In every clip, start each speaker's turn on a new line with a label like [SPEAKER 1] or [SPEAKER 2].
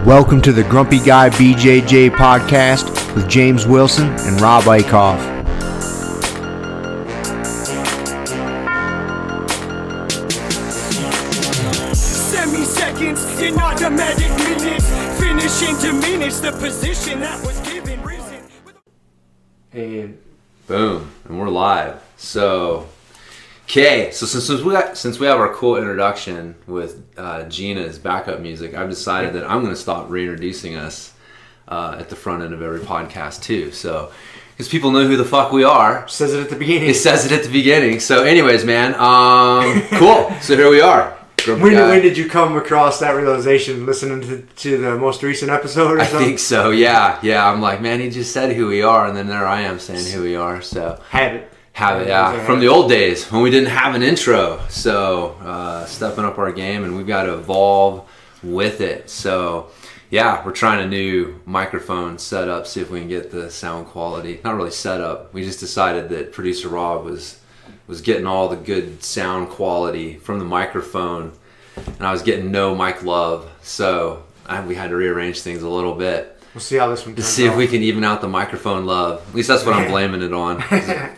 [SPEAKER 1] Welcome to the Grumpy Guy BJJ Podcast with James Wilson and Rob Eickhoff.
[SPEAKER 2] 70 seconds in automatic minutes, finishing to diminish the position that was given reason.
[SPEAKER 3] And boom, and we're live. So, okay, so since we have our cool introduction with Gina's backup music, I've decided that I'm going to stop reintroducing us at the front end of every podcast too. So, because people know who the fuck we are.
[SPEAKER 1] Says it at the beginning.
[SPEAKER 3] It says it at the beginning. So, anyways, man, cool. So here we are.
[SPEAKER 1] When did you come across that realization? Listening to the most recent episode or something?
[SPEAKER 3] I think so, yeah. I'm like, man, he just said who we are, and then there I am saying who we are. So
[SPEAKER 1] Habit,
[SPEAKER 3] yeah. From the old days when we didn't have an intro. So stepping up our game, and we've got to evolve with it. So yeah, we're trying a new microphone setup, see if we can get the sound quality. Not really set up. We just decided that producer Rob was getting all the good sound quality from the microphone, and I was getting no mic love, so we had to rearrange things a little bit.
[SPEAKER 1] We'll see how this one
[SPEAKER 3] to see if we can even out the microphone love. At least that's what I'm blaming it on.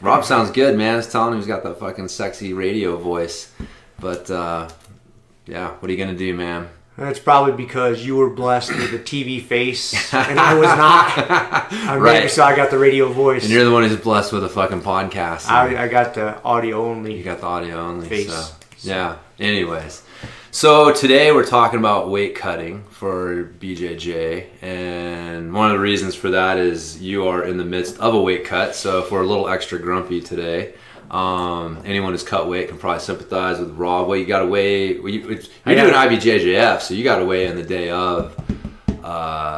[SPEAKER 3] Rob sounds good, man. I was telling him he's got that fucking sexy radio voice, but yeah, what are you gonna do, man?
[SPEAKER 1] That's probably because you were blessed with a TV face, and I was not.
[SPEAKER 3] Right.
[SPEAKER 1] So I got the radio voice.
[SPEAKER 3] And you're the one who's blessed with a fucking podcast.
[SPEAKER 1] I got the audio only.
[SPEAKER 3] You got the audio only
[SPEAKER 1] face.
[SPEAKER 3] So yeah. Anyways, so today we're talking about weight cutting for BJJ, and one of the reasons for that is you are in the midst of a weight cut. So if we're a little extra grumpy today, anyone who's cut weight can probably sympathize with Rob. Well, you got to weigh. You're doing IBJJF, so you got to weigh in the day of.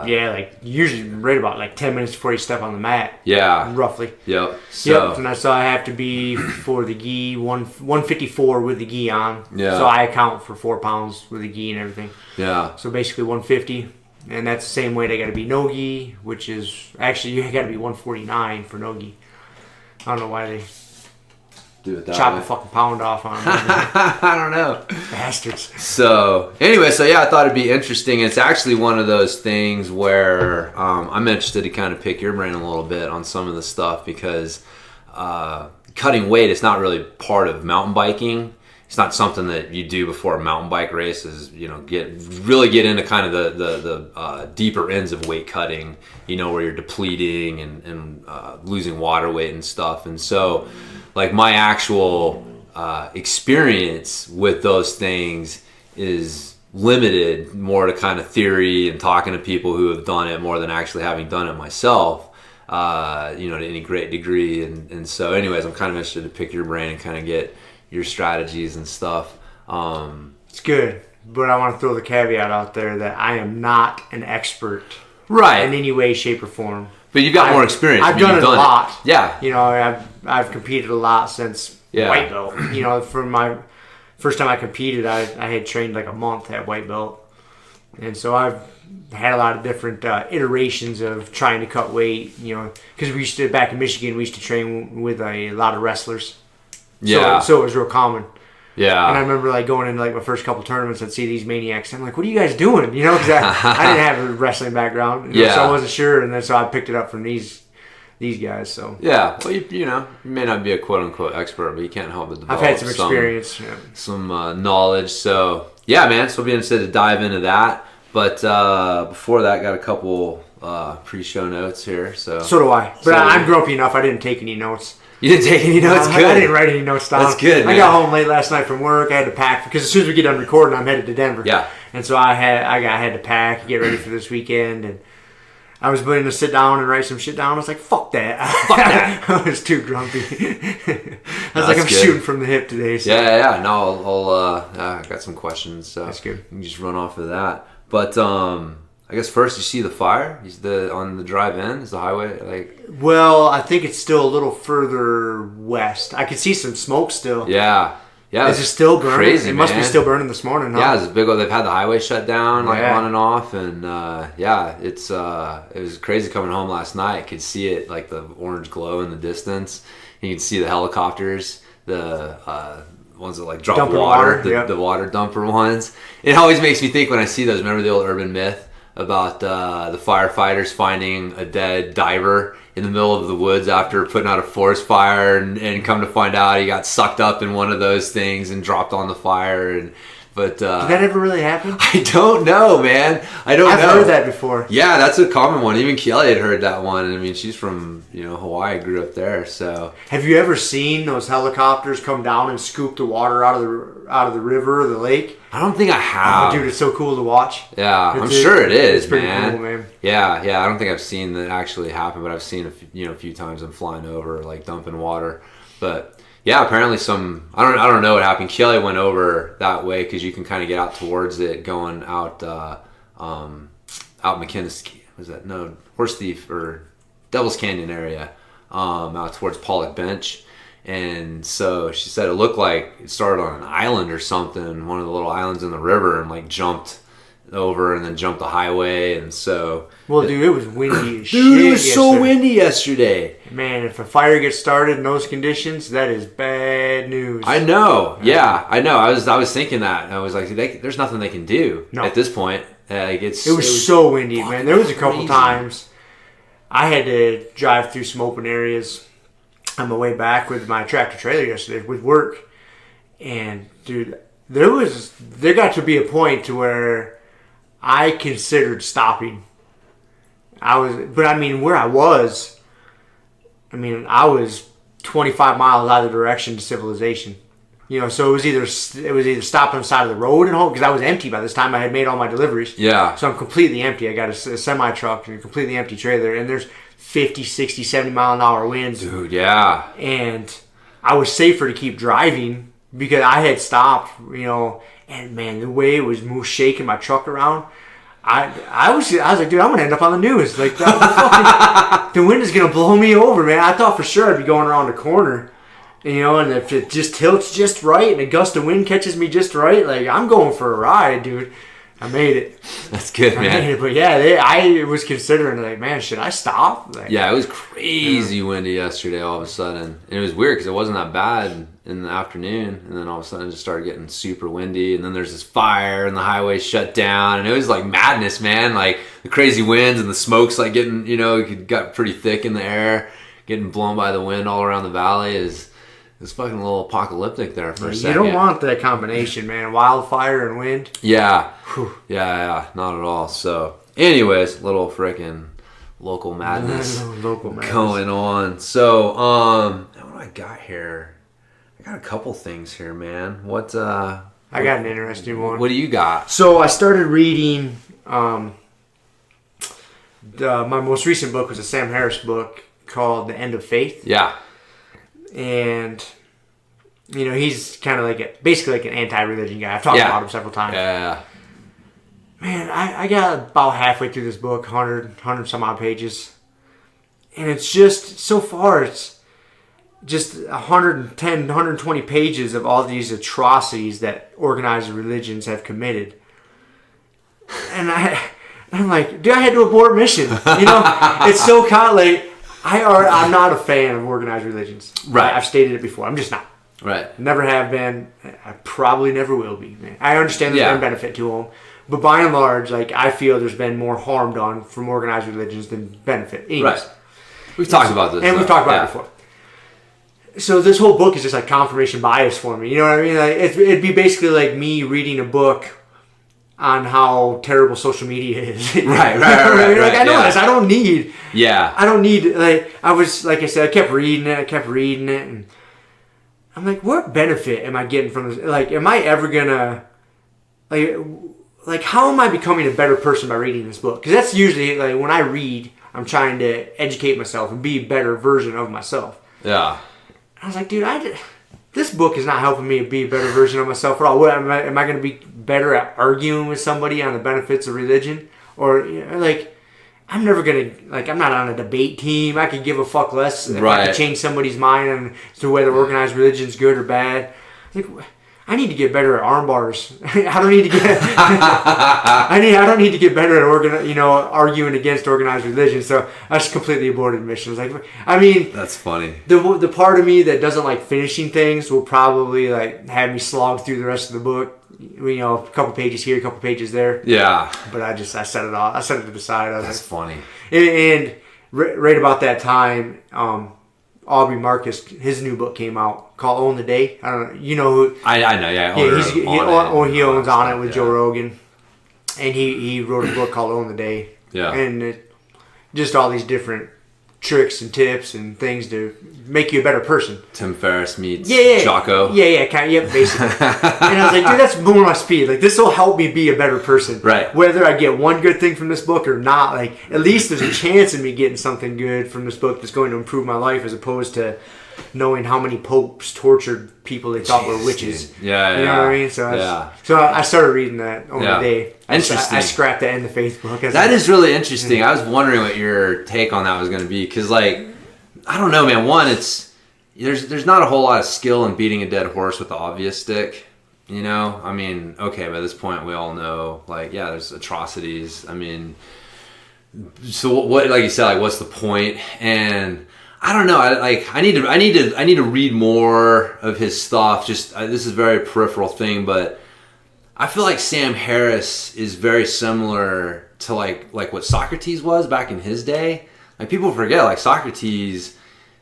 [SPEAKER 1] Yeah, like usually right about like 10 minutes before you step on the mat.
[SPEAKER 3] Yeah.
[SPEAKER 1] Roughly.
[SPEAKER 3] Yep.
[SPEAKER 1] And so I have to be for the gi 154 with the gi on.
[SPEAKER 3] Yeah.
[SPEAKER 1] So I account for 4 pounds with the gi and everything.
[SPEAKER 3] Yeah.
[SPEAKER 1] So basically 150, and that's the same weight I got to be no gi, which is actually you got to be 149 for no gi. I don't know why they
[SPEAKER 3] do it that
[SPEAKER 1] chop
[SPEAKER 3] way.
[SPEAKER 1] a fucking pound off on them.
[SPEAKER 3] I don't know.
[SPEAKER 1] Bastards.
[SPEAKER 3] So anyway, yeah, I thought it'd be interesting. It's actually one of those things where I'm interested to kind of pick your brain a little bit on some of the stuff, because cutting weight is not really part of mountain biking. It's not something that you do before a mountain bike race. Is really get into kind of the deeper ends of weight cutting. Where you're depleting and losing water weight and stuff. And so, like, my actual experience with those things is limited more to kind of theory and talking to people who have done it more than actually having done it myself, to any great degree. And so anyways, I'm kind of interested to pick your brain and kind of get your strategies and stuff.
[SPEAKER 1] It's good, but I want to throw the caveat out there that I am not an expert,
[SPEAKER 3] right,
[SPEAKER 1] in any way, shape, or form.
[SPEAKER 3] But you've got more experience.
[SPEAKER 1] I've done it a lot.
[SPEAKER 3] Yeah.
[SPEAKER 1] I've competed a lot since white belt. For my first time I competed, I had trained like a month at white belt. And so I've had a lot of different iterations of trying to cut weight, because back in Michigan, we used to train with a lot of wrestlers.
[SPEAKER 3] Yeah.
[SPEAKER 1] So it was real common.
[SPEAKER 3] Yeah.
[SPEAKER 1] And I remember like going into like my first couple tournaments, I'd see these maniacs. I'm like, what are you guys doing? Because I didn't have a wrestling background. So I wasn't sure. And then so I picked it up from these guys. So
[SPEAKER 3] yeah. Well, you may not be a quote unquote expert, but you can't help but develop
[SPEAKER 1] I've had some experience.
[SPEAKER 3] Some knowledge. So yeah, man. So we'll be interested to dive into that. But before that, got a couple pre-show notes here. So
[SPEAKER 1] do I. But I'm grumpy enough. I didn't take any notes.
[SPEAKER 3] You didn't take any notes? Good.
[SPEAKER 1] I didn't write any notes down.
[SPEAKER 3] That's good, man.
[SPEAKER 1] I got home late last night from work. I had to pack, because as soon as we get done recording, I'm headed to Denver.
[SPEAKER 3] Yeah.
[SPEAKER 1] And so I had to pack, get ready for this weekend, and I was willing to sit down and write some shit down. I was like, fuck that.
[SPEAKER 3] Fuck that.
[SPEAKER 1] I was too grumpy. I was like, I'm shooting from the hip today. So.
[SPEAKER 3] Yeah. No, I got some questions. So
[SPEAKER 1] that's good.
[SPEAKER 3] You can just run off of that. But I guess first, you see the fire? On the drive in? Is the highway like?
[SPEAKER 1] Well, I think it's still a little further west. I can see some smoke still.
[SPEAKER 3] Yeah. Is
[SPEAKER 1] it still burning?
[SPEAKER 3] Crazy,
[SPEAKER 1] it must be still burning this morning, huh?
[SPEAKER 3] Yeah, it's big. They've had the highway shut down, on and off, and it was crazy coming home last night. Could see it, like the orange glow in the distance. You can see the helicopters, the ones that like drop water, the water dumper ones. It always makes me think when I see those. Remember the old urban myth about the firefighters finding a dead diver in the middle of the woods after putting out a forest fire, and come to find out he got sucked up in one of those things and dropped on the fire. But
[SPEAKER 1] did that ever really happen?
[SPEAKER 3] I don't know, man. I've
[SPEAKER 1] heard that before.
[SPEAKER 3] Yeah, that's a common one. Even Kelly had heard that one. I mean, she's from Hawaii, grew up there. So,
[SPEAKER 1] have you ever seen those helicopters come down and scoop the water out of the river or the lake?
[SPEAKER 3] I don't think I have.
[SPEAKER 1] Oh, dude, it's so cool to watch.
[SPEAKER 3] Yeah, I'm sure it is,
[SPEAKER 1] it's pretty
[SPEAKER 3] man.
[SPEAKER 1] cool, man.
[SPEAKER 3] Yeah. I don't think I've seen that actually happen, but I've seen a few times them flying over, like dumping water. But yeah, apparently I don't know what happened. Kelly went over that way because you can kind of get out towards it, going out McKinnis. Was that Horse Thief or Devil's Canyon area, out towards Pollock Bench. And so she said it looked like it started on an island or something, one of the little islands in the river, and like jumped over and then jumped the highway. And so,
[SPEAKER 1] well, dude, it was windy as shit.
[SPEAKER 3] Dude, it was so windy yesterday.
[SPEAKER 1] Man, if a fire gets started in those conditions, that is bad news.
[SPEAKER 3] I know. Yeah, I know. I was thinking that. I was like, there's nothing they can do at this point. It was
[SPEAKER 1] so windy, man. There was a couple times I had to drive through some open areas on my way back with my tractor trailer yesterday with work, and dude, there got to be a point to where I considered stopping. Where I was 25 miles out of the direction to civilization. So it was either stop on the side of the road and home, because I was empty by this time. I had made all my deliveries.
[SPEAKER 3] Yeah.
[SPEAKER 1] So I'm completely empty. I got a semi truck and a completely empty trailer, and there's 50, 60, 70 mile an hour winds.
[SPEAKER 3] Dude, yeah.
[SPEAKER 1] And I was safer to keep driving because I had stopped, and man, the way it was shaking my truck around, I was like, dude, I'm gonna end up on the news. Like, the wind is gonna blow me over, man. I thought for sure I'd be going around the corner, and if it just tilts just right and a gust of wind catches me just right, like, I'm going for a ride, dude. I made it.
[SPEAKER 3] That's good, man.
[SPEAKER 1] But yeah, I was considering, like, man, should I stop? Like,
[SPEAKER 3] yeah, it was crazy windy yesterday all of a sudden. And it was weird because it wasn't that bad in the afternoon. And then all of a sudden it just started getting super windy. And then there's this fire and the highway shut down. And it was like madness, man. Like the crazy winds and the smoke's like getting, it got pretty thick in the air. Getting blown by the wind all around the valley is... It's fucking a little apocalyptic there for a second.
[SPEAKER 1] You don't want that combination, man. Wildfire and wind.
[SPEAKER 3] Yeah. Yeah, not at all. So, anyways, little freaking local madness going on. So, what do I got here? I got a couple things here, man. I
[SPEAKER 1] got an interesting one.
[SPEAKER 3] What do you got?
[SPEAKER 1] So, I started reading, my most recent book was a Sam Harris book called The End of Faith.
[SPEAKER 3] Yeah.
[SPEAKER 1] And, he's kind of basically like an anti-religion guy. I've talked about him several times.
[SPEAKER 3] Yeah.
[SPEAKER 1] Man, I got about halfway through this book, 100 some odd pages. And it's just, so far, it's just 110, 120 pages of all these atrocities that organized religions have committed. And I'm like, dude, I had to abort mission. It's so like, I'm not a fan of organized religions.
[SPEAKER 3] Right.
[SPEAKER 1] I've stated it before. I'm just not.
[SPEAKER 3] Right.
[SPEAKER 1] Never have been. I probably never will be. Man. I understand there's been benefit to them. But by and large, I feel there's been more harm done from organized religions than benefit. Anyways.
[SPEAKER 3] Right. We've talked about this.
[SPEAKER 1] And we've talked about it before. So this whole book is just like confirmation bias for me. You know what I mean? It'd be basically like me reading a book on how terrible social media is.
[SPEAKER 3] Right.
[SPEAKER 1] I know this. I don't need.
[SPEAKER 3] Yeah.
[SPEAKER 1] I don't need. I said, I kept reading it, and I'm like, what benefit am I getting from this? Like, am I ever gonna, how am I becoming a better person by reading this book? Because that's usually when I read, I'm trying to educate myself and be a better version of myself.
[SPEAKER 3] Yeah.
[SPEAKER 1] I was like, dude, this book is not helping me be a better version of myself at all. What, am I going to be better at arguing with somebody on the benefits of religion? Or, I'm never going to, I'm not on a debate team. I could give a fuck less if I could change somebody's mind as to whether organized religion is good or bad. I need to get better at arm bars. I don't need to get. I don't need to get better at arguing against organized religion. So I just completely aborted the mission.
[SPEAKER 3] That's funny.
[SPEAKER 1] The part of me that doesn't like finishing things will probably have me slog through the rest of the book You know, a couple pages here, a couple pages there.
[SPEAKER 3] Yeah.
[SPEAKER 1] But I set it off. I set it to the side.
[SPEAKER 3] That's funny.
[SPEAKER 1] And right about that time, Aubrey Marcus, his new book came out called Own the Day. I don't know. You know who?
[SPEAKER 3] I know. Yeah.
[SPEAKER 1] He owns On It with Joe Rogan. And he wrote a book called Own the Day.
[SPEAKER 3] Yeah.
[SPEAKER 1] And just all these different tricks and tips and things to make you a better person.
[SPEAKER 3] Tim Ferriss meets
[SPEAKER 1] Yeah.
[SPEAKER 3] Jocko.
[SPEAKER 1] Yeah, basically. And I was like, dude, that's more my speed. Like, this will help me be a better person.
[SPEAKER 3] Right.
[SPEAKER 1] Whether I get one good thing from this book or not, like, at least there's a chance of me getting something good from this book that's going to improve my life, as opposed to knowing how many popes tortured people they thought were witches.
[SPEAKER 3] Dude. Yeah.
[SPEAKER 1] You know what I mean? So I started reading that on the day.
[SPEAKER 3] Interesting.
[SPEAKER 1] I scrapped that in the faith book.
[SPEAKER 3] That is really interesting. I was wondering what your take on that was going to be, because, like, I don't know, man. One, there's not a whole lot of skill in beating a dead horse with the obvious stick. You know, I mean, okay, by this point we all know, like, yeah, there's atrocities. I mean, so what? Like you said, like, what's the point? And I don't know. I need to read more of his stuff. Just this is a very peripheral thing, but I feel like Sam Harris is very similar to like what Socrates was back in his day. Like, people forget, like, Socrates,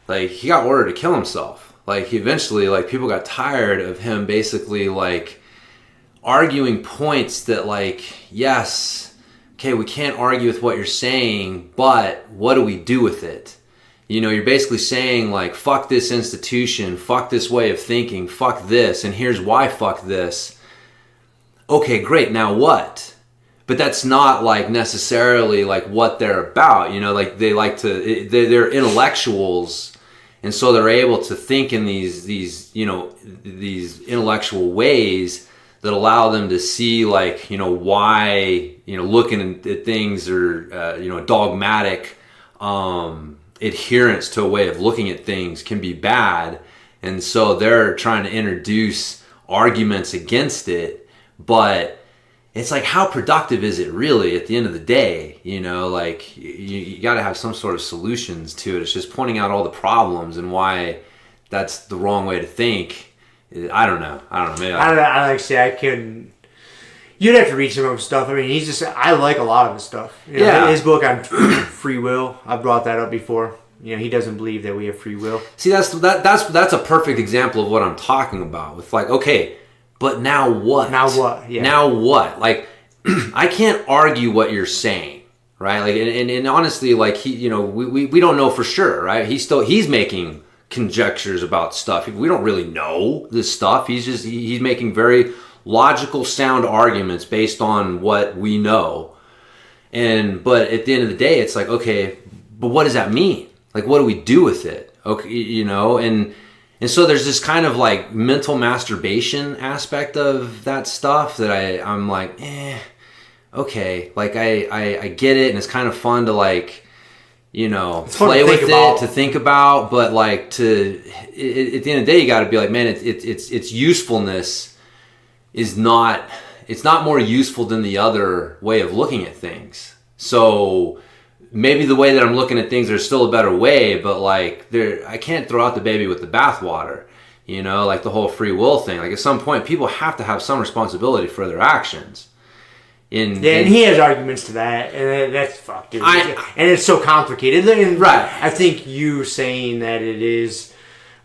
[SPEAKER 3] like, he got ordered to kill himself. Like, he eventually, like, people got tired of him basically, like, arguing points that, like, yes, okay, we can't argue with what you're saying, but what do we do with it? You know, you're basically saying, like, fuck this institution, fuck this way of thinking, fuck this, and here's why fuck this. Okay, great, now what? But that's not, like, necessarily, like, what they're about. You know, like, they like to, they're intellectuals, and so they're able to think in these you know, these intellectual ways that allow them to see, like, you know, why, you know, looking at things or, you know, dogmatic adherence to a way of looking at things can be bad. And so they're trying to introduce arguments against it, but it's like, how productive is it really at the end of the day? You know, like, you got to have some sort of solutions to it. It's just pointing out all the problems and why that's the wrong way to think. I don't know. Maybe
[SPEAKER 1] I like to say I couldn't. You'd have to read some of his stuff. I mean, I like a lot of his stuff. You know,
[SPEAKER 3] yeah.
[SPEAKER 1] His book on free will, I've brought that up before. You know, he doesn't believe that we have free will.
[SPEAKER 3] See, that's a perfect example of what I'm talking about. With, like, okay, but now what?
[SPEAKER 1] Now what? Yeah.
[SPEAKER 3] Now what? Like, I can't argue what you're saying, right? Like, and honestly, like, he, you know, we don't know for sure, right? He's making conjectures about stuff. We don't really know this stuff. He's making very logical, sound arguments based on what we know. But at the end of the day, it's like, okay, but what does that mean? Like, what do we do with it? Okay, you know, and so there's this kind of, like, mental masturbation aspect of that stuff that I'm like, okay, like, I get it, and it's kind of fun to, like, you know, play with it, to think about, but, like, at the end of the day, you got to be like, man, its usefulness is not, it's not more useful than the other way of looking at things. So maybe the way that I'm looking at things, there's still a better way, but, like, I can't throw out the baby with the bathwater, you know, like the whole free will thing. Like, at some point, people have to have some responsibility for their actions. And
[SPEAKER 1] he has arguments to that, and that's fucked, dude. And it's so complicated. And
[SPEAKER 3] right.
[SPEAKER 1] I think you saying that it is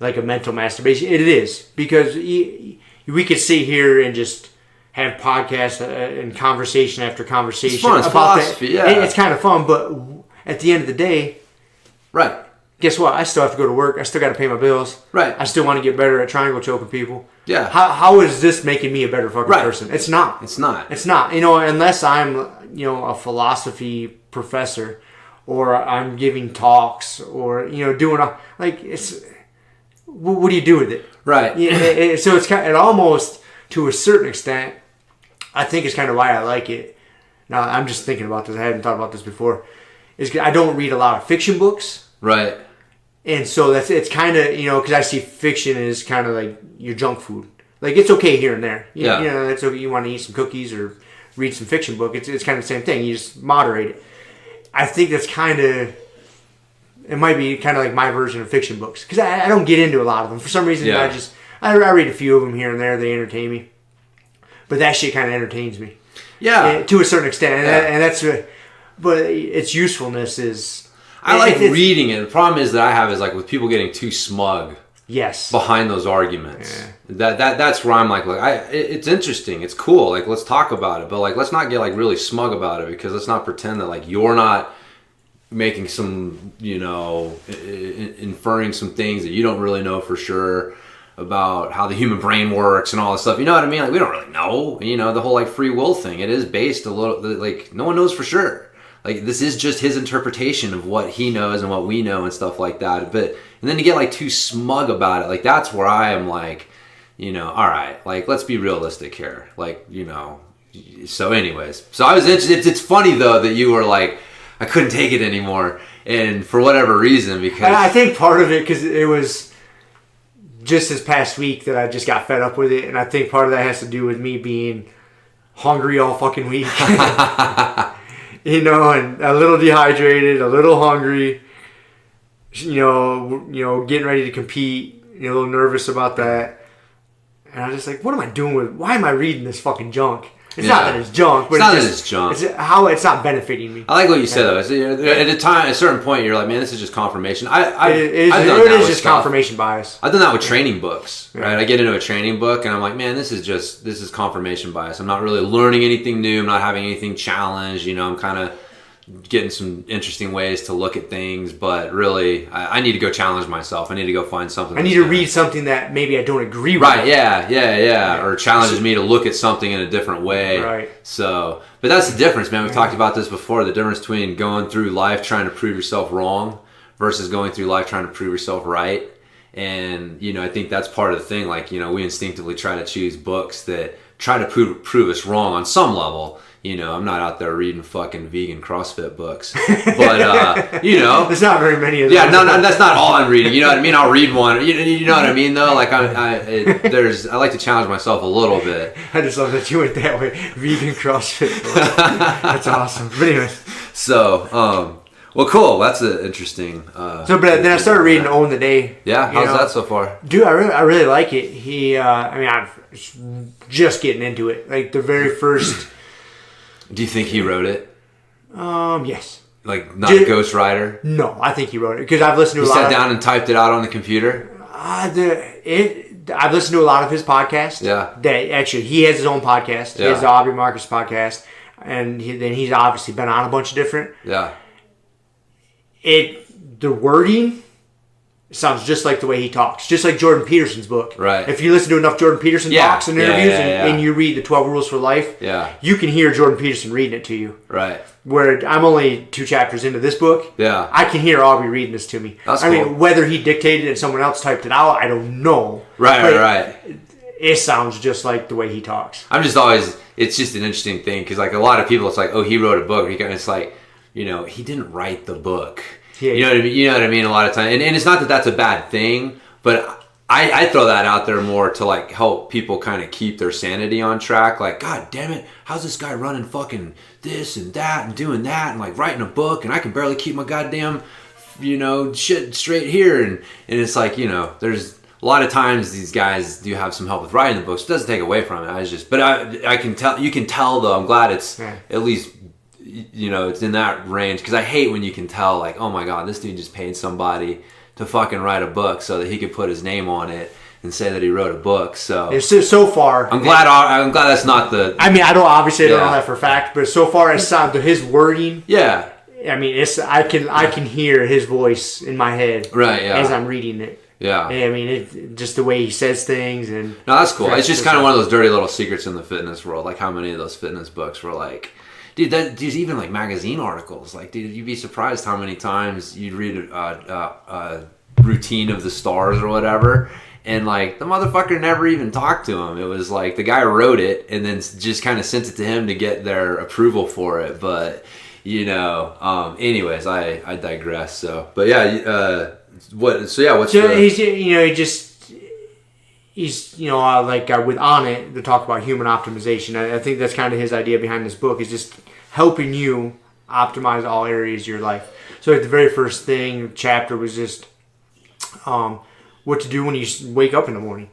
[SPEAKER 1] like a mental masturbation, it is, because we could sit here and just have podcasts and conversation after conversation
[SPEAKER 3] it's fun. It's
[SPEAKER 1] about
[SPEAKER 3] philosophy,
[SPEAKER 1] that.
[SPEAKER 3] yeah.
[SPEAKER 1] It's kind of fun, but at the end of the day,
[SPEAKER 3] right.
[SPEAKER 1] Guess what? I still have to go to work. I still got to pay my bills.
[SPEAKER 3] Right.
[SPEAKER 1] I still want to get better at triangle choking people.
[SPEAKER 3] Yeah.
[SPEAKER 1] How is this making me a better fucking person? It's not.
[SPEAKER 3] It's not.
[SPEAKER 1] It's not. You know, unless I'm, you know, a philosophy professor, or I'm giving talks, or, you know, doing like, it's, what do you do with it?
[SPEAKER 3] Right.
[SPEAKER 1] Yeah. So it's kind of, it almost, to a certain extent, I think it's kind of why I like it. Now, I'm just thinking about this. I hadn't thought about this before. I don't read a lot of fiction books.
[SPEAKER 3] Right.
[SPEAKER 1] And so it's kind of, you know, because I see fiction as kind of like your junk food. Like, it's okay here and there. You know, it's okay. You want to eat some cookies or read some fiction book. It's kind of the same thing. You just moderate it. I think that's kind of, it might be kind of like my version of fiction books. Because I don't get into a lot of them. For some reason, I read a few of them here and there. They entertain me. But that shit kind of entertains me.
[SPEAKER 3] Yeah.
[SPEAKER 1] To a certain extent. And that's... But its usefulness is...
[SPEAKER 3] I like reading it. The problem is that I have is like with people getting too smug.
[SPEAKER 1] Yes.
[SPEAKER 3] Behind those arguments. Yeah. That's where I'm like it's interesting. It's cool. Like, let's talk about it. But like, let's not get like really smug about it, because let's not pretend that like you're not making some, inferring some things that you don't really know for sure about how the human brain works and all this stuff. You know what I mean? Like, we don't really know. The whole like free will thing. It is based a little like no one knows for sure. Like, this is just his interpretation of what he knows and what we know and stuff like that. And then to get like too smug about it, like that's where I am like, all right, like let's be realistic here. Like, so anyways. So I was interested. It's funny though that you were like, I couldn't take it anymore. And for whatever reason, because...
[SPEAKER 1] I think part of it, because it was just this past week that I just got fed up with it. And I think part of that has to do with me being hungry all fucking week. And a little dehydrated, a little hungry, getting ready to compete, a little nervous about that. And I was just like, what am I doing why am I reading this fucking junk? It's not that it's junk, but it's junk. It's how it's not benefiting me.
[SPEAKER 3] I like what you said though. At a certain point, you're like, man, this is just confirmation.
[SPEAKER 1] It is just confirmation bias.
[SPEAKER 3] I've done that with training books, right? I get into a training book and I'm like, man, this is confirmation bias. I'm not really learning anything new. I'm not having anything challenged. I'm kind of getting some interesting ways to look at things, but really I need to go challenge myself. I need to go find something.
[SPEAKER 1] I need to read something that maybe I don't agree with.
[SPEAKER 3] Right, yeah. Or challenges me to look at something in a different way.
[SPEAKER 1] Right.
[SPEAKER 3] So, but that's the difference, man. We've talked about this before, the difference between going through life trying to prove yourself wrong versus going through life trying to prove yourself right. And, I think that's part of the thing. Like, we instinctively try to choose books that try to prove us wrong on some level. I'm not out there reading fucking vegan CrossFit books, but
[SPEAKER 1] there's not very many of them.
[SPEAKER 3] Yeah, no, that's not all I'm reading. You know what I mean? I'll read one. You know what I mean, though. Like I like to challenge myself a little bit.
[SPEAKER 1] I just love that you went that way. Vegan CrossFit books. That's awesome. But anyways,
[SPEAKER 3] so well, cool. That's an interesting.
[SPEAKER 1] But then I started reading Own the Day.
[SPEAKER 3] Yeah, how's that so far?
[SPEAKER 1] Dude, I really like it. I'm just getting into it. Like the very first.
[SPEAKER 3] Do you think he wrote it?
[SPEAKER 1] Yes.
[SPEAKER 3] Like not a ghostwriter?
[SPEAKER 1] No, I think he wrote it because I've listened to
[SPEAKER 3] He sat down and typed it out on the computer.
[SPEAKER 1] I've listened to a lot of his podcasts. Yeah. That actually he has his own podcast. Yeah. He has the Aubrey Marcus podcast, and then he's obviously been on a bunch of different. Yeah. The wording sounds just like the way he talks, just like Jordan Peterson's book. Right. If you listen to enough Jordan Peterson talks and interviews and you read the 12 Rules for Life, you can hear Jordan Peterson reading it to you. Right. Where I'm only 2 chapters into this book, I can hear Aubrey reading this to me. That's cool. I mean, whether he dictated it and someone else typed it out, I don't know. Right. It sounds just like the way he talks.
[SPEAKER 3] I'm just always, it's just an interesting thing because like a lot of people, it's like, oh, he wrote a book. It's like, he didn't write the book. Yeah, you know what I mean? You know what I mean? A lot of times, and it's not that that's a bad thing, but I throw that out there more to like help people kind of keep their sanity on track. Like, God damn it, how's this guy running fucking this and that and doing that and like writing a book and I can barely keep my goddamn shit straight here and it's like there's a lot of times these guys do have some help with writing the books. It doesn't take away from it. But I can tell, you can tell though. I'm glad it's at least. It's in that range because I hate when you can tell like, oh my God, this dude just paid somebody to fucking write a book so that he could put his name on it and say that he wrote a book. So
[SPEAKER 1] so far,
[SPEAKER 3] I'm glad that's not the.
[SPEAKER 1] I mean, I don't know that for a fact, but so far as his wording, I mean, I can hear his voice in my head, as I'm reading it. Yeah, I mean, just the way he says things and.
[SPEAKER 3] No, that's cool. It's just kind of one of those dirty little secrets in the fitness world. Like how many of those fitness books were like. Dude, there's even like magazine articles. Like, dude, you'd be surprised how many times you'd read a routine of the stars or whatever, and like the motherfucker never even talked to him. It was like the guy wrote it and then just kind of sent it to him to get their approval for it. But anyways, I digress. So, but yeah, what's He's with On It, to talk about human optimization. I think that's kind of his idea behind this book, is just helping you optimize all areas of your life. So like the very first chapter was just what to do when you wake up in the morning.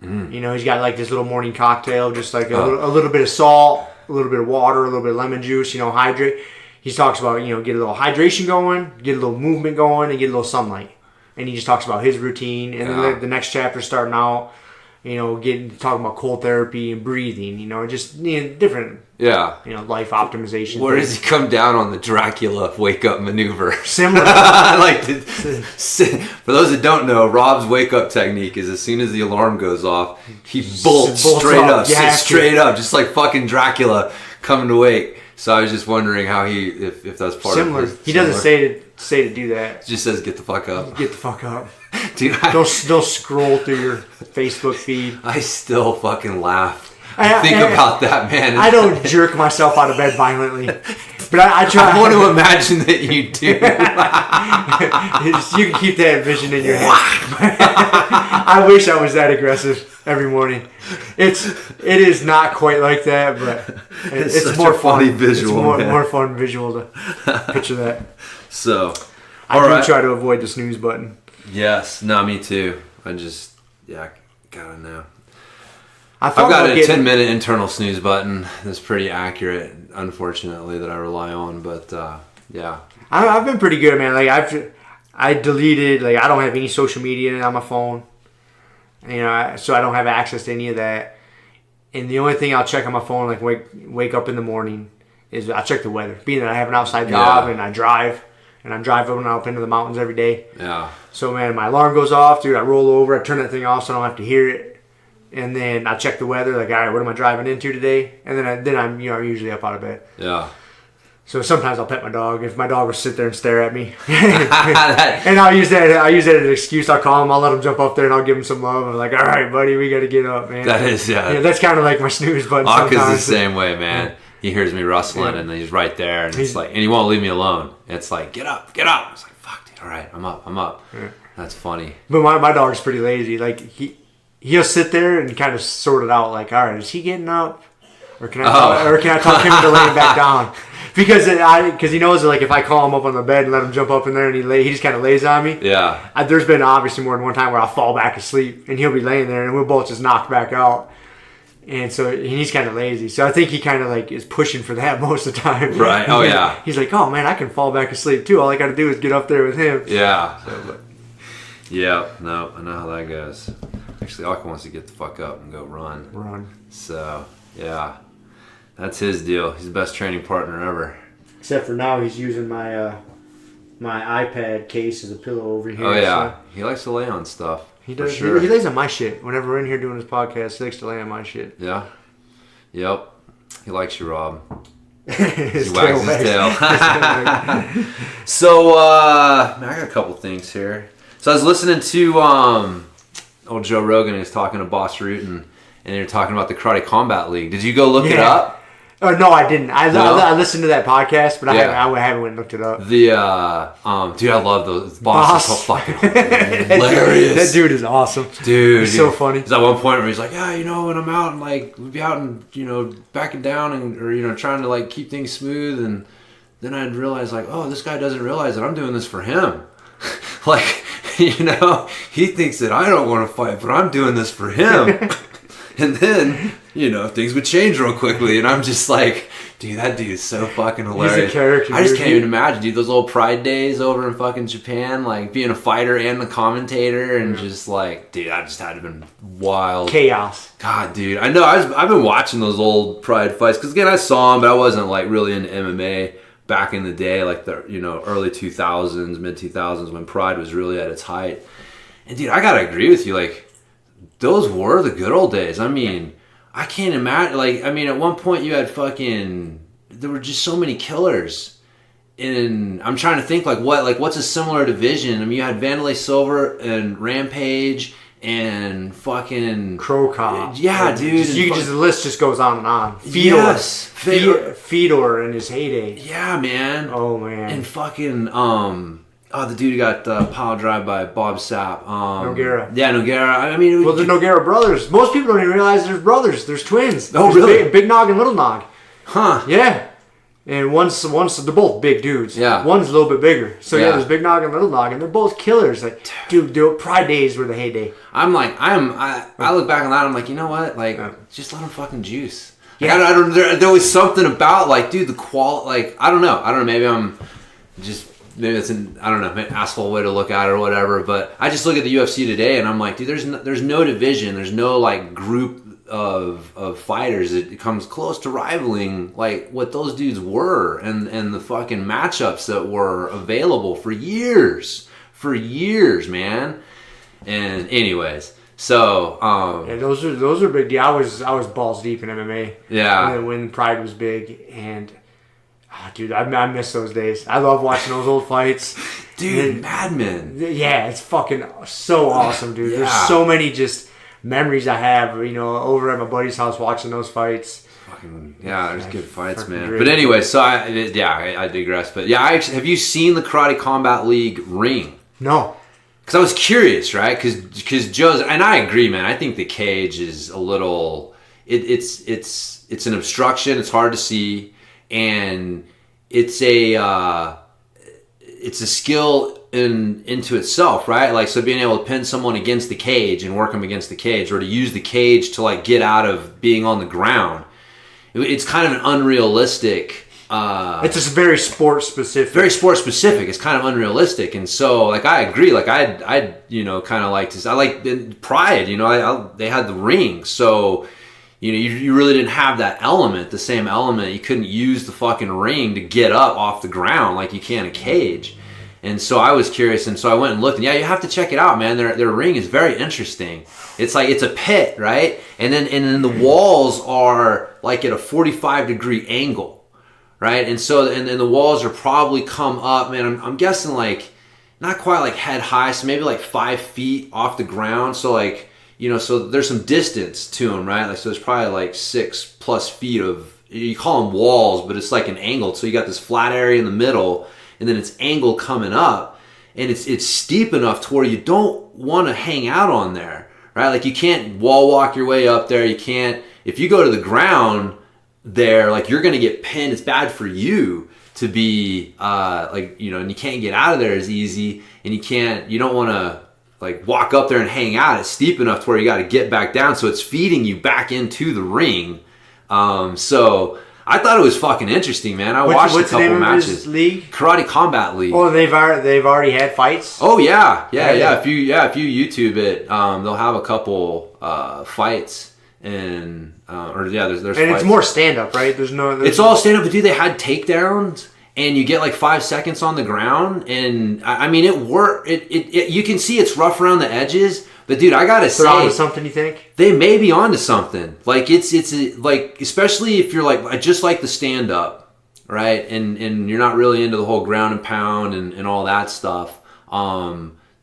[SPEAKER 1] You know, he's got like this little morning cocktail, just like a little bit of salt, a little bit of water, a little bit of lemon juice, you know, hydrate. He talks about, you know, get a little hydration going, get a little movement going, and get a little sunlight. And he just talks about his routine. And then the next chapter starting out, you know, talking about cold therapy and breathing, you know, just different, you know, life optimization.
[SPEAKER 3] Where does he come down on the Dracula wake up maneuver?
[SPEAKER 1] Similar.
[SPEAKER 3] For those that don't know, Rob's wake up technique is as soon as the alarm goes off, he bolts straight up, sits straight up, just like fucking Dracula coming to wake. So I was just wondering how if that's part of his...
[SPEAKER 1] He doesn't say to do that.
[SPEAKER 3] He just says get the fuck up.
[SPEAKER 1] Get the fuck up.
[SPEAKER 3] Dude,
[SPEAKER 1] don't scroll through your Facebook feed.
[SPEAKER 3] I still fucking laugh. Think about that, man.
[SPEAKER 1] I don't jerk myself out of bed violently, but I try.
[SPEAKER 3] I want to imagine that you do.
[SPEAKER 1] You can keep that vision in your head. I wish I was that aggressive every morning. It is not quite like that, but it's more
[SPEAKER 3] funny
[SPEAKER 1] fun.
[SPEAKER 3] visual.
[SPEAKER 1] It's more fun visual to picture that.
[SPEAKER 3] So,
[SPEAKER 1] I do try to avoid the snooze button.
[SPEAKER 3] Yes, no, me too. I just, gotta know.
[SPEAKER 1] I've
[SPEAKER 3] got a 10-minute internal snooze button that's pretty accurate, unfortunately, that I rely on. But
[SPEAKER 1] I've been pretty good, man. Like I deleted, like I don't have any social media on my phone, you know, so I don't have access to any of that. And the only thing I'll check on my phone, like wake up in the morning, is I check the weather. Being that I have an outside job and I drive, and I'm driving up into the mountains every day.
[SPEAKER 3] Yeah.
[SPEAKER 1] So man, my alarm goes off, dude. I roll over, I turn that thing off so I don't have to hear it. And then I check the weather, like, all right, what am I driving into today? And then I'm you know, usually up out of bed. Yeah. So sometimes I'll pet my dog if my dog will sit there and stare at me. And I'll use that as an excuse. I'll call him, I'll let him jump up there, and I'll give him some love. I'm like, all right, buddy, we got to get up, man.
[SPEAKER 3] That is,
[SPEAKER 1] that's kind of like my snooze button.
[SPEAKER 3] Akka's the same way, man. Yeah. He hears me rustling, and he's right there, and it's like, and he won't leave me alone. It's like, get up. It's like, fuck, dude, all right, I'm up. Yeah. That's funny.
[SPEAKER 1] But my dog's pretty lazy. Like he'll sit there and kind of sort it out. Like, all right, is he getting up, or can I talk him into laying back down? Because he knows that, like, if I call him up on the bed and let him jump up in there and he just kind of lays on me. Yeah. There's been obviously more than one time where I'll fall back asleep and he'll be laying there and we'll both just knock back out. And so he's kind of lazy. So I think he kind of like is pushing for that most of the time.
[SPEAKER 3] Right. Oh yeah.
[SPEAKER 1] He's like, oh man, I can fall back asleep too. All I got to do is get up there with him.
[SPEAKER 3] Yeah. Yeah. No, I know how that goes. Actually, Akka wants to get the fuck up and go run. So yeah. That's his deal. He's the best training partner ever.
[SPEAKER 1] Except for now, he's using my my iPad case as a pillow over here.
[SPEAKER 3] Oh yeah, so he likes to lay on stuff.
[SPEAKER 1] He does.
[SPEAKER 3] Sure.
[SPEAKER 1] He lays on my shit. Whenever we're in here doing his podcast, he likes to lay on my shit.
[SPEAKER 3] Yeah. Yep. He likes you, Rob.
[SPEAKER 1] He
[SPEAKER 3] wags his tail. So, man, I got a couple things here. So I was listening to old Joe Rogan. He was talking to Boss Rutan, and they were talking about the Karate Combat League. Did you go look it up?
[SPEAKER 1] No, I didn't. I listened to that podcast, but I haven't went and looked it up.
[SPEAKER 3] Dude, I love those. Boss is so fucking hilarious.
[SPEAKER 1] That dude is awesome.
[SPEAKER 3] Dude,
[SPEAKER 1] he's so funny.
[SPEAKER 3] There's at one point where he's like, yeah, you know, when I'm out and like we'd be out and backing down or trying to like keep things smooth, and then I'd realize like, oh, this guy doesn't realize that I'm doing this for him. Like, he thinks that I don't want to fight, but I'm doing this for him. And then, things would change real quickly. And I'm just like, dude, that dude is so fucking hilarious.
[SPEAKER 1] He's a character.
[SPEAKER 3] I just can't even imagine, dude, those little Pride days over in fucking Japan, like being a fighter and a commentator. And just like, dude, that just had to have been wild.
[SPEAKER 1] Chaos.
[SPEAKER 3] God, dude. I know. I've been watching those old Pride fights. Because, again, I saw them, but I wasn't like really into MMA back in the day. Like the, early 2000s, mid 2000s when Pride was really at its height. And, dude, I got to agree with you. Like, those were the good old days. I mean, I can't imagine. Like, I mean, at one point you had there were just so many killers. And I'm trying to think, what's a similar division? I mean, you had Vanderlei Silver and Rampage and fucking
[SPEAKER 1] Crow Cop.
[SPEAKER 3] Yeah, dude.
[SPEAKER 1] The list just goes on and on. Fedor.
[SPEAKER 3] Yes.
[SPEAKER 1] Fedor in his heyday.
[SPEAKER 3] Yeah, man.
[SPEAKER 1] Oh, man.
[SPEAKER 3] And fucking, the dude who got pile drive by Bob Sapp.
[SPEAKER 1] Nogueira.
[SPEAKER 3] Yeah, Nogueira. I mean,
[SPEAKER 1] the Nogueira brothers. Most people don't even realize there's brothers. There's twins.
[SPEAKER 3] Oh,
[SPEAKER 1] there's
[SPEAKER 3] really?
[SPEAKER 1] Big Nog and Little Nog.
[SPEAKER 3] Huh.
[SPEAKER 1] Yeah. And one's they're both big dudes.
[SPEAKER 3] Yeah.
[SPEAKER 1] One's a little bit bigger. So
[SPEAKER 3] Yeah.
[SPEAKER 1] there's big noggin, little noggin. They're both killers. Like, dude, Pride days were the heyday.
[SPEAKER 3] I'm like, I look back on that. I'm like, you know what? Like, just let them fucking juice. Like,
[SPEAKER 1] Yeah.
[SPEAKER 3] there was something about like, dude, the quality. Like, I don't know. Maybe it's an asshole way to look at it or whatever. But I just look at the UFC today and I'm like, dude, there's no division. There's no like group of fighters. It comes close to rivaling like what those dudes were and the fucking matchups that were available for years, man. And anyways, so
[SPEAKER 1] yeah, those are big deal. I was balls deep in MMA.
[SPEAKER 3] Yeah.
[SPEAKER 1] And then when Pride was big, and dude, I miss those days. I love watching those old fights.
[SPEAKER 3] Dude,
[SPEAKER 1] and,
[SPEAKER 3] Mad Men.
[SPEAKER 1] Yeah, it's fucking so awesome, dude.
[SPEAKER 3] Yeah.
[SPEAKER 1] There's so many just memories I have, over at my buddy's house watching those fights.
[SPEAKER 3] Fucking yeah, there's good fights, man.
[SPEAKER 1] Great.
[SPEAKER 3] But anyway, so I digress. But yeah, have you seen the Karate Combat League ring?
[SPEAKER 1] No.
[SPEAKER 3] Because I was curious, right? Because Joe's, and I agree, man. I think the cage is a little. It's an obstruction. It's hard to see, and it's a skill into itself, right? Like, so being able to pin someone against the cage and work them against the cage, or to use the cage to like get out of being on the ground. It's kind of an unrealistic.
[SPEAKER 1] It's just very sport specific.
[SPEAKER 3] Very sport specific. It's kind of unrealistic, and so like I agree. Like I kind of like to. I like Pride. They had the ring, so you really didn't have that element, the same element. You couldn't use the fucking ring to get up off the ground like you can a cage. And so I was curious, and so I went and looked, and yeah, you have to check it out, man. Their ring is very interesting. It's like it's a pit, right? And then the walls are like at a 45-degree angle, right? And so and the walls are probably come up, man. I'm guessing like not quite like head high, so maybe like 5 feet off the ground. So like so there's some distance to them, right? Like so there's probably like 6+ feet of, you call them walls, but it's like an angle. So you got this flat area in the middle, and then it's angled coming up, and it's steep enough to where you don't want to hang out on there, right? Like you can't wall walk your way up there. You can't, if you go to the ground there, like you're going to get pinned. It's bad for you to be and you can't get out of there as easy, and you don't want to like walk up there and hang out. It's steep enough to where you got to get back down. So it's feeding you back into the ring. So I thought it was fucking interesting, man. I watched a couple matches.
[SPEAKER 1] His league?
[SPEAKER 3] Karate Combat League.
[SPEAKER 1] Oh, they've already had fights.
[SPEAKER 3] Oh yeah. If you YouTube it, they'll have a couple fights, and there's
[SPEAKER 1] and
[SPEAKER 3] fights.
[SPEAKER 1] It's more stand up, right?
[SPEAKER 3] It's all stand up, but dude, they had takedowns, and you get like 5 seconds on the ground, and I mean it worked. It you can see it's rough around the edges. But dude, I gotta say,
[SPEAKER 1] onto something, you think?
[SPEAKER 3] They may be onto something. Like it's like, especially if you're like just like the stand up, right? And you're not really into the whole ground and pound and all that stuff.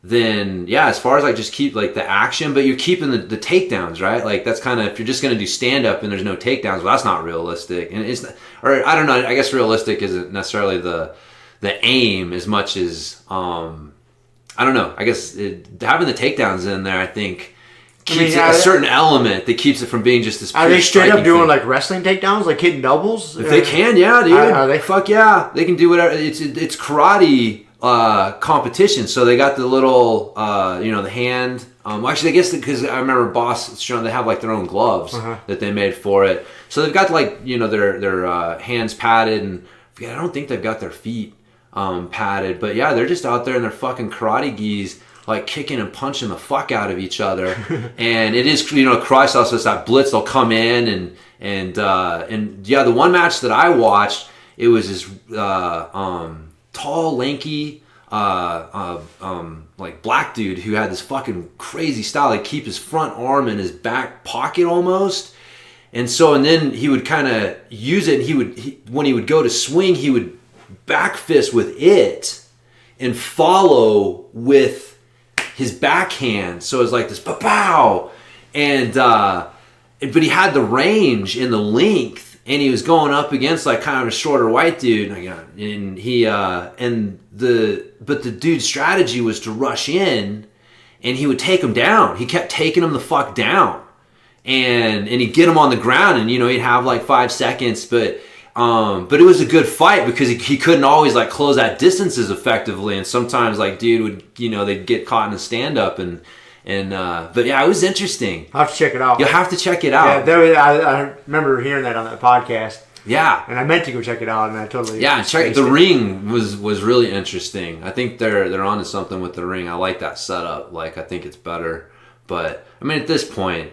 [SPEAKER 3] Then yeah, as far as like just keep like the action, but you're keeping the takedowns, right? Like that's kind of, if you're just gonna do stand up and there's no takedowns, well, that's not realistic. And it's, or I don't know. I guess realistic isn't necessarily the aim as much as I don't know. I guess having the takedowns in there, I think, keeps a certain element that keeps it from being just this.
[SPEAKER 1] Are they straight up doing
[SPEAKER 3] thing.
[SPEAKER 1] like wrestling takedowns, like hitting doubles?
[SPEAKER 3] If they can, yeah, dude.
[SPEAKER 1] Are they?
[SPEAKER 3] Fuck yeah, they can do whatever. It's karate competition, so they got the little the hand. Actually, I guess because I remember Boss showing they have like their own gloves that they made for it. So they've got like their hands padded, and I don't think they've got their feet padded, but yeah, they're just out there in their fucking karate gis, like kicking and punching the fuck out of each other. And it is, karate style, so it's that blitz. They'll come in and yeah, the one match that I watched, it was this tall, lanky, like black dude who had this fucking crazy style. He'd keep his front arm in his back pocket almost. And then he would kind of use it, and when he would go to swing, he would back fist with it and follow with his backhand. So it's like this pow, and but he had the range and the length, and he was going up against like kind of a shorter white dude, and the dude's strategy was to rush in, and he would take him down. He kept taking him the fuck down, and he'd get him on the ground, and he'd have like 5 seconds, but But it was a good fight because he couldn't always like close that distances effectively, and sometimes like dude would they'd get caught in a stand up and but yeah, it was interesting.
[SPEAKER 1] I'll have to check it out.
[SPEAKER 3] You'll have to check it out.
[SPEAKER 1] Yeah, I remember hearing that on that podcast.
[SPEAKER 3] Yeah,
[SPEAKER 1] and I meant to go check it out, and I totally
[SPEAKER 3] and check the ring was really interesting. I think they're onto something with the ring. I like that setup. Like I think it's better, but I mean at this point,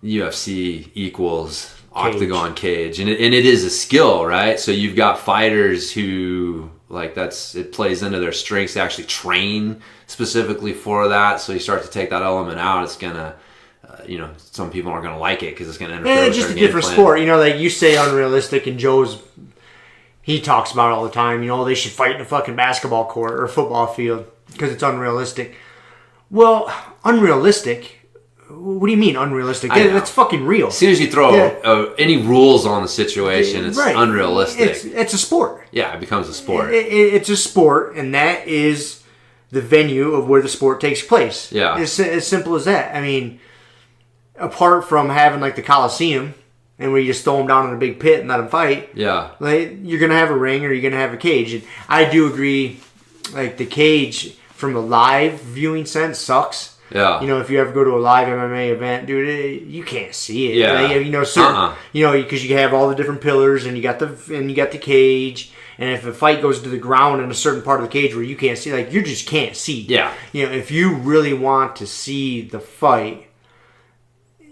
[SPEAKER 3] UFC equals octagon cage, and it is a skill, right? So you've got fighters who like it plays into their strengths to actually train specifically for that. So you start to take that element out, it's gonna some people aren't gonna like it because it's gonna interfere with
[SPEAKER 1] it's just
[SPEAKER 3] their
[SPEAKER 1] a different
[SPEAKER 3] game
[SPEAKER 1] sport. Like you say unrealistic, and he talks about it all the time. They should fight in a fucking basketball court or a football field because it's unrealistic. Well, unrealistic. What do you mean unrealistic? That's fucking real.
[SPEAKER 3] As soon as you throw any rules on the situation, it's unrealistic.
[SPEAKER 1] It's a sport.
[SPEAKER 3] Yeah, it becomes a sport.
[SPEAKER 1] It's a sport, and that is the venue of where the sport takes place.
[SPEAKER 3] Yeah.
[SPEAKER 1] It's as simple as that. I mean, apart from having like the Coliseum, and where you just throw them down in a big pit and let them fight.
[SPEAKER 3] Yeah.
[SPEAKER 1] Like you're gonna have a ring or you're gonna have a cage. And I do agree. Like the cage from a live viewing sense sucks.
[SPEAKER 3] Yeah.
[SPEAKER 1] If you ever go to a live MMA event, dude, you can't see it.
[SPEAKER 3] Yeah.
[SPEAKER 1] Like, because you have all the different pillars and you got the cage, and if a fight goes to the ground in a certain part of the cage where you can't see, like you just can't see.
[SPEAKER 3] Yeah.
[SPEAKER 1] If you really want to see the fight,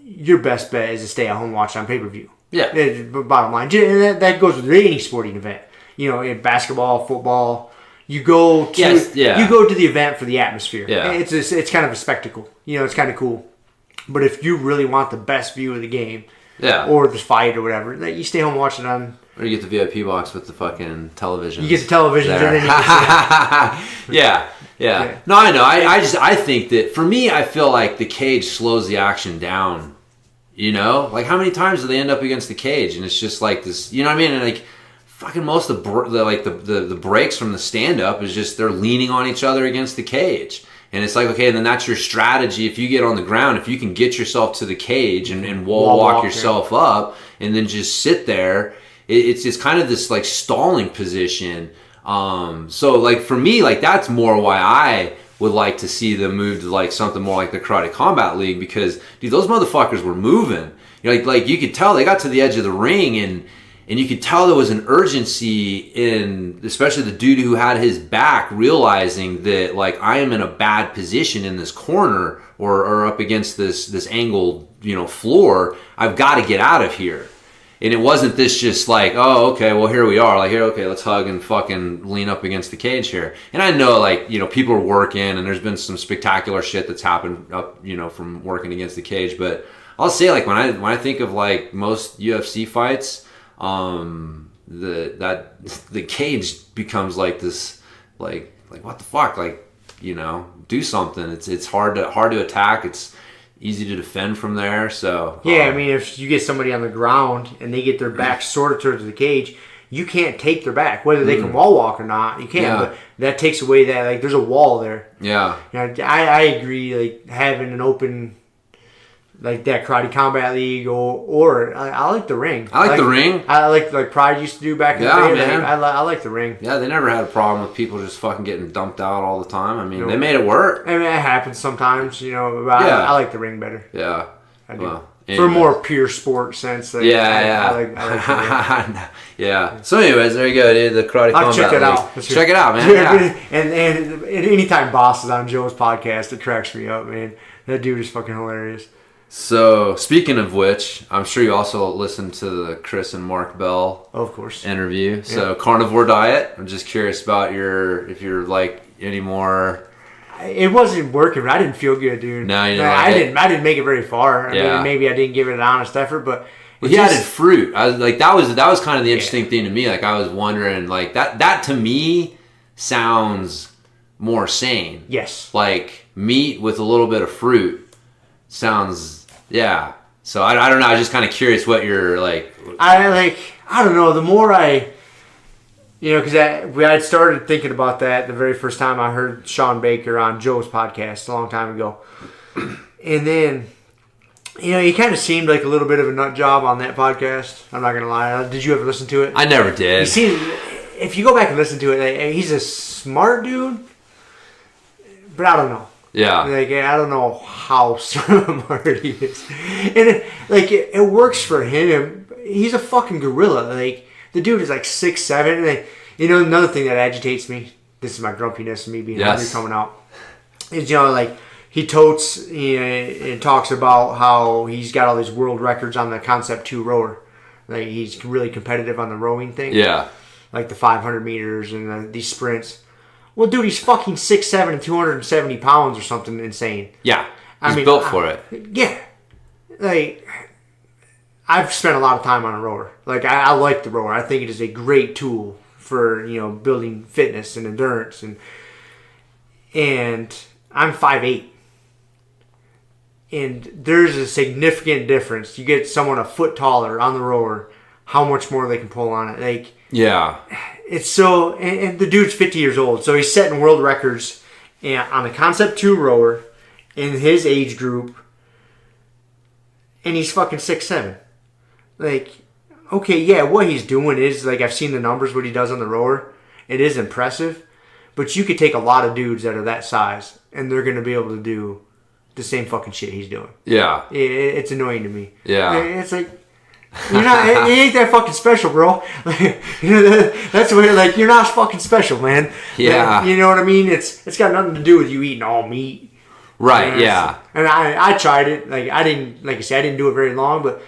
[SPEAKER 1] your best bet is to stay at home and watch it on pay-per-view.
[SPEAKER 3] Yeah.
[SPEAKER 1] Bottom line, that goes with any sporting event. In basketball, football. You go to the event for the atmosphere.
[SPEAKER 3] Yeah.
[SPEAKER 1] It's kind of a spectacle. It's kind of cool. But if you really want the best view of the game, or the fight or whatever, you stay home and watch it on.
[SPEAKER 3] Or you get the VIP box with the fucking television.
[SPEAKER 1] You get the television and then you can see it.
[SPEAKER 3] Yeah. No, I know. I think that for me, I feel like the cage slows the action down. Like how many times do they end up against the cage and it's just like this? You know what I mean? And like. Fucking most of the breaks from the stand up is just they're leaning on each other against the cage, and it's like okay, then that's your strategy. If you get on the ground, if you can get yourself to the cage and wall walk yourself up, and then just sit there, it's kind of this like stalling position. So like for me, like that's more why I would like to see them move to like something more like the Karate Combat League because dude, those motherfuckers were moving. Like you could tell they got to the edge of the ring and you could tell there was an urgency in, especially the dude who had his back, realizing that like I am in a bad position in this corner or up against this angled floor. I've got to get out of here. And it wasn't this just like, oh, okay, well here we are. Like here, okay, let's hug and fucking lean up against the cage here. And I know like people are working and there's been some spectacular shit that's happened up from working against the cage. But I'll say like when I think of like most UFC fights. The cage becomes like this like what the fuck, like do something. It's hard to attack, it's easy to defend from there. So
[SPEAKER 1] I mean if you get somebody on the ground and they get their back sort of towards the cage, you can't take their back whether they can wall walk or not. You can't, but that takes away that like there's a wall there. I agree, like having an open like that Karate Combat League or I like the ring.
[SPEAKER 3] I like the ring.
[SPEAKER 1] I like Pride used to do back in the day. Man. I like the ring.
[SPEAKER 3] Yeah, they never had a problem with people just fucking getting dumped out all the time. I mean, they made it work.
[SPEAKER 1] I mean, it happens sometimes, but I like the ring better.
[SPEAKER 3] Yeah.
[SPEAKER 1] I do. Well, for a more pure sport sense. Like, I like the ring.
[SPEAKER 3] Yeah. So anyways, there you go, dude. The Karate Combat League.
[SPEAKER 1] Check it out.
[SPEAKER 3] Check it out, man. Yeah.
[SPEAKER 1] And anytime Boss is on Joe's podcast, it cracks me up, man. That dude is fucking hilarious.
[SPEAKER 3] So, speaking of which, I'm sure you also listened to the Chris and Mark Bell interview. So, carnivore diet. I'm just curious about if you're like any more.
[SPEAKER 1] It wasn't working. I didn't feel good, dude.
[SPEAKER 3] No, you
[SPEAKER 1] didn't. I didn't make it very far. I mean, maybe I didn't give it an honest effort, but
[SPEAKER 3] he added fruit. I was like, that was kind of the interesting thing to me. Like, I was wondering, like that to me sounds more sane.
[SPEAKER 1] Yes.
[SPEAKER 3] Like meat with a little bit of fruit sounds. Yeah. So I don't know. I was just kind of curious what you're like.
[SPEAKER 1] I don't know. The more because I had started thinking about that the very first time I heard Shaun Baker on Joe's podcast a long time ago, and then You know, he kind of seemed like a little bit of a nut job on that podcast. I'm not gonna lie. Did you ever listen to it?
[SPEAKER 3] I never did.
[SPEAKER 1] He seemed, if you go back and listen to it, he's a smart dude, but I don't know.
[SPEAKER 3] Yeah.
[SPEAKER 1] Like, I don't know how smart he is. And it works for him. He's a fucking gorilla. Like, the dude is like 6'7". And you know, another thing that agitates me, this is my grumpiness and me being hungry coming out, is, you know, like, he totes and talks about how he's got all these world records on the Concept 2 rower. Like, he's really competitive on the rowing thing.
[SPEAKER 3] Yeah. Like
[SPEAKER 1] the 500 meters and these sprints. Well, dude, he's fucking 6'7" and 270 pounds or something insane.
[SPEAKER 3] Yeah. He's built for it.
[SPEAKER 1] Yeah. Like, I've spent a lot of time on a rower. Like, I like the rower. I think it is a great tool for, you know, building fitness and endurance. And I'm 5'8". And there's a significant difference. You get someone a foot taller on the rower, how much more they can pull on it. Like,
[SPEAKER 3] yeah.
[SPEAKER 1] It's so, and the dude's 50 years old, so he's setting world records on the Concept 2 rower in his age group, and he's fucking 6'7". Like, okay, yeah, what he's doing is, like, I've seen the numbers, what he does on the rower. It is impressive, but you could take a lot of dudes that are that size, and they're going to be able to do the same fucking shit he's doing.
[SPEAKER 3] Yeah.
[SPEAKER 1] It's annoying to me.
[SPEAKER 3] Yeah.
[SPEAKER 1] It's like, you're not, it ain't that fucking special, bro. Like, you know, that's where, like, you're not fucking special, man.
[SPEAKER 3] Yeah.
[SPEAKER 1] Like, you know what I mean? It's got nothing to do with you eating all meat.
[SPEAKER 3] Right,
[SPEAKER 1] you know,
[SPEAKER 3] yeah.
[SPEAKER 1] And I tried it. Like, I didn't do it very long, but,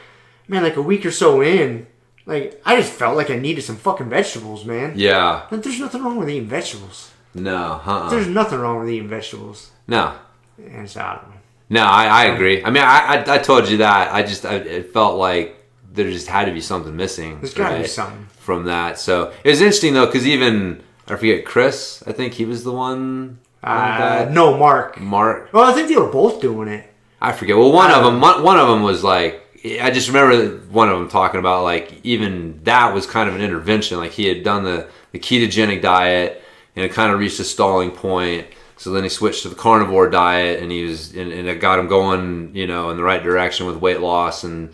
[SPEAKER 1] man, like a week or so in, like, I just felt like I needed some fucking vegetables, man.
[SPEAKER 3] Yeah.
[SPEAKER 1] Like, there's nothing wrong with eating vegetables.
[SPEAKER 3] No,
[SPEAKER 1] There's nothing wrong with eating vegetables.
[SPEAKER 3] No.
[SPEAKER 1] And so, I don't know.
[SPEAKER 3] No, I agree. I mean, I told you that. It felt like there just had to be something missing.
[SPEAKER 1] There's got to be something
[SPEAKER 3] from that. So it was interesting though, because even I forget Chris. I think he was the one.
[SPEAKER 1] No, Mark. Well, I think they were both doing it.
[SPEAKER 3] I forget. Well, one of them was like. I just remember one of them talking about like even that was kind of an intervention. Like he had done the ketogenic diet and it kind of reached a stalling point. So then he switched to the carnivore diet, and and it got him going, you know, in the right direction with weight loss and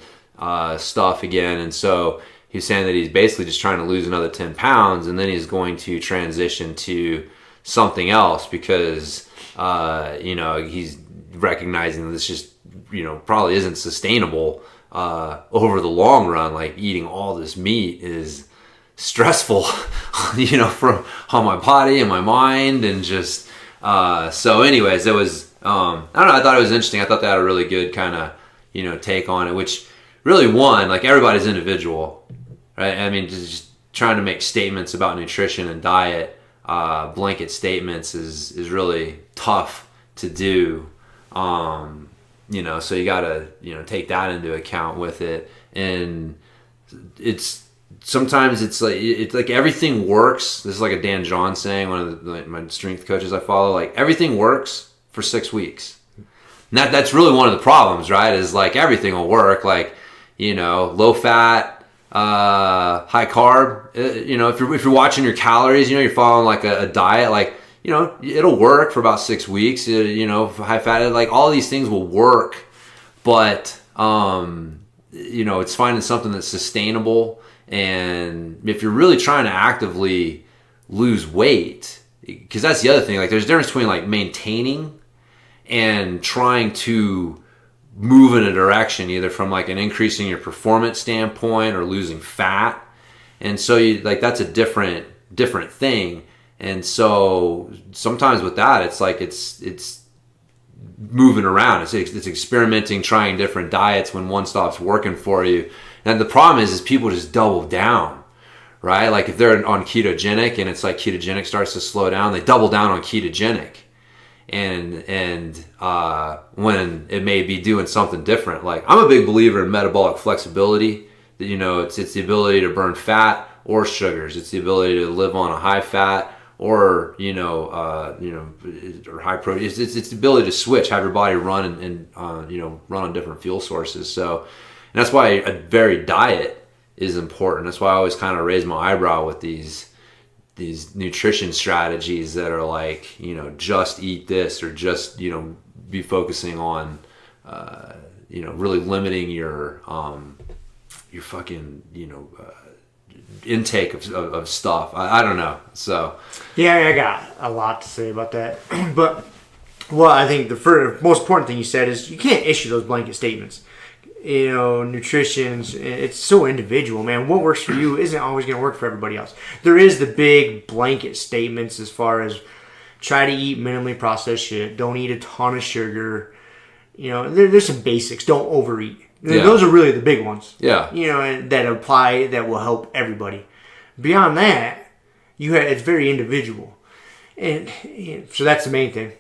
[SPEAKER 3] stuff again. And so he's saying that he's basically just trying to lose another 10 pounds, and then he's going to transition to something else because, you know, he's recognizing that this just, you know, probably isn't sustainable over the long run. Like eating all this meat is stressful, you know, on my body and my mind, and just. So anyways, it was, I don't know, I thought it was interesting. I thought they had a really good kind of, you know, take on it, which really like everybody's individual, right? I mean, just trying to make statements about nutrition and diet, blanket statements is really tough to do. You know, so you gotta, you know, take that into account with it. And sometimes it's like everything works. This is like a Dan John saying, one of my strength coaches I follow. Like everything works for 6 weeks. And that's really one of the problems, right? Is like everything will work. Like, you know, low fat, high carb. You know, if you're watching your calories, you know, you're following like a diet. Like, you know, it'll work for about 6 weeks. You know, high fat, like all these things will work, but you know, it's finding something that's sustainable. And if you're really trying to actively lose weight, because that's the other thing, like there's a difference between like maintaining and trying to move in a direction, either from like an increasing your performance standpoint or losing fat. And so that's a different thing. And so sometimes with that, it's like it's moving around. It's experimenting, trying different diets when one stops working for you. And the problem is people just double down, right? Like if they're on ketogenic and it's like ketogenic starts to slow down, they double down on ketogenic. And when it may be doing something different. Like I'm a big believer in metabolic flexibility. That, you know, it's the ability to burn fat or sugars. It's the ability to live on a high fat or or high protein. It's the ability to switch, have your body run and run on different fuel sources. So. And that's why a varied diet is important. That's why I always kind of raise my eyebrow with these nutrition strategies that are like, you know, just eat this or just, you know, be focusing on, really limiting your fucking, intake of stuff. I don't know. So
[SPEAKER 1] yeah, I got a lot to say about that. But I think the most important thing you said is you can't issue those blanket statements. Nutrition, it's so individual, man. What works for you isn't always going to work for everybody else. There is the big blanket statements as far as try to eat minimally processed shit. Don't eat a ton of sugar. There's some basics. Don't overeat. Yeah. Those are really the big ones.
[SPEAKER 3] Yeah.
[SPEAKER 1] That apply, that will help everybody. Beyond that, it's very individual. And so that's the main thing.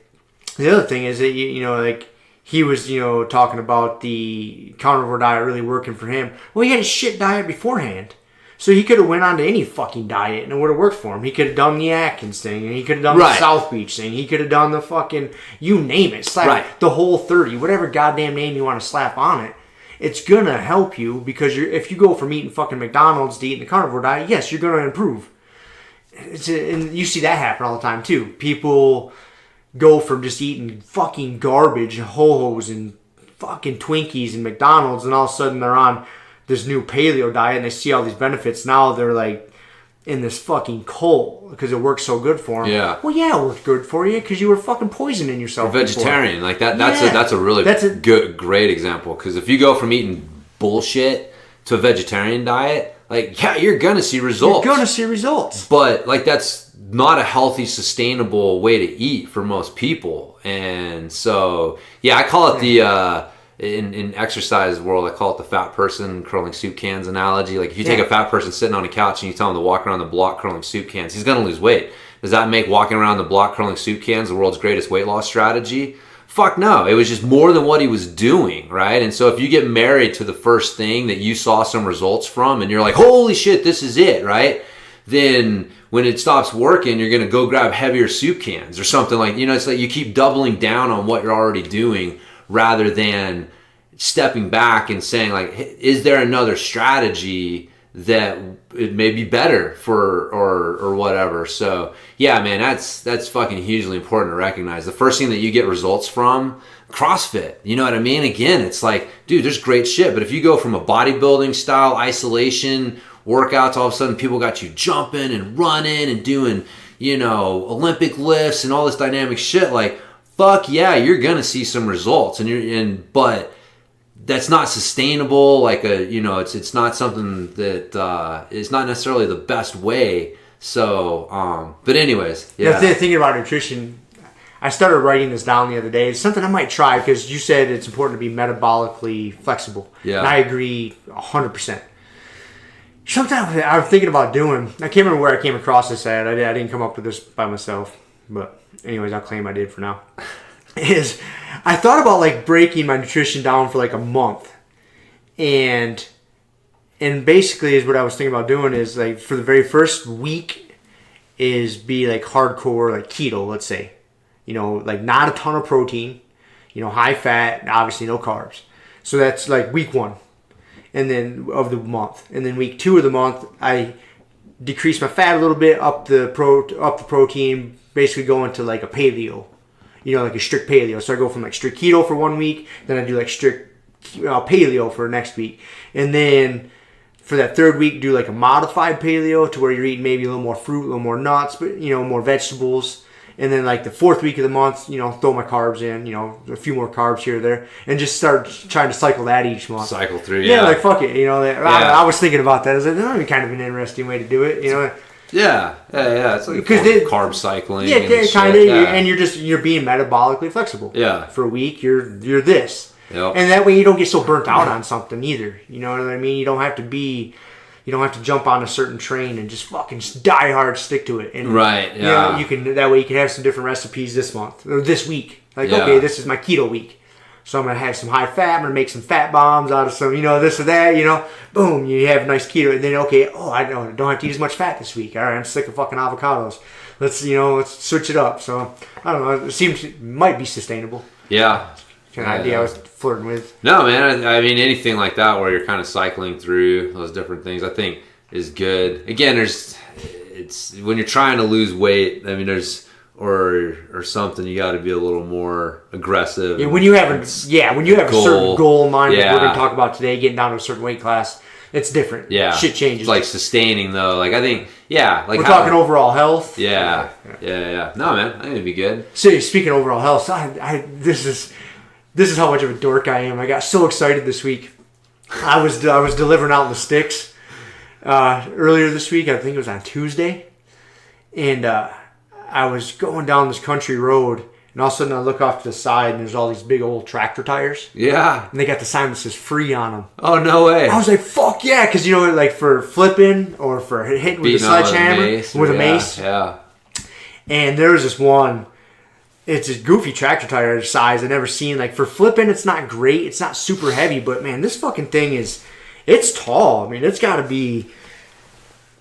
[SPEAKER 1] The other thing is that, like he was, talking about the carnivore diet really working for him. Well, he had a shit diet beforehand. So he could have went on to any fucking diet and it would have worked for him. He could have done the Atkins thing, and he could have done the South Beach thing. He could have done the fucking, you name it, slap the whole 30, whatever goddamn name you want to slap on it. It's going to help you because if you go from eating fucking McDonald's to eating the carnivore diet, yes, you're going to improve. And you see that happen all the time too. People go from just eating fucking garbage and Ho-Hos and fucking Twinkies and McDonald's, and all of a sudden they're on this new paleo diet and they see all these benefits. Now they're like in this fucking cult because it works so good for them.
[SPEAKER 3] Yeah.
[SPEAKER 1] Well, yeah, it worked good for you because you were fucking poisoning yourself.
[SPEAKER 3] You're vegetarian, like that. That's a really great example, because if you go from eating bullshit to a vegetarian diet, like, yeah, you're gonna see results.
[SPEAKER 1] You're gonna see results.
[SPEAKER 3] But like that's not a healthy, sustainable way to eat for most people. And so, yeah, I call it the in exercise world, I call it the fat person curling soup cans analogy. Like if you take a fat person sitting on a couch and you tell him to walk around the block curling soup cans, he's going to lose weight. Does that make walking around the block curling soup cans the world's greatest weight loss strategy? Fuck no. It was just more than what he was doing, right? And so if you get married to the first thing that you saw some results from and you're like, holy shit, this is it, right? Then when it stops working, you're going to go grab heavier soup cans or something like, it's like you keep doubling down on what you're already doing, rather than stepping back and saying, like, is there another strategy that it may be better for or whatever. So yeah, man, that's fucking hugely important to recognize. The first thing that you get results from, CrossFit, you know what I mean? Again, it's like, dude, there's great shit, but if you go from a bodybuilding style isolation workouts, all of a sudden people got you jumping and running and doing, Olympic lifts and all this dynamic shit, like, fuck yeah, you're gonna see some results, but that's not sustainable. Like it's not something that is not necessarily the best way. So, but anyways, yeah.
[SPEAKER 1] Thinking about nutrition, I started writing this down the other day. It's something I might try because you said it's important to be metabolically flexible.
[SPEAKER 3] Yeah,
[SPEAKER 1] and I agree 100%. Something I'm thinking about doing. I can't remember where I came across this at. I didn't come up with this by myself, but anyways, I'll claim I did for now. Is I thought about like breaking my nutrition down for like a month, and basically is what I was thinking about doing is like for the very first week is be like hardcore like keto, let's say, like not a ton of protein, high fat, obviously no carbs. So that's like week 1, and then of the month, and then week 2 of the month I decrease my fat a little bit, up the protein, basically go into like a paleo. Like a strict paleo. So I go from like strict keto for 1 week, then I do like strict paleo for next week. And then for that 3rd week, do like a modified paleo to where you're eating maybe a little more fruit, a little more nuts, but more vegetables. And then like the 4th week of the month, throw my carbs in, a few more carbs here or there, and just start trying to cycle that each month.
[SPEAKER 3] Cycle through, yeah.
[SPEAKER 1] Like fuck it, I was thinking about that. I was like, that would be kind of an interesting way to do it,
[SPEAKER 3] Yeah. It's like carb cycling.
[SPEAKER 1] Yeah, kind of. Yeah. And you're being metabolically flexible.
[SPEAKER 3] Yeah.
[SPEAKER 1] For a week, you're this.
[SPEAKER 3] Yep.
[SPEAKER 1] And that way you don't get so burnt out on something either. You know what I mean? You don't have to jump on a certain train and just fucking die hard, stick to it. And,
[SPEAKER 3] right. Yeah.
[SPEAKER 1] That way you can have some different recipes this month or this week. Like, okay, this is my keto week. So I'm going to have some high fat. I'm going to make some fat bombs out of some, this or that, Boom, you have a nice keto. And then, okay, I don't have to eat as much fat this week. All right, I'm sick of fucking avocados. Let's switch it up. So, I don't know. It might be sustainable.
[SPEAKER 3] Yeah.
[SPEAKER 1] Kind of idea I was flirting with.
[SPEAKER 3] No, man. I mean, anything like that where you're kind of cycling through those different things, I think is good. Again, it's when you're trying to lose weight, I mean, there's or something, you got to be a little more aggressive.
[SPEAKER 1] Yeah, when you have a certain goal in mind, like we're going to talk about today, getting down to a certain weight class, it's different.
[SPEAKER 3] Yeah,
[SPEAKER 1] shit changes.
[SPEAKER 3] It's like sustaining though. Like I think, like
[SPEAKER 1] we're talking overall health.
[SPEAKER 3] Yeah. No, man, I think it'd be good.
[SPEAKER 1] So speaking of overall health, this is how much of a dork I am. I got so excited this week. I was delivering out in the sticks earlier this week. I think it was on Tuesday, and I was going down this country road, and all of a sudden I look off to the side, and there's all these big old tractor tires.
[SPEAKER 3] Yeah.
[SPEAKER 1] And they got the sign that says free on them.
[SPEAKER 3] Oh, no way.
[SPEAKER 1] I was like, fuck yeah, because, like for flipping or for hitting with a sledgehammer, with a mace.
[SPEAKER 3] Yeah.
[SPEAKER 1] And there was this one, it's a goofy tractor tire size I've never seen. Like for flipping, it's not great. It's not super heavy, but man, this fucking thing it's tall. I mean, it's got to be,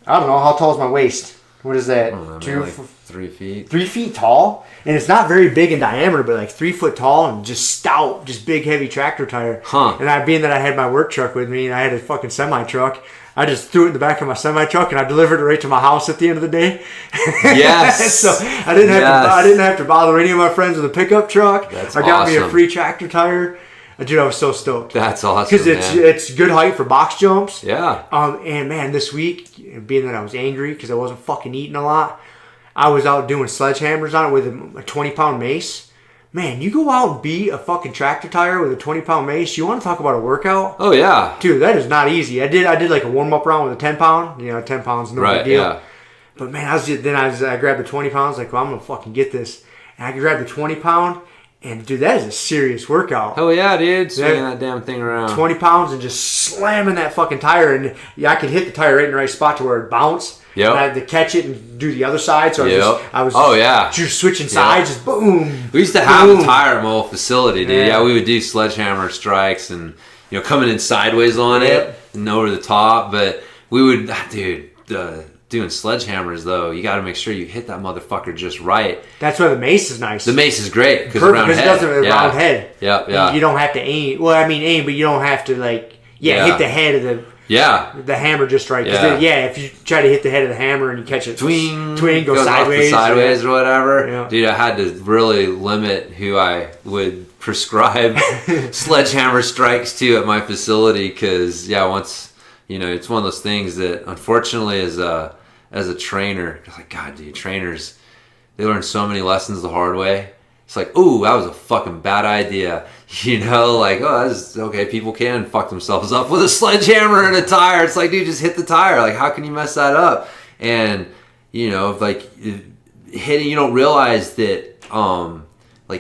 [SPEAKER 1] I don't know, how tall is my waist? What is that?
[SPEAKER 3] I don't know, like 3 feet.
[SPEAKER 1] 3 feet tall, and it's not very big in diameter, but like 3 foot tall and just stout, just big heavy tractor tire.
[SPEAKER 3] Huh?
[SPEAKER 1] And being that I had my work truck with me and I had a fucking semi truck, I just threw it in the back of my semi truck and I delivered it right to my house at the end of the day.
[SPEAKER 3] Yes.
[SPEAKER 1] So I didn't have to bother any of my friends with a pickup truck.
[SPEAKER 3] That's
[SPEAKER 1] I got
[SPEAKER 3] awesome.
[SPEAKER 1] me a free tractor tire. Dude, I was so stoked.
[SPEAKER 3] That's awesome,
[SPEAKER 1] because it's good height for box jumps.
[SPEAKER 3] Yeah.
[SPEAKER 1] And man, this week, being that I was angry because I wasn't fucking eating a lot, I was out doing sledgehammers on it with a 20-pound mace. Man, you go out and beat a fucking tractor tire with a 20-pound mace. You want to talk about a workout?
[SPEAKER 3] Oh yeah,
[SPEAKER 1] dude, that is not easy. I did like a warm-up round with a 10-pound. 10 pounds, no big deal.
[SPEAKER 3] Yeah.
[SPEAKER 1] But man, I grabbed the 20 pounds. Like, well, I'm gonna fucking get this. And I grabbed the 20-pound. And dude, that is a serious workout.
[SPEAKER 3] Oh yeah, dude, swinging that damn thing around. 20
[SPEAKER 1] pounds and just slamming that fucking tire, and I could hit the tire right in the right spot to where it bounced.
[SPEAKER 3] Yep.
[SPEAKER 1] And I had to catch it and do the other side. So I was just switching sides, just boom.
[SPEAKER 3] We used to have a tire at my old facility, dude. Yeah, we would do sledgehammer strikes and coming in sideways on it and over the top. But we would, dude, doing sledgehammers though, you got to make sure you hit that motherfucker just right.
[SPEAKER 1] That's why the mace is nice.
[SPEAKER 3] The mace is great because
[SPEAKER 1] it does a round head.
[SPEAKER 3] Yeah.
[SPEAKER 1] You don't have to aim. Well, I mean aim, but you don't have to hit the head of the hammer just right. Because if you try to hit the head of the hammer and you catch it,
[SPEAKER 3] twing,
[SPEAKER 1] go sideways
[SPEAKER 3] or whatever. Dude, I had to really limit who I would prescribe sledgehammer strikes to at my facility because once. It's one of those things that, unfortunately, as a trainer, like, God, dude, trainers, they learn so many lessons the hard way. It's like, ooh, that was a fucking bad idea. That's okay. People can fuck themselves up with a sledgehammer and a tire. It's like, dude, just hit the tire. Like, how can you mess that up? And, hitting, you don't realize that,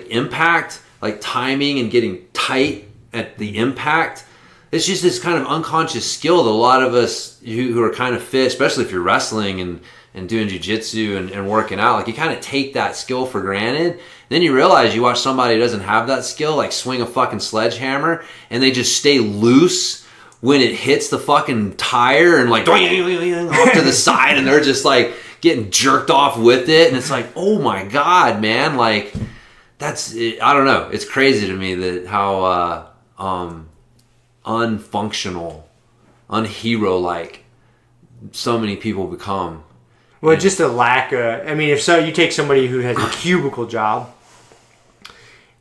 [SPEAKER 3] impact, timing and getting tight at the impact, it's just this kind of unconscious skill that a lot of us who are kind of fit, especially if you're wrestling and doing jiu-jitsu and working out, you kind of take that skill for granted. Then you realize you watch somebody who doesn't have that skill, swing a fucking sledgehammer, and they just stay loose when it hits the fucking tire and off to the side, and they're just getting jerked off with it. And it's like, oh my God, man. That's, I don't know. It's crazy to me that how, unfunctional, unhero-like so many people become.
[SPEAKER 1] Well, just a lack of, if you take somebody who has a cubicle job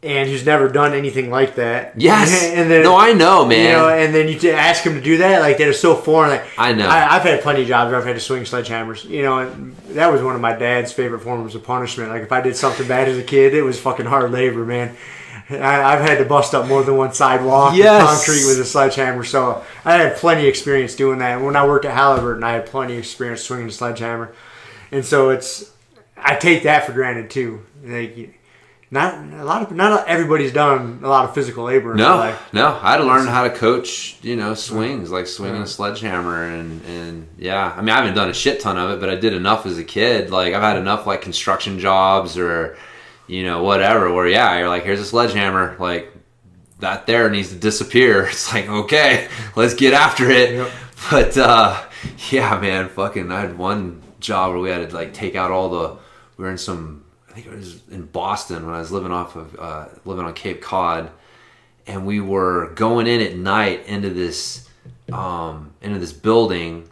[SPEAKER 1] and who's never done anything like that.
[SPEAKER 3] Yes.
[SPEAKER 1] And then,
[SPEAKER 3] no, I know, man.
[SPEAKER 1] And then you ask them to do that, they're so foreign.
[SPEAKER 3] I know.
[SPEAKER 1] I've had plenty of jobs where I've had to swing sledgehammers. And that was one of my dad's favorite forms of punishment. If I did something bad as a kid, it was fucking hard labor, man. I've had to bust up more than one sidewalk of concrete with a sledgehammer, so I had plenty of experience doing that. When I worked at Halliburton, I had plenty of experience swinging a sledgehammer, and so I take that for granted too. Not everybody's done a lot of physical labor in their life.
[SPEAKER 3] No, I had to learn how to coach, swings, swinging a sledgehammer, and I haven't done a shit ton of it, but I did enough as a kid. I've had enough construction jobs or whatever, where you're here's a sledgehammer, that there needs to disappear. It's okay, let's get after it. Yep. But man, fucking, I had one job where we had to take out we were in I think it was in Boston when I was living on Cape Cod, and we were going in at night into this building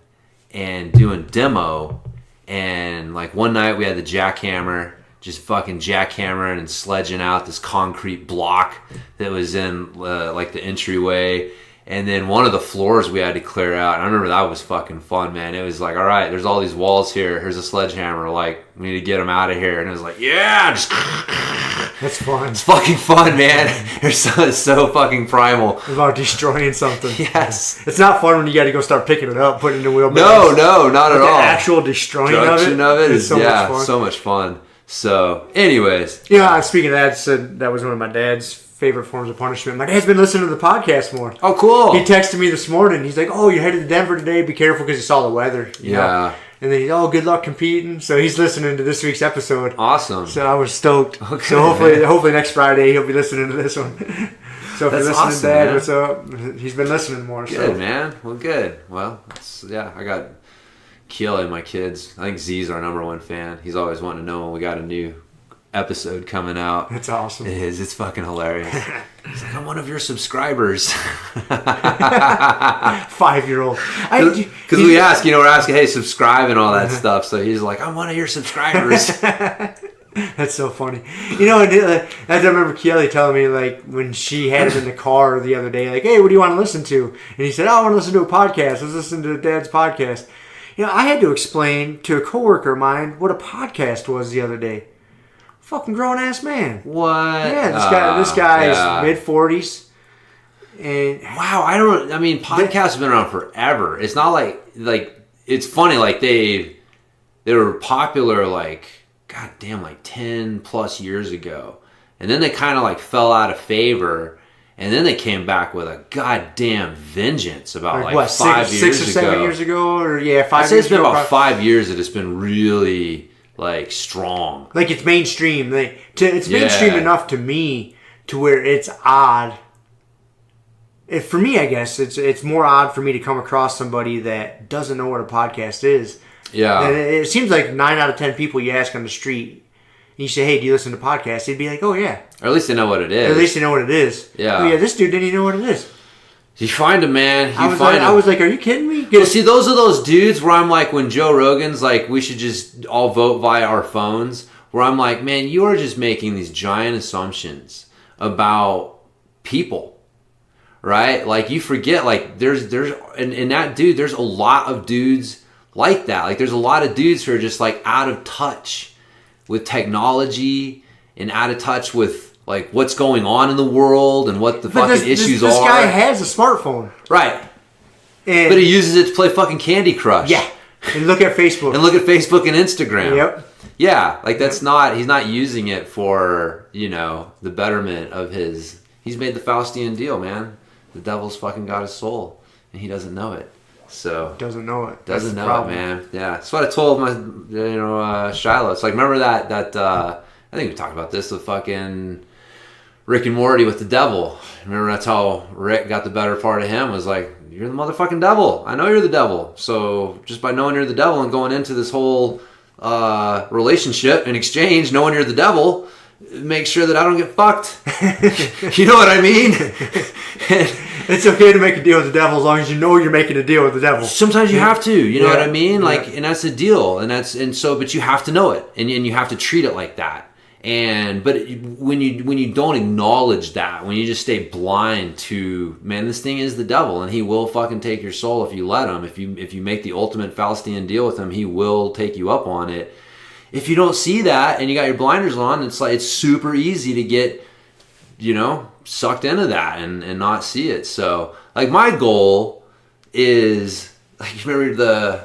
[SPEAKER 3] and doing demo, and one night we had the jackhammer. just fucking jackhammering and sledging out this concrete block that was in like the entryway. And then one of the floors we had to clear out. And I remember that was fucking fun, man. It was like, all right, there's all these walls here. Here's a sledgehammer. Like, we need to get them out of here. And it was like, yeah, just...
[SPEAKER 1] That's fun.
[SPEAKER 3] It's fucking fun, man. It's so fucking primal.
[SPEAKER 1] It's about destroying something.
[SPEAKER 3] Yes.
[SPEAKER 1] It's not fun when you got to go start picking it up, putting it in the wheelbarrow.
[SPEAKER 3] No, not at all.
[SPEAKER 1] The actual destroying of it
[SPEAKER 3] is
[SPEAKER 1] so much fun.
[SPEAKER 3] So much fun. So, anyways.
[SPEAKER 1] Yeah, speaking of that, said that was one of my dad's favorite forms of punishment. My dad's been listening to the podcast more.
[SPEAKER 3] Oh, cool.
[SPEAKER 1] He texted me this morning. He's like, "Oh, you're headed to Denver today. Be careful," because he saw the weather. You know? And then he's, "Oh, good luck competing." So he's listening to this week's episode.
[SPEAKER 3] Awesome.
[SPEAKER 1] So I was stoked.
[SPEAKER 3] Okay,
[SPEAKER 1] so hopefully next Friday he'll be listening to this one. So if you're listening, awesome, Dad, man. What's up? He's been listening more.
[SPEAKER 3] Good, man. Well, good. Well, I got Keely, my kids. I think Z's our number one fan. He's always wanting to know when we got a new episode coming out.
[SPEAKER 1] That's awesome.
[SPEAKER 3] It is. It's fucking hilarious. He's like, "I'm one of your subscribers."
[SPEAKER 1] 5-year-old.
[SPEAKER 3] Because we're asking, hey, subscribe and all that stuff. So he's like, "I'm one of your subscribers."
[SPEAKER 1] That's so funny. You know, I remember Keely telling me, like, when she had him in the car the other day, like, "Hey, what do you want to listen to?" And he said, "Oh, I want to listen to a podcast. Let's listen to Dad's podcast." You know, I had to explain to a coworker of mine what a podcast was the other day. Fucking grown ass man.
[SPEAKER 3] What?
[SPEAKER 1] Yeah, this guy's mid-40s. And
[SPEAKER 3] wow, I mean, podcasts have been around forever. It's not like it's funny, like they were popular like goddamn like 10 plus years ago. And then they kind of like fell out of favor. And then they came back with a goddamn vengeance about like 5 years ago. 6 or 7 years ago, or 5 years ago. I'd say it's been about 5 years that it's been really like strong.
[SPEAKER 1] Like it's mainstream. It's mainstream enough to me to where it's odd. For me, I guess it's more odd for me to come across somebody that doesn't know what a podcast is.
[SPEAKER 3] Yeah.
[SPEAKER 1] And it seems like 9 out of 10 people you ask on the street, and you say, "Hey, do you listen to podcasts?" They'd be like, "Oh yeah."
[SPEAKER 3] Or at least they know what it is.
[SPEAKER 1] At least they know what it is.
[SPEAKER 3] Yeah.
[SPEAKER 1] Oh yeah, this dude didn't even know what it is.
[SPEAKER 3] You find him, man.
[SPEAKER 1] I was like, "Are you kidding me?"
[SPEAKER 3] Well, see, those are those dudes where I'm like, when Joe Rogan's like, we should just all vote via our phones, where I'm like, man, you are just making these giant assumptions about people, right? Like, you forget, like, there's and that dude, there's a lot of dudes like that. Like, there's a lot of dudes who are just, like, out of touch with technology and out of touch with like what's going on in the world and what the fucking issues are.
[SPEAKER 1] This guy has a smartphone.
[SPEAKER 3] Right. But he uses it to play fucking Candy Crush.
[SPEAKER 1] Yeah. And look at Facebook.
[SPEAKER 3] And Instagram.
[SPEAKER 1] Yep.
[SPEAKER 3] Yeah. Like he's not using it for, the betterment of he's made the Faustian Deal, man. The devil's fucking got his soul and he doesn't know it. So.
[SPEAKER 1] Doesn't know it.
[SPEAKER 3] Doesn't know it, man. Yeah. That's what I told my, Shiloh. It's like, remember that I think we talked about this with fucking Rick and Morty with the devil. Remember that's how Rick got the better part of him, was like, "You're the motherfucking devil. I know you're the devil. So just by knowing you're the devil and going into this whole relationship and exchange, knowing you're the devil, make sure that I don't get fucked." You know what I mean?
[SPEAKER 1] It's okay to make a deal with the devil as long as you know you're making a deal with the devil.
[SPEAKER 3] Sometimes you have to, you know what I mean? Like, and that's the deal. But you have to know it and you have to treat it like that. But when you don't acknowledge that, when you just stay blind to, man, this thing is the devil and he will fucking take your soul if you let him. If you make the ultimate Faustian deal with him, he will take you up on it. If you don't see that and you got your blinders on, it's like it's super easy to get, sucked into that and not see it. So like my goal is, like, you remember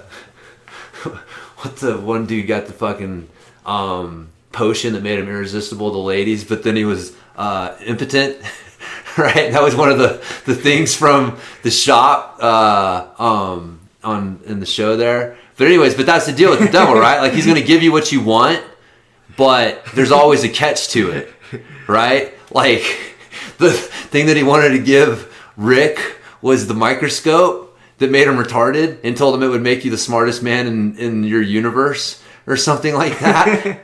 [SPEAKER 3] what the one dude got the fucking potion that made him irresistible to ladies, but then he was impotent, right? That was one of the things from the shop in the show there. But anyways, that's the deal with the devil, right? Like, he's going to give you what you want, but there's always a catch to it, right? Like, the thing that he wanted to give Rick was the microscope that made him retarded and told him it would make you the smartest man in your universe or something like that.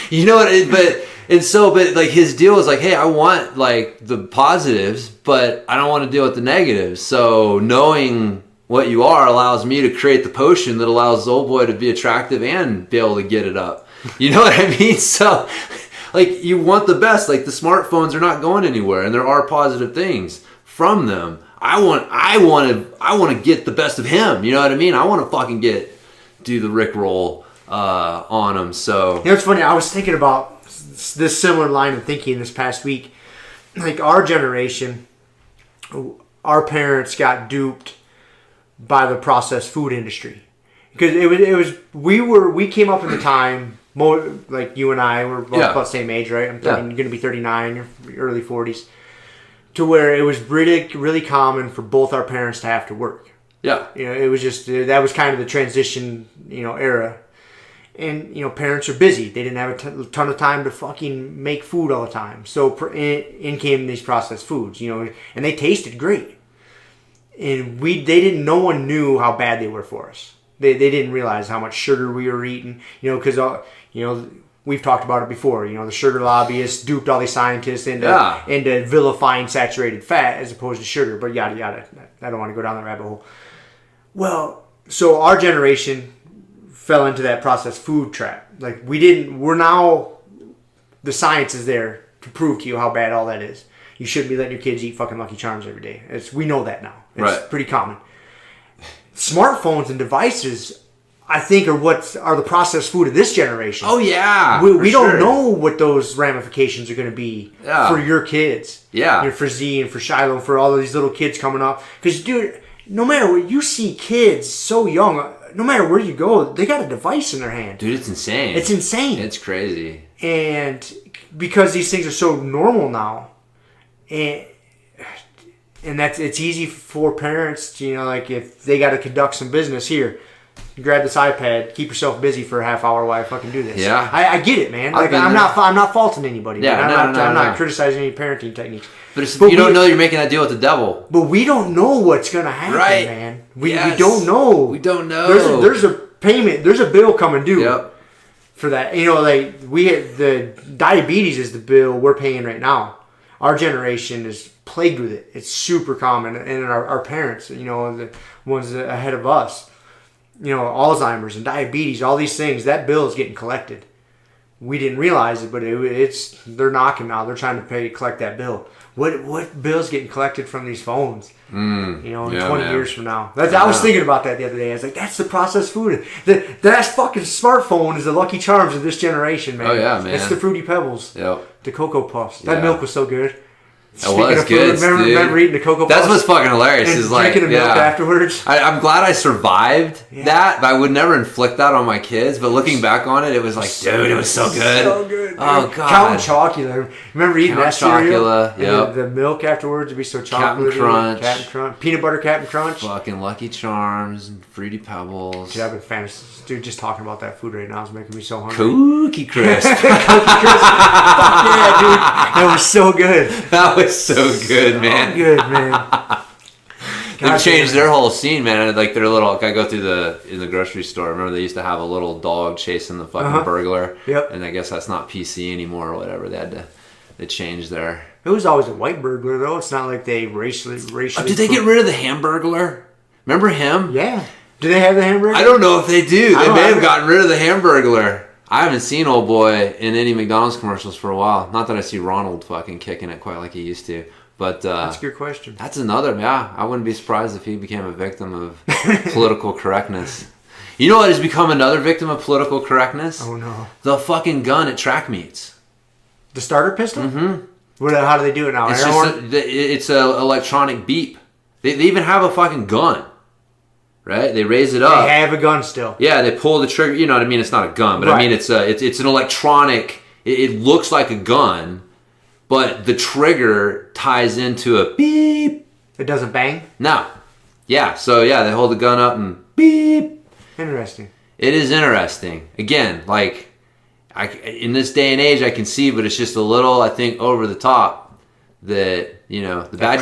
[SPEAKER 3] You know what? But like his deal was like, hey, I want like the positives, but I don't want to deal with the negatives. So knowing what you are allows me to create the potion that allows the old boy to be attractive and be able to get it up. You know what I mean? So, like, you want the best. Like, the smartphones are not going anywhere, and there are positive things from them. I want to get the best of him. You know what I mean? I want to fucking do the Rickroll on him. So,
[SPEAKER 1] you know, it's funny. I was thinking about this similar line of thinking this past week. Like, our generation, our parents got duped by the processed food industry, because we came up in the time, more like you and I were both about the same age, right? I'm going to be 39, early 40s, to where it was really, really common for both our parents to have to work.
[SPEAKER 3] Yeah,
[SPEAKER 1] you know, it was just that was kind of the transition, you know, era. And, you know, parents are busy. They didn't have a ton of time to fucking make food all the time. So in came these processed foods, you know, and they tasted great. And no one knew how bad they were for us. They didn't realize how much sugar we were eating, you know, because, you know, we've talked about it before. You know, the sugar lobbyists duped all these scientists into vilifying saturated fat as opposed to sugar, but yada, yada. I don't want to go down that rabbit hole. Well, so our generation fell into that processed food trap. Like, the science is there to prove to you how bad all that is. You shouldn't be letting your kids eat fucking Lucky Charms every day. We know that now. It's pretty common. Smartphones and devices, I think, are the processed food of this generation.
[SPEAKER 3] Oh, yeah.
[SPEAKER 1] We don't know what those ramifications are going to be for your kids.
[SPEAKER 3] Yeah.
[SPEAKER 1] You know, for Z and for Shiloh and for all of these little kids coming up. Because, dude, no matter what, you see kids so young, no matter where you go, they got a device in their hand.
[SPEAKER 3] Dude, it's insane.
[SPEAKER 1] It's insane.
[SPEAKER 3] It's crazy.
[SPEAKER 1] And because these things are so normal now, and it's easy for parents to, you know, like, if they got to conduct some business, here, grab this iPad, keep yourself busy for a half hour while I fucking do this.
[SPEAKER 3] Yeah.
[SPEAKER 1] I get it, man. Like, I'm not faulting anybody.
[SPEAKER 3] Yeah,
[SPEAKER 1] I'm not criticizing any parenting techniques.
[SPEAKER 3] But you don't know you're making that deal with the devil.
[SPEAKER 1] But we don't know what's going to happen, man. We don't know.
[SPEAKER 3] We don't know.
[SPEAKER 1] There's a payment. There's a bill coming due.
[SPEAKER 3] Yep.
[SPEAKER 1] For that. You know, like, the diabetes is the bill we're paying right now. Our generation is plagued with it. It's super common. And our parents, you know, the ones ahead of us, you know, Alzheimer's and diabetes, all these things, that bill is getting collected. We didn't realize it, but they're knocking now. They're trying to collect that bill. What bill's getting collected from these phones? You know, in 20 years from now. I was thinking about that the other day. I was like, that's the processed food. That fucking smartphone is the Lucky Charms of this generation, man.
[SPEAKER 3] Oh, yeah, man.
[SPEAKER 1] It's the Fruity Pebbles.
[SPEAKER 3] Yep.
[SPEAKER 1] The Cocoa Puffs. That milk was so good.
[SPEAKER 3] It was good,
[SPEAKER 1] remember eating the Cocoa Puffs?
[SPEAKER 3] That's what's fucking hilarious.
[SPEAKER 1] And
[SPEAKER 3] is like,
[SPEAKER 1] drinking the milk afterwards.
[SPEAKER 3] I'm glad I survived that, but I would never inflict that on my kids. But looking back on it, it was like, dude, it was so good.
[SPEAKER 1] So good. Dude.
[SPEAKER 3] Oh, God.
[SPEAKER 1] Count Chocula. Remember eating that cereal?
[SPEAKER 3] Yep.
[SPEAKER 1] The milk afterwards would be so chocolatey.
[SPEAKER 3] Captain
[SPEAKER 1] Crunch. Peanut butter Captain Crunch.
[SPEAKER 3] Fucking Lucky Charms and Fruity Pebbles.
[SPEAKER 1] Dude, I've been fantasy. Dude, just talking about that food right now is making me so hungry.
[SPEAKER 3] Cookie Crisp.
[SPEAKER 1] Cookie Crisp. Fuck yeah, dude. That was so good.
[SPEAKER 3] That was so good, man.
[SPEAKER 1] Good, man.
[SPEAKER 3] They've changed their whole scene, man. Like, their little, I go through in the grocery store. Remember, they used to have a little dog chasing the fucking burglar.
[SPEAKER 1] Yep.
[SPEAKER 3] And I guess that's not PC anymore or whatever. They changed their.
[SPEAKER 1] It was always a white burglar, though. It's not like they racially.
[SPEAKER 3] Did they get rid of the Hamburglar? Remember him?
[SPEAKER 1] Yeah. Do they have the Hamburglar?
[SPEAKER 3] I don't know if they do. They may have gotten rid of the Hamburglar. I haven't seen old boy in any McDonald's commercials for a while. Not that I see Ronald fucking kicking it quite like he used to. But
[SPEAKER 1] that's a good question.
[SPEAKER 3] That's another, I wouldn't be surprised if he became a victim of political correctness. You know what has become another victim of political correctness?
[SPEAKER 1] Oh, no.
[SPEAKER 3] The fucking gun at track meets.
[SPEAKER 1] The starter pistol? Mm-hmm. How do they do it now?
[SPEAKER 3] It's a electronic beep. They even have a fucking gun. Right? They raise it up.
[SPEAKER 1] They have a gun still.
[SPEAKER 3] Yeah, they pull the trigger. You know what I mean? It's not a gun, but I mean it's an electronic. It looks like a gun, but the trigger ties into a beep.
[SPEAKER 1] It doesn't bang?
[SPEAKER 3] No. Yeah. So yeah, they hold the gun up and beep.
[SPEAKER 1] Interesting.
[SPEAKER 3] It is interesting. Again, like in this day and age, I can see, but it's just a little, I think, over the top. That, you know, the bad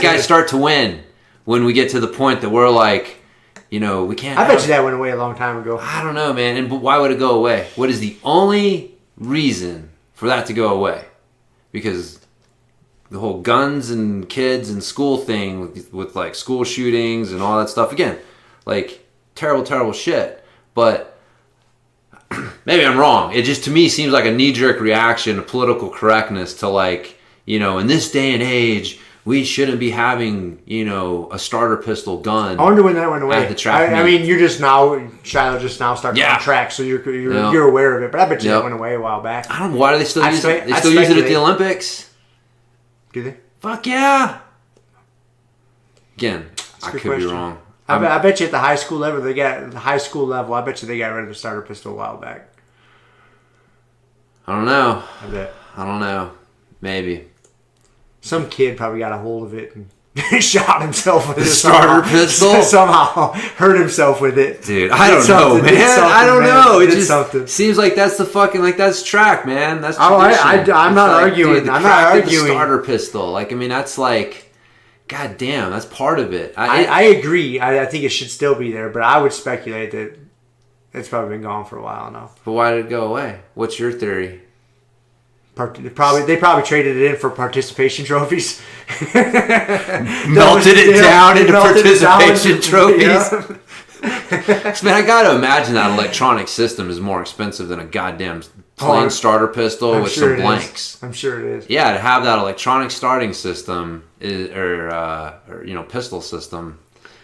[SPEAKER 3] guys start to win when we get to the point that we're like, you know, we can't.
[SPEAKER 1] I bet you that went away a long time ago.
[SPEAKER 3] I don't know, man. But why would it go away? What is the only reason for that to go away? Because the whole guns and kids and school thing with like school shootings and all that stuff. Again, like terrible, terrible shit. But maybe I'm wrong. It just to me seems like a knee-jerk reaction to political correctness to like, you know, in this day and age, we shouldn't be having, you know, a starter pistol gun.
[SPEAKER 1] I wonder when that went away.
[SPEAKER 3] At the track
[SPEAKER 1] I mean, you're just now, Shiloh just now starting on track, so you're aware of it. But I bet you that went away a while back.
[SPEAKER 3] I don't know. Why do they still use it? They still use it at the Olympics?
[SPEAKER 1] Do they?
[SPEAKER 3] Fuck yeah. Again, I could be wrong.
[SPEAKER 1] I bet you at the high school level, I bet you they got rid of the starter pistol a while back.
[SPEAKER 3] I don't know.
[SPEAKER 1] I bet.
[SPEAKER 3] I don't know. Maybe.
[SPEAKER 1] Some kid probably got a hold of it and shot himself with
[SPEAKER 3] the starter pistol.
[SPEAKER 1] Somehow hurt himself with it.
[SPEAKER 3] Dude, I don't know, man. I don't know. It just seems like that's the fucking that's track, man. That's tradition.
[SPEAKER 1] I'm not arguing. I'm not arguing.
[SPEAKER 3] The starter pistol, like I mean, that's like, god damn, that's part of it.
[SPEAKER 1] I agree. I think it should still be there, but I would speculate that it's probably been gone for a while now.
[SPEAKER 3] But why did it go away? What's your theory?
[SPEAKER 1] They probably traded it in for participation trophies.
[SPEAKER 3] Melted it down into participation trophies. Yeah. Man, I gotta imagine that electronic system is more expensive than a goddamn plain starter pistol with some blanks.
[SPEAKER 1] I'm sure it is.
[SPEAKER 3] Yeah, to have that electronic starting system or you know, pistol system.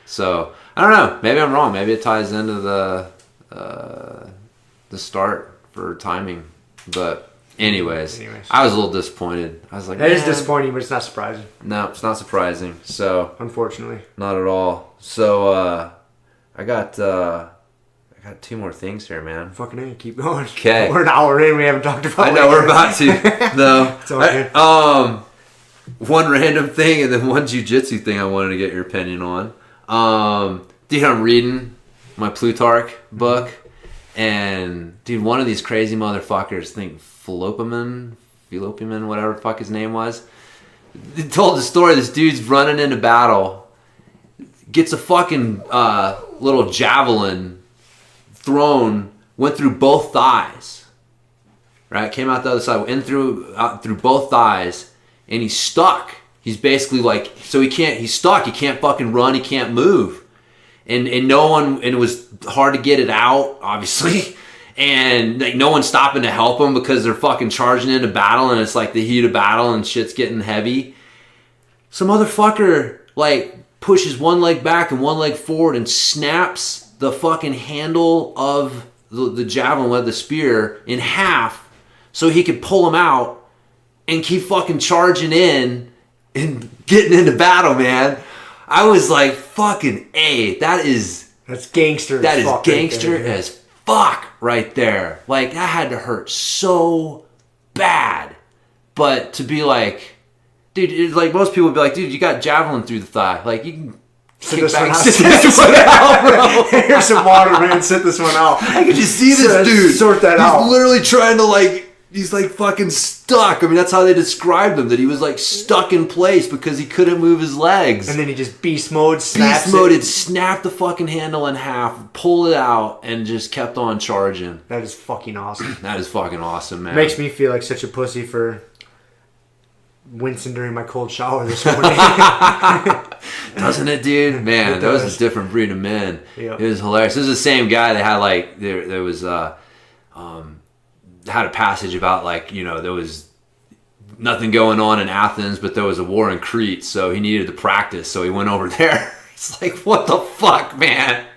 [SPEAKER 3] So I don't know. Maybe I'm wrong. Maybe it ties into the start for timing, but. Anyways, I was a little disappointed. I was like,
[SPEAKER 1] that is disappointing, but it's not surprising.
[SPEAKER 3] No, it's not surprising. So
[SPEAKER 1] unfortunately,
[SPEAKER 3] not at all. So I got 2 more things here, man.
[SPEAKER 1] Fucking A, keep going.
[SPEAKER 3] Okay,
[SPEAKER 1] we're an hour in. We haven't talked about.
[SPEAKER 3] I know we're about to. No,
[SPEAKER 1] it's all good.
[SPEAKER 3] One random thing and then one jiu-jitsu thing I wanted to get your opinion on. Dude, I'm reading my Plutarch book, and dude, one of these crazy motherfuckers Philopoemen, whatever the fuck his name was. He told the story. This dude's running into battle, gets a fucking little javelin thrown, went through both thighs. Right, came out the other side, went through both thighs, and he's stuck. He's basically like, so he's stuck. He can't fucking run. He can't move, and it was hard to get it out, obviously. And like no one's stopping to help them because they're fucking charging into battle, and it's like the heat of battle and shit's getting heavy. Some motherfucker like pushes one leg back and one leg forward and snaps the fucking handle of the javelin with the spear in half so he could pull him out and keep fucking charging in and getting into battle, man. I was like, fucking A, that's
[SPEAKER 1] gangster.
[SPEAKER 3] That is gangster as fuck right there. Like, that had to hurt so bad. But to be like, dude, it's like most people would be like, dude, you got javelin through the thigh. Like, you can sit this one out, bro.
[SPEAKER 1] Here's some water, man. Sit this one out.
[SPEAKER 3] I could just see this dude.
[SPEAKER 1] Sort that out.
[SPEAKER 3] He's literally trying to like, he's like fucking stuck. I mean, that's how they described him, that he was like stuck in place because he couldn't move his legs.
[SPEAKER 1] And then he just beast mode, snapped
[SPEAKER 3] the fucking handle in half, pulled it out, and just kept on charging.
[SPEAKER 1] That is fucking awesome.
[SPEAKER 3] That is fucking awesome, man.
[SPEAKER 1] Makes me feel like such a pussy for wincing during my cold shower this morning.
[SPEAKER 3] Doesn't it, dude? Man, that was a different breed of men. Yep. It was hilarious. This is the same guy that had like, there was had a passage about like, you know, there was nothing going on in Athens, but there was a war in Crete, so he needed to practice, so he went over there. It's like, what the fuck, man?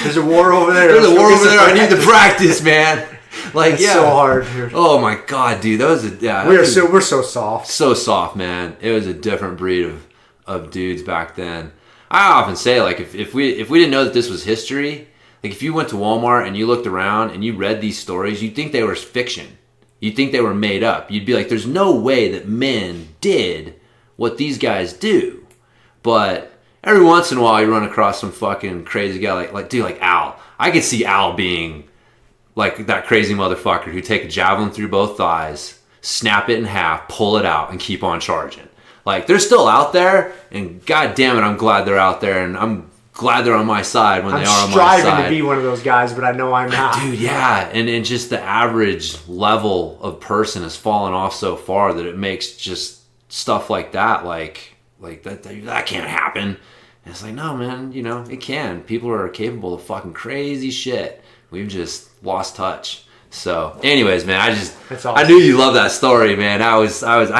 [SPEAKER 1] There's a war over there.
[SPEAKER 3] There's a war over there. I need to practice, man. Like,
[SPEAKER 1] it's so hard.
[SPEAKER 3] Oh my god, dude, that was
[SPEAKER 1] we're so soft.
[SPEAKER 3] So soft, man. It was a different breed of dudes back then. I often say, like, if we didn't know that this was history, like if you went to Walmart and you looked around and you read these stories, you'd think they were fiction. You'd think they were made up. You'd be like, there's no way that men did what these guys do. But every once in a while you run across some fucking crazy guy like Al. I could see Al being like that crazy motherfucker who take a javelin through both thighs, snap it in half, pull it out, and keep on charging. Like, they're still out there, and god damn it, I'm glad they're out there, and I'm glad they're on my side when they are on my side.
[SPEAKER 1] I'm striving to be one of those guys, but I know I'm not.
[SPEAKER 3] Dude, yeah, and just the average level of person has fallen off so far that it makes just stuff like that, like that can't happen. And it's like, no, man, you know, it can. People are capable of fucking crazy shit. we've just lost touch. So, anyways, man,
[SPEAKER 1] awesome.
[SPEAKER 3] I knew you loved that story, man. I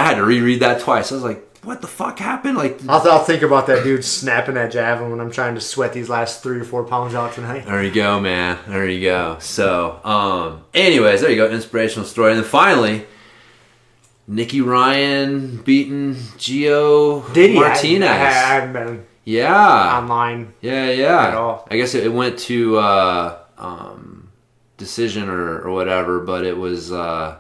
[SPEAKER 3] had to reread that twice. I was like, what the fuck happened? Like,
[SPEAKER 1] I'll think about that dude snapping that javelin when I'm trying to sweat these last 3 or 4 pounds out tonight.
[SPEAKER 3] There you go, man. There you go. So, anyways, there you go. Inspirational story. And then finally, Nicky Ryan beating Gio Martinez.
[SPEAKER 1] I haven't been online.
[SPEAKER 3] Yeah.
[SPEAKER 1] At all.
[SPEAKER 3] I guess it went to decision or whatever, but it was I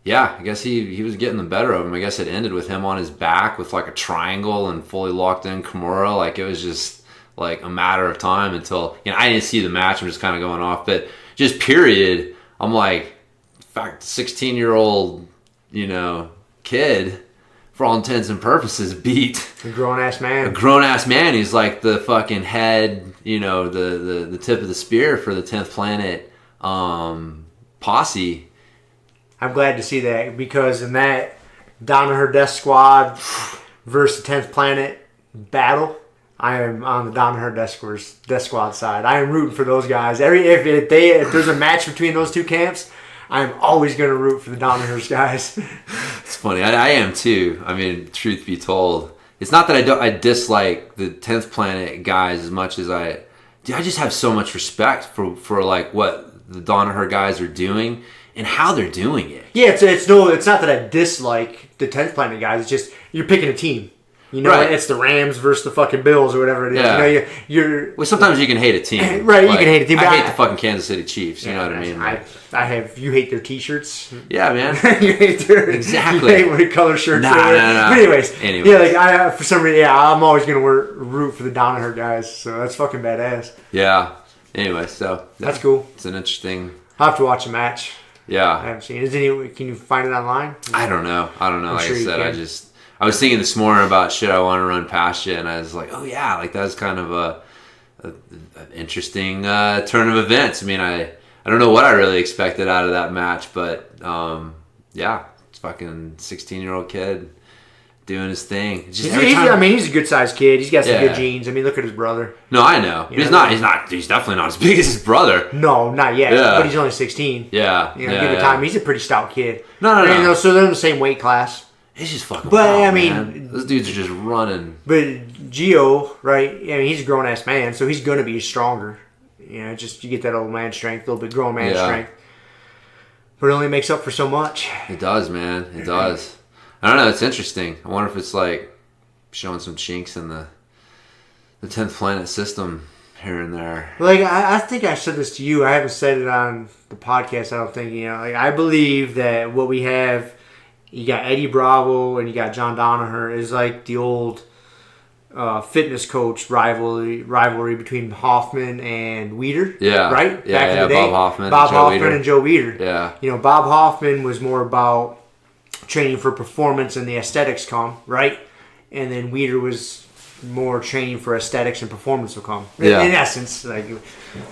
[SPEAKER 3] guess he was getting the better of him. I guess it ended with him on his back with like a triangle and fully locked in Kimura. Like it was just like a matter of time until I didn't see the match. I'm just kind of going off, but just period. I'm like, in fact, 16-year-old kid, for all intents and purposes, beat
[SPEAKER 1] a grown-ass man.
[SPEAKER 3] A grown-ass man. He's like the fucking head, the tip of the spear for the 10th Planet posse.
[SPEAKER 1] I'm glad to see that, because in that Danaher Death Squad versus the 10th Planet battle, I am on the Danaher Death Squad side. I am rooting for those guys. If there's a match between those two camps, I'm always going to root for the Danaher guys.
[SPEAKER 3] It's funny. I am too. I mean, truth be told, it's not that I dislike the 10th Planet guys as much as I just have so much respect for like what the Danaher guys are doing and how they're doing it. Yeah,
[SPEAKER 1] it's not that I dislike the 10th Planet guys. It's just you're picking a team.
[SPEAKER 3] Right.
[SPEAKER 1] It's the Rams versus the fucking Bills or whatever it is.
[SPEAKER 3] Yeah.
[SPEAKER 1] You're
[SPEAKER 3] well, sometimes you can hate a team.
[SPEAKER 1] Right, you can hate a team.
[SPEAKER 3] I hate the fucking Kansas City Chiefs. You know what I mean?
[SPEAKER 1] You hate their t-shirts.
[SPEAKER 3] Yeah, man.
[SPEAKER 1] You hate their
[SPEAKER 3] exactly.
[SPEAKER 1] You hate what color shirts.
[SPEAKER 3] No.
[SPEAKER 1] But anyways, yeah, for some reason, I'm always gonna root for the Danaher guys. So that's fucking badass.
[SPEAKER 3] Yeah. Anyway, so
[SPEAKER 1] that's cool.
[SPEAKER 3] It's an interesting.
[SPEAKER 1] I'll have to watch a match.
[SPEAKER 3] Yeah.
[SPEAKER 1] I haven't seen it. Can you find it online?
[SPEAKER 3] I don't know. Like I said, I was thinking this morning about shit I want to run past you, and I was like, oh yeah, like that's kind of an interesting turn of events. I mean, I don't know what I really expected out of that match, but it's fucking 16-year-old kid doing his thing. Just
[SPEAKER 1] he's a good sized kid. He's got some good genes. I mean, look at his brother.
[SPEAKER 3] No, I know. He's definitely not as big as his brother.
[SPEAKER 1] No, not yet.
[SPEAKER 3] Yeah.
[SPEAKER 1] But he's only 16.
[SPEAKER 3] Yeah.
[SPEAKER 1] Give it time. He's a pretty stout kid.
[SPEAKER 3] No.
[SPEAKER 1] So they're in the same weight class.
[SPEAKER 3] It's just fucking
[SPEAKER 1] wild,
[SPEAKER 3] I mean,
[SPEAKER 1] man.
[SPEAKER 3] Those dudes are just running.
[SPEAKER 1] But Gio, right? I mean, he's a grown ass man, so he's gonna be stronger. You get that old man strength, a little bit grown man strength. But it only makes up for so much.
[SPEAKER 3] It does, man. It does. I don't know. It's interesting. I wonder if it's like showing some chinks in the 10th Planet system here and there.
[SPEAKER 1] Like I think I said this to you. I haven't said it on the podcast. I don't think I believe that what we have. You got Eddie Bravo and you got John Danaher is like the old fitness coach rivalry between Hoffman and Weider.
[SPEAKER 3] Yeah.
[SPEAKER 1] Right? Back in the day.
[SPEAKER 3] Bob Hoffman
[SPEAKER 1] and Joe Weider.
[SPEAKER 3] Yeah.
[SPEAKER 1] Bob Hoffman was more about training for performance and the aesthetics come, right? And then Weider was more training for aesthetics and performance will come. In essence, like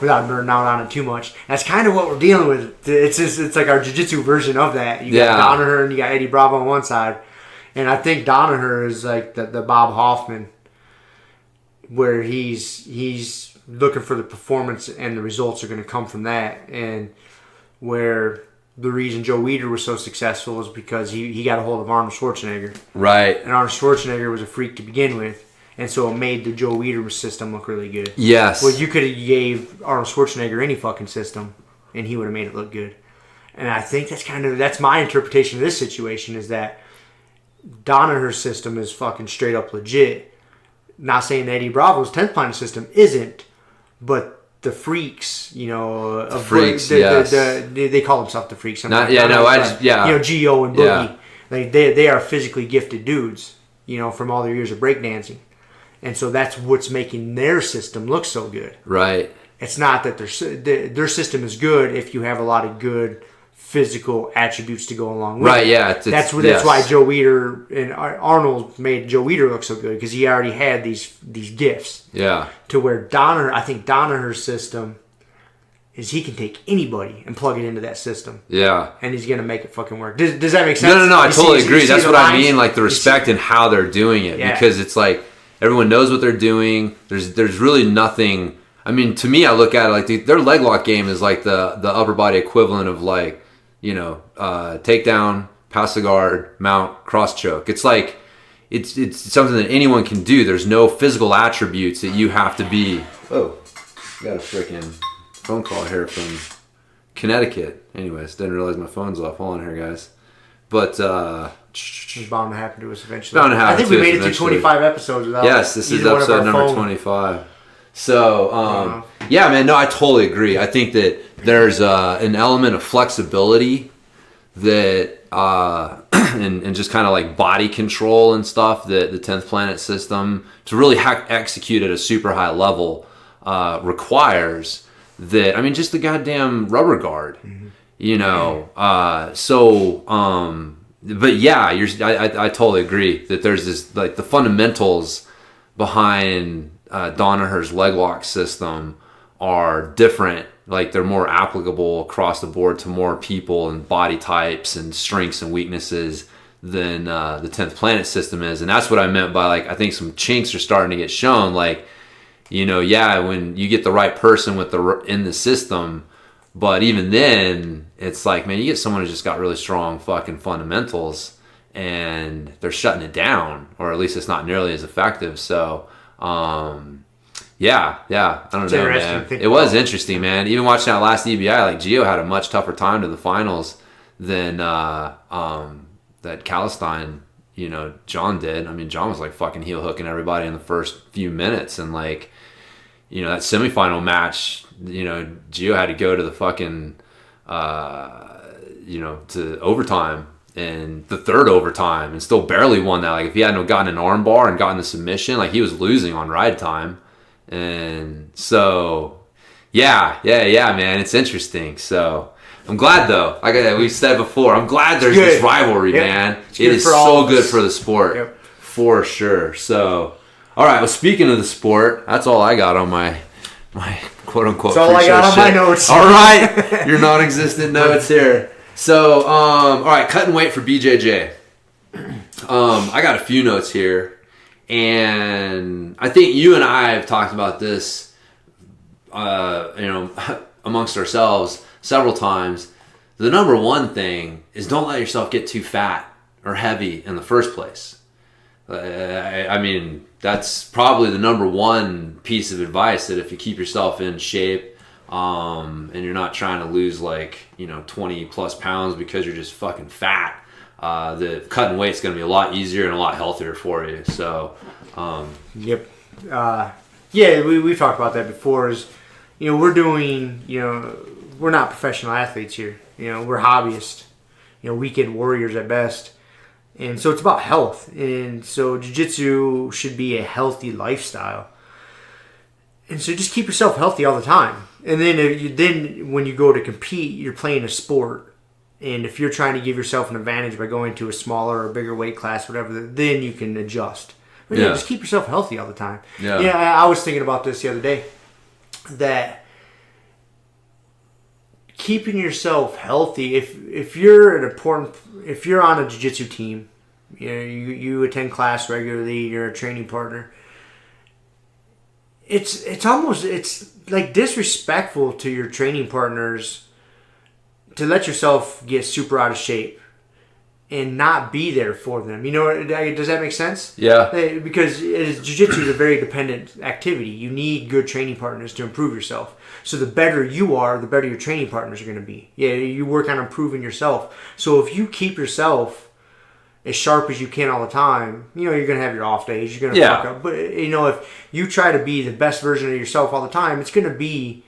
[SPEAKER 1] without burning out on it too much. That's kind of what we're dealing with. It's like our jiu-jitsu version of that. You got Danaher and you got Eddie Bravo on one side. And I think Danaher is like the Bob Hoffman where he's looking for the performance and the results are going to come from that. And where the reason Joe Weider was so successful is because he got a hold of Arnold Schwarzenegger.
[SPEAKER 3] Right.
[SPEAKER 1] And Arnold Schwarzenegger was a freak to begin with. And so it made the Joe Weider system look really good.
[SPEAKER 3] Yes.
[SPEAKER 1] Well, you could have gave Arnold Schwarzenegger any fucking system, and he would have made it look good. And I think that's my interpretation of this situation is that Danaher's system is fucking straight up legit. Not saying that Eddie Bravo's 10th Planet system isn't, but the freaks,
[SPEAKER 3] they
[SPEAKER 1] call themselves the freaks.
[SPEAKER 3] Gio
[SPEAKER 1] and Boogie, they are physically gifted dudes, from all their years of breakdancing. And so that's what's making their system look so good.
[SPEAKER 3] Right.
[SPEAKER 1] It's not that their system is good if you have a lot of good physical attributes to go along with it.
[SPEAKER 3] Right, yeah.
[SPEAKER 1] That's why Joe Weider and Arnold made Joe Weider look so good, because he already had these gifts.
[SPEAKER 3] Yeah.
[SPEAKER 1] To where I think Danaher's system is he can take anybody and plug it into that system. Yeah. And he's going to make it fucking work. Does that make sense?
[SPEAKER 3] No, I totally agree. That's what I mean, like the respect and how they're doing it. Yeah. Because it's like everyone knows what they're doing. There's really nothing I mean, to me, I look at it like their leg lock game is like the upper body equivalent of like, you know, takedown, pass the guard, mount, cross choke. It's like, it's something that anyone can do. There's no physical attributes that you have to be. Oh, got a freaking phone call here from Connecticut. Anyways, didn't realize my phone's off. Hold on here, guys. But
[SPEAKER 1] it's bound to happen to us eventually.
[SPEAKER 3] Bound to happen.
[SPEAKER 1] I think we made it to 25 episodes without.
[SPEAKER 3] Yes, this is episode number 25. So yeah, man. No, I totally agree. I think that there's an element of flexibility that and just kind of like body control and stuff that the 10th Planet system to really execute at a super high level requires. That, I mean, just the goddamn rubber guard, you know. But yeah, I totally agree that there's this, like, the fundamentals behind Danaher's leg lock system are different. Like, they're more applicable across the board to more people and body types and strengths and weaknesses than the 10th Planet system is. And that's what I meant by, like, I think some chinks are starting to get shown. Like, you know, yeah, when you get the right person in the system, but even then, it's like, man, you get someone who's just got really strong fucking fundamentals, and they're shutting it down, or at least it's not nearly as effective. So, yeah, I don't know, man. It was interesting, man. Even watching that last EBI, like, Gio had a much tougher time to the finals than that Calistine, you know, John did. I mean, John was like fucking heel hooking everybody in the first few minutes, and like, you know, that semifinal match, you know, Gio had to go to the fucking, you know, to overtime, and the third overtime, and still barely won that. Like, if he hadn't gotten an arm bar and gotten the submission, like, he was losing on ride time. And so, yeah, man, it's interesting. So I'm glad, though. Like we said before, I'm glad there's this rivalry, man. It is so good for the sport, for sure. So, all right. Well, speaking of the sport, that's all I got on my quote unquote.
[SPEAKER 1] That's all I got on my notes.
[SPEAKER 3] All right, your non-existent notes here. So, all right, cutting weight for BJJ. I got a few notes here, and I think you and I have talked about this, you know, amongst ourselves several times. The number one thing is don't let yourself get too fat or heavy in the first place. I mean, that's probably the number one piece of advice, that if you keep yourself in shape, and you're not trying to lose, like, you know, 20 plus pounds because you're just fucking fat, the cutting weight's going to be a lot easier and a lot healthier for you. So,
[SPEAKER 1] yep. Yeah, we've talked about that before. Is, you know, we're doing, you know, we're not professional athletes here. You know, we're hobbyists, you know, weekend warriors at best. And so it's about health. And so jiu-jitsu should be a healthy lifestyle. And so just keep yourself healthy all the time. And then when you go to compete, you're playing a sport. And if you're trying to give yourself an advantage by going to a smaller or bigger weight class, whatever, then you can adjust. But yeah, just keep yourself healthy all the time. Yeah, I was thinking about this the other day, that keeping yourself healthy, if you're on a jiu-jitsu team, you know, you attend class regularly, you're a training partner, it's almost like disrespectful to your training partners to let yourself get super out of shape and not be there for them. You know, does that make sense? Yeah. Because jiu-jitsu is a very dependent activity. You need good training partners to improve yourself. So the better you are, the better your training partners are going to be. Yeah, you work on improving yourself. So if you keep yourself as sharp as you can all the time, you know, you're going to have your off days. You're going to fuck up. But, you know, if you try to be the best version of yourself all the time, it's going to be,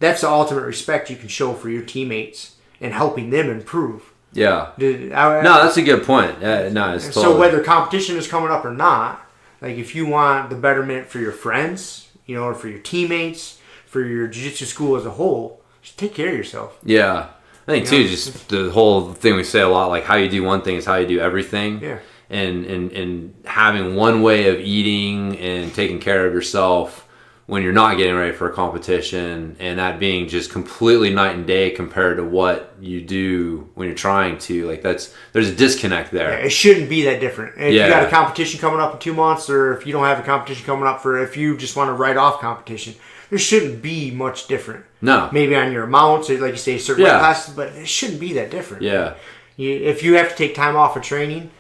[SPEAKER 1] that's the ultimate respect you can show for your teammates and helping them improve.
[SPEAKER 3] Yeah. No, that's a good point. No, it's totally.
[SPEAKER 1] So whether competition is coming up or not, like if you want the betterment for your friends, you know, or for your teammates, for your jiu-jitsu school as a whole, just take care of yourself.
[SPEAKER 3] Yeah. I think, too, just the whole thing we say a lot, like how you do one thing is how you do everything.
[SPEAKER 1] Yeah.
[SPEAKER 3] And having one way of eating and taking care of yourself when you're not getting ready for a competition, and that being just completely night and day compared to what you do when you're trying to, like, there's a disconnect there.
[SPEAKER 1] Yeah, it shouldn't be that different. If you got a competition coming up in 2 months, or if you don't have a competition coming up, for if you just want to write off competition, there shouldn't be much different.
[SPEAKER 3] No.
[SPEAKER 1] Maybe on your amounts, or like you say, certain weight classes, but it shouldn't be that different.
[SPEAKER 3] Yeah.
[SPEAKER 1] If you have to take time off of training,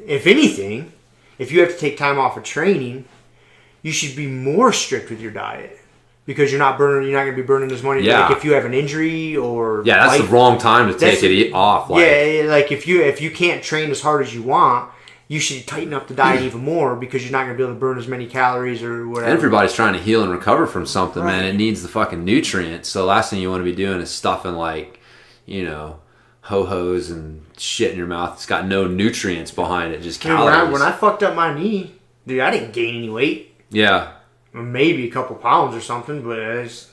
[SPEAKER 1] if anything, if you have to take time off of training, you should be more strict with your diet. Because you're not going to be burning as money.
[SPEAKER 3] Yeah.
[SPEAKER 1] Like if you have an injury or
[SPEAKER 3] that's the wrong time to take it off. Like.
[SPEAKER 1] Yeah, like if you can't train as hard as you want, you should tighten up the diet even more because you're not going to be able to burn as many calories or whatever.
[SPEAKER 3] Everybody's trying to heal and recover from something, man. It needs the fucking nutrients. So the last thing you want to be doing is stuffing like, ho-hos and shit in your mouth. It's got no nutrients behind it, just calories.
[SPEAKER 1] When I fucked up my knee, dude, I didn't gain any weight.
[SPEAKER 3] Yeah.
[SPEAKER 1] Maybe a couple pounds or something, but it's...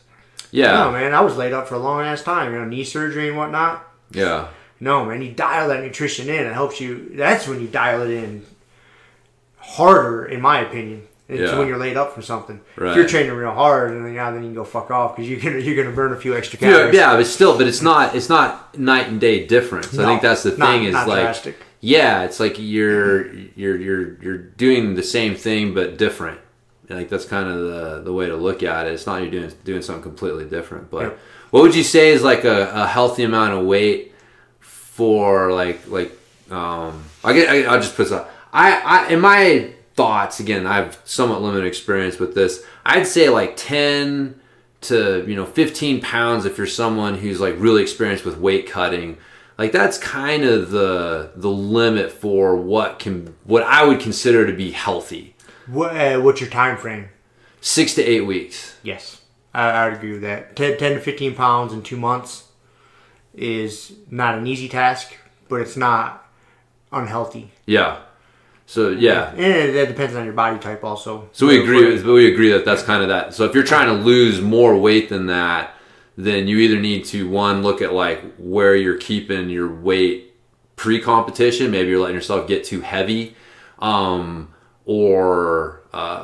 [SPEAKER 3] Yeah.
[SPEAKER 1] No, man, I was laid up for a long-ass time, knee surgery and whatnot.
[SPEAKER 3] Yeah.
[SPEAKER 1] No, man, you dial that nutrition in. It helps you... That's when you dial it in harder, in my opinion. It's when you're laid up from something.
[SPEAKER 3] Right.
[SPEAKER 1] If you're training real hard, then you can go fuck off because you're gonna burn a few extra calories.
[SPEAKER 3] Yeah, but it's not night and day difference. No, I think that's the thing. Not drastic. Yeah, it's like you're doing the same thing but different. Like that's kind of the way to look at it. It's not you're doing something completely different. But what would you say is like a healthy amount of weight for I'll just put this up. In my thoughts, again, I have somewhat limited experience with this. I'd say like 10 to 15 pounds if you're someone who's like really experienced with weight cutting. Like that's kind of the limit for what I would consider to be healthy.
[SPEAKER 1] What's your time frame?
[SPEAKER 3] 6 to 8 weeks.
[SPEAKER 1] Yes, I would agree with that. 10 to 15 pounds in 2 months is not an easy task, but it's not unhealthy.
[SPEAKER 3] Yeah. So yeah,
[SPEAKER 1] and that depends on your body type also.
[SPEAKER 3] So we agree that that's kind of that. So if you're trying to lose more weight than that, then you either need to look at like where you're keeping your weight pre-competition. Maybe you're letting yourself get too heavy, or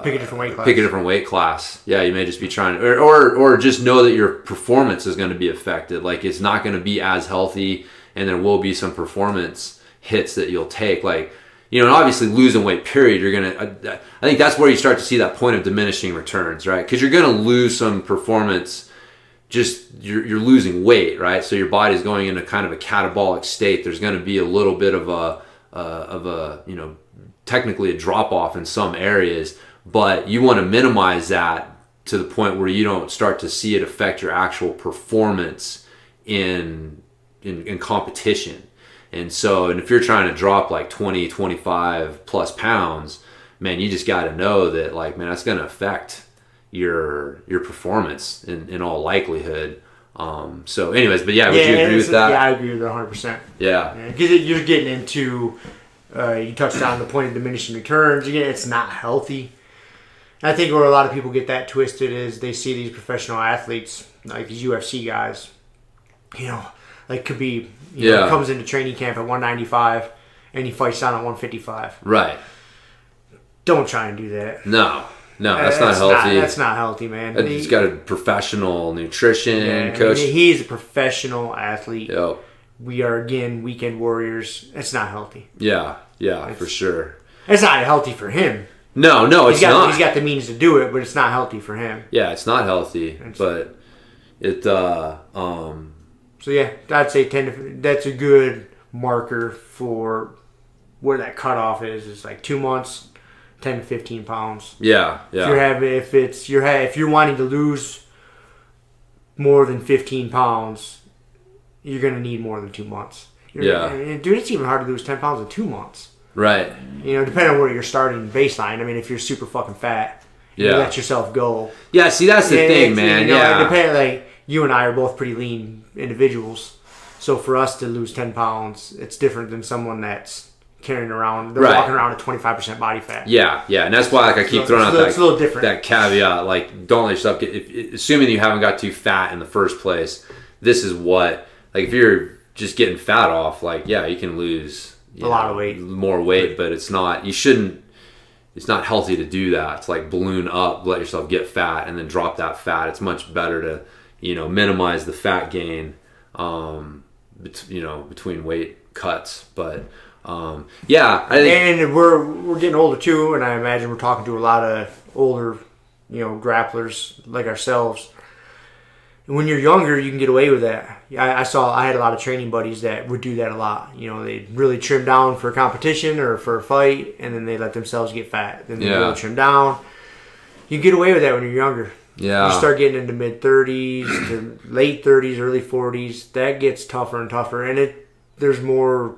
[SPEAKER 1] pick a different weight class.
[SPEAKER 3] Pick a different weight class. Yeah, you may just be trying to, or just know that your performance is going to be affected. Like it's not going to be as healthy, and there will be some performance hits that you'll take. Like, and obviously losing weight, period, you're going to, I think that's where you start to see that point of diminishing returns, right? Because you're going to lose some performance, just you're losing weight, right? So your body's going into kind of a catabolic state. There's going to be a little bit of a technically a drop off in some areas, but you want to minimize that to the point where you don't start to see it affect your actual performance in competition. And if you're trying to drop like 20, 25 plus pounds, man, you just got to know that like, man, that's going to affect your performance in all likelihood. So anyways, but yeah, would you agree with that?
[SPEAKER 1] Yeah, I agree with that 100%.
[SPEAKER 3] Yeah.
[SPEAKER 1] Because you're getting into, you touched on the point of diminishing returns. Again, it's not healthy. And I think where a lot of people get that twisted is they see these professional athletes, like these UFC guys, like Khabib, comes into training camp at 195 and he fights down at 155.
[SPEAKER 3] Right.
[SPEAKER 1] Don't try and do that.
[SPEAKER 3] No, that's not healthy.
[SPEAKER 1] That's not healthy, man.
[SPEAKER 3] He's got a professional nutrition coach.
[SPEAKER 1] He's a professional athlete.
[SPEAKER 3] Yep.
[SPEAKER 1] We are, again, weekend warriors. It's not healthy.
[SPEAKER 3] Yeah, for sure.
[SPEAKER 1] It's not healthy for him.
[SPEAKER 3] No, it's not.
[SPEAKER 1] He's got the means to do it, but it's not healthy for him.
[SPEAKER 3] Yeah, it's not healthy, but it,
[SPEAKER 1] So yeah, I'd say 10 to, that's a good marker for where that cutoff is. It's like 2 months, 10 to 15 pounds.
[SPEAKER 3] Yeah.
[SPEAKER 1] If you're wanting to lose more than 15 pounds, you're gonna need more than 2 months. Dude, it's even hard to lose 10 pounds in 2 months.
[SPEAKER 3] Right.
[SPEAKER 1] Depending on where you're starting baseline. I mean, if you're super fucking fat, you let yourself go.
[SPEAKER 3] Yeah. See, that's the thing, man.
[SPEAKER 1] Like you and I are both pretty lean individuals, so for us to lose 10 pounds, it's different than someone that's carrying around, walking around at 25% body fat.
[SPEAKER 3] Yeah, and that's why I keep throwing out
[SPEAKER 1] it's a little different.
[SPEAKER 3] That caveat, like don't let yourself get, assuming you haven't got too fat in the first place, this is what, like if you're just getting fat off, like you can lose
[SPEAKER 1] a lot of weight,
[SPEAKER 3] more weight, but it's not healthy to do that. It's like balloon up, let yourself get fat and then drop that fat. It's much better to minimize the fat gain, between weight cuts. But I think,
[SPEAKER 1] and we're getting older too, and I imagine we're talking to a lot of older grapplers like ourselves. And when you're younger, you can get away with that. I had a lot of training buddies that would do that a lot. They'd really trim down for a competition or for a fight, and then they let themselves get fat. Then they really trim down. You get away with that when you're younger.
[SPEAKER 3] Yeah.
[SPEAKER 1] You start getting into mid-30s to late 30s, early 40s. That gets tougher and tougher, and there's more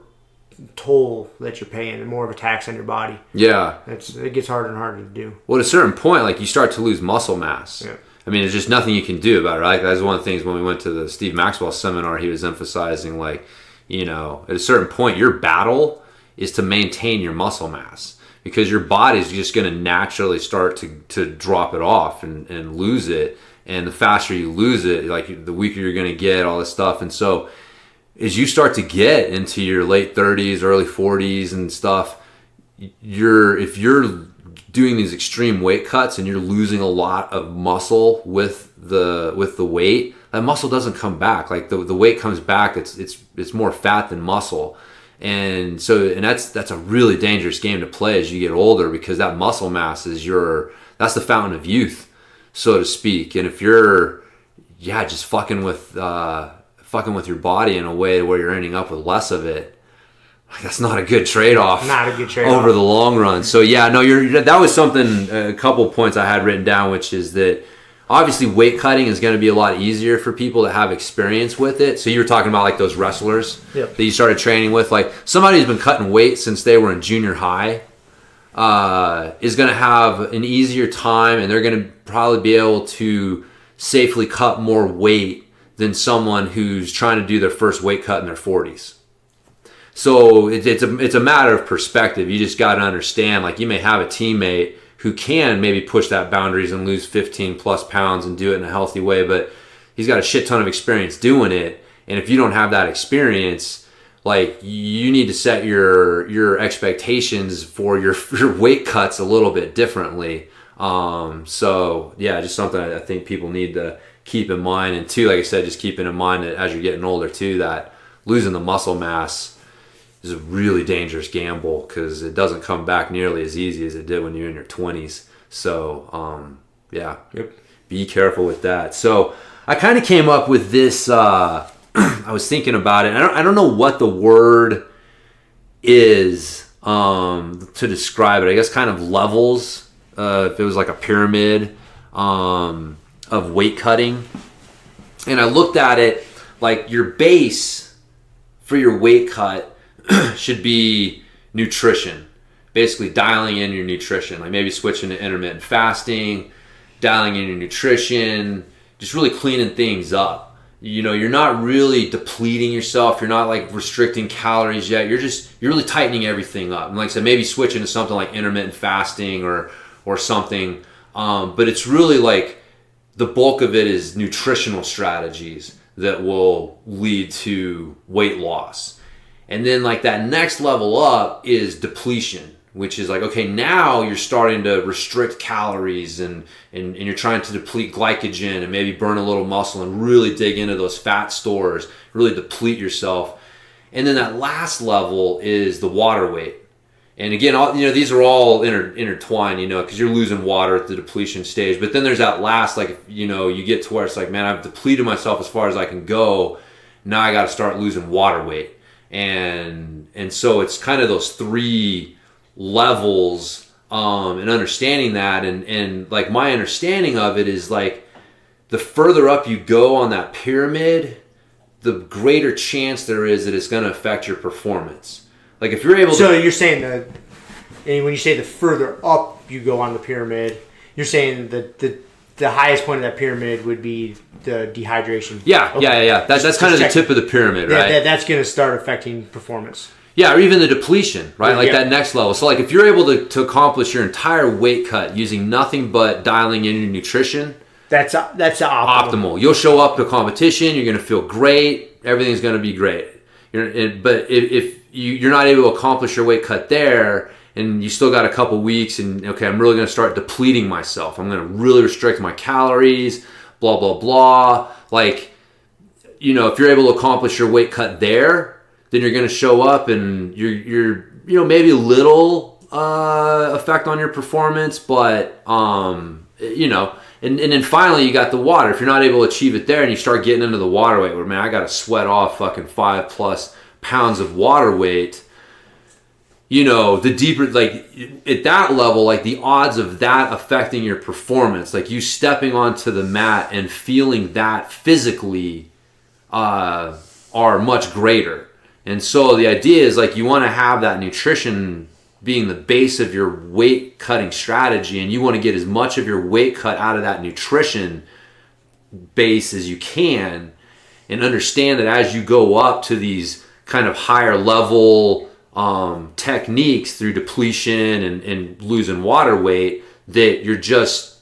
[SPEAKER 1] toll that you're paying and more of a tax on your body.
[SPEAKER 3] Yeah.
[SPEAKER 1] It gets harder and harder to do.
[SPEAKER 3] Well, at a certain point, like, you start to lose muscle mass.
[SPEAKER 1] Yeah. I
[SPEAKER 3] mean, there's just nothing you can do about it. Right? That's one of the things when we went to the Steve Maxwell seminar, he was emphasizing, like, at a certain point, your battle is to maintain your muscle mass, because your body's just going to naturally start to drop it off and lose it. And the faster you lose it, like, the weaker you're going to get, all this stuff. And so as you start to get into your late 30s, early 40s and stuff, if you're doing these extreme weight cuts and you're losing a lot of muscle with the weight, that muscle doesn't come back. Like, the weight comes back, it's more fat than muscle. And that's a really dangerous game to play as you get older, because that muscle mass is that's the fountain of youth, so to speak. And if you're just fucking with your body in a way where you're ending up with less of it, that's not a good trade-off.
[SPEAKER 1] Not a good trade-off
[SPEAKER 3] over the long run. So that was something, a couple points I had written down, which is that obviously weight cutting is going to be a lot easier for people that have experience with it. So you were talking about, like, those wrestlers that you started training with, like somebody who's been cutting weight since they were in junior high is going to have an easier time, and they're going to probably be able to safely cut more weight than someone who's trying to do their first weight cut in their 40s. So it's a matter of perspective. You just got to understand, like, you may have a teammate who can maybe push that boundaries and lose 15 plus pounds and do it in a healthy way, but he's got a shit ton of experience doing it. And if you don't have that experience, like, you need to set your expectations for your weight cuts a little bit differently. So yeah, just something I think people need to keep in mind. And two, like I said, just keeping in mind that as you're getting older too, that losing the muscle mass is a really dangerous gamble, because it doesn't come back nearly as easy as it did when you're in your 20s. So be careful with that. So I kind of came up with this, I was thinking about it. I don't know what the word is to describe it. I guess kind of levels, if it was like a pyramid of weight cutting. And I looked at it like your base for your weight cut should be nutrition. Basically dialing in your nutrition, like maybe switching to intermittent fasting, dialing in your nutrition, just really cleaning things up. You're not really depleting yourself. You're not like restricting calories yet. You're really tightening everything up. And like I said, maybe switching to something like intermittent fasting or something. But it's really like the bulk of it is nutritional strategies that will lead to weight loss. And then like that next level up is depletion, which is like, okay, now you're starting to restrict calories and you're trying to deplete glycogen and maybe burn a little muscle and really dig into those fat stores, really deplete yourself. And then that last level is the water weight. And again, these are all intertwined, because you're losing water at the depletion stage. But then there's that last, like, you get to where it's like, man, I've depleted myself as far as I can go. Now I got to start losing water weight. And so it's kind of those three levels, and understanding that. And like my understanding of it is like the further up you go on that pyramid, the greater chance there is that it's going to affect your performance. Like if you're able to...
[SPEAKER 1] So you're saying that, and when you say the further up you go on the pyramid, you're saying that the highest point of that pyramid would be the dehydration.
[SPEAKER 3] Yeah, okay. Yeah. That's kind of the tip of the pyramid, right?
[SPEAKER 1] That's going to start affecting performance.
[SPEAKER 3] Yeah, or even the depletion, right? Like that next level. So like if you're able to accomplish your entire weight cut using nothing but dialing in your nutrition...
[SPEAKER 1] That's optimal.
[SPEAKER 3] You'll show up to a competition, you're going to feel great, everything's going to be great. But if you're not able to accomplish your weight cut there, and you still got a couple weeks, and okay, I'm really going to start depleting myself. I'm going to really restrict my calories, blah, blah, blah. Like, if you're able to accomplish your weight cut there, then you're going to show up and you're maybe a little effect on your performance, but you know, and then finally you got the water. If you're not able to achieve it there and you start getting into the water weight where, man, I got to sweat off fucking 5+ pounds of water weight, you know, the deeper, like at that level, like the odds of that affecting your performance, like you stepping onto the mat and feeling that physically are much greater. And so the idea is like you want to have that nutrition being the base of your weight cutting strategy, and you want to get as much of your weight cut out of that nutrition base as you can, and understand that as you go up to these kind of higher level techniques through depletion and losing water weight, that you're just,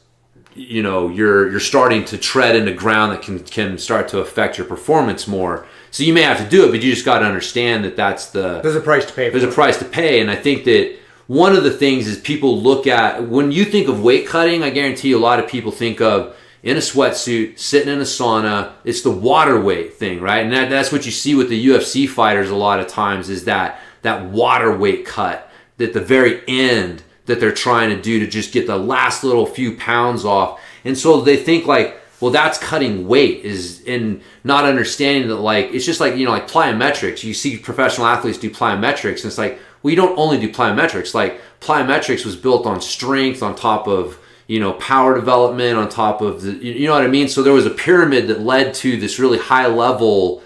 [SPEAKER 3] you know, you're starting to tread into ground that can start to affect your performance more. So you may have to do it, but you just got to understand that there's a price to pay. There's a price to pay. And I think that one of the things is people look at, when you think of weight cutting, I guarantee you a lot of people think of in a sweatsuit, sitting in a sauna. It's the water weight thing, right? And that's what you see with the UFC fighters a lot of times, is that water weight cut at the very end that they're trying to do to just get the last little few pounds off. And so they think like, well, that's cutting weight, is in not understanding that, like, it's just like, you know, like plyometrics. You see professional athletes do plyometrics, and it's like, well, you don't only do plyometrics. Like, plyometrics was built on strength, on top of, you know, power development, on top of the, you know what I mean? So there was a pyramid that led to this really high level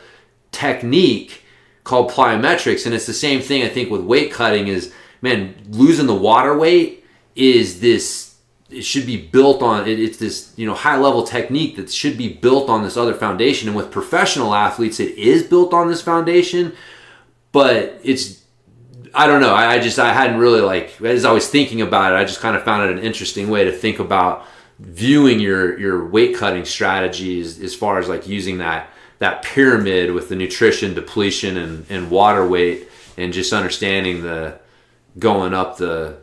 [SPEAKER 3] technique called plyometrics. And it's the same thing, I think, with weight cutting is, man, losing the water weight is this, it should be built on, it's this, you know, high level technique that should be built on this other foundation. And with professional athletes, it is built on this foundation, but it's, I don't know. I hadn't really, like, as I was thinking about it, I just kind of found it an interesting way to think about viewing your weight cutting strategies, as far as like using that pyramid with the nutrition, depletion, and water weight, and just understanding the going up the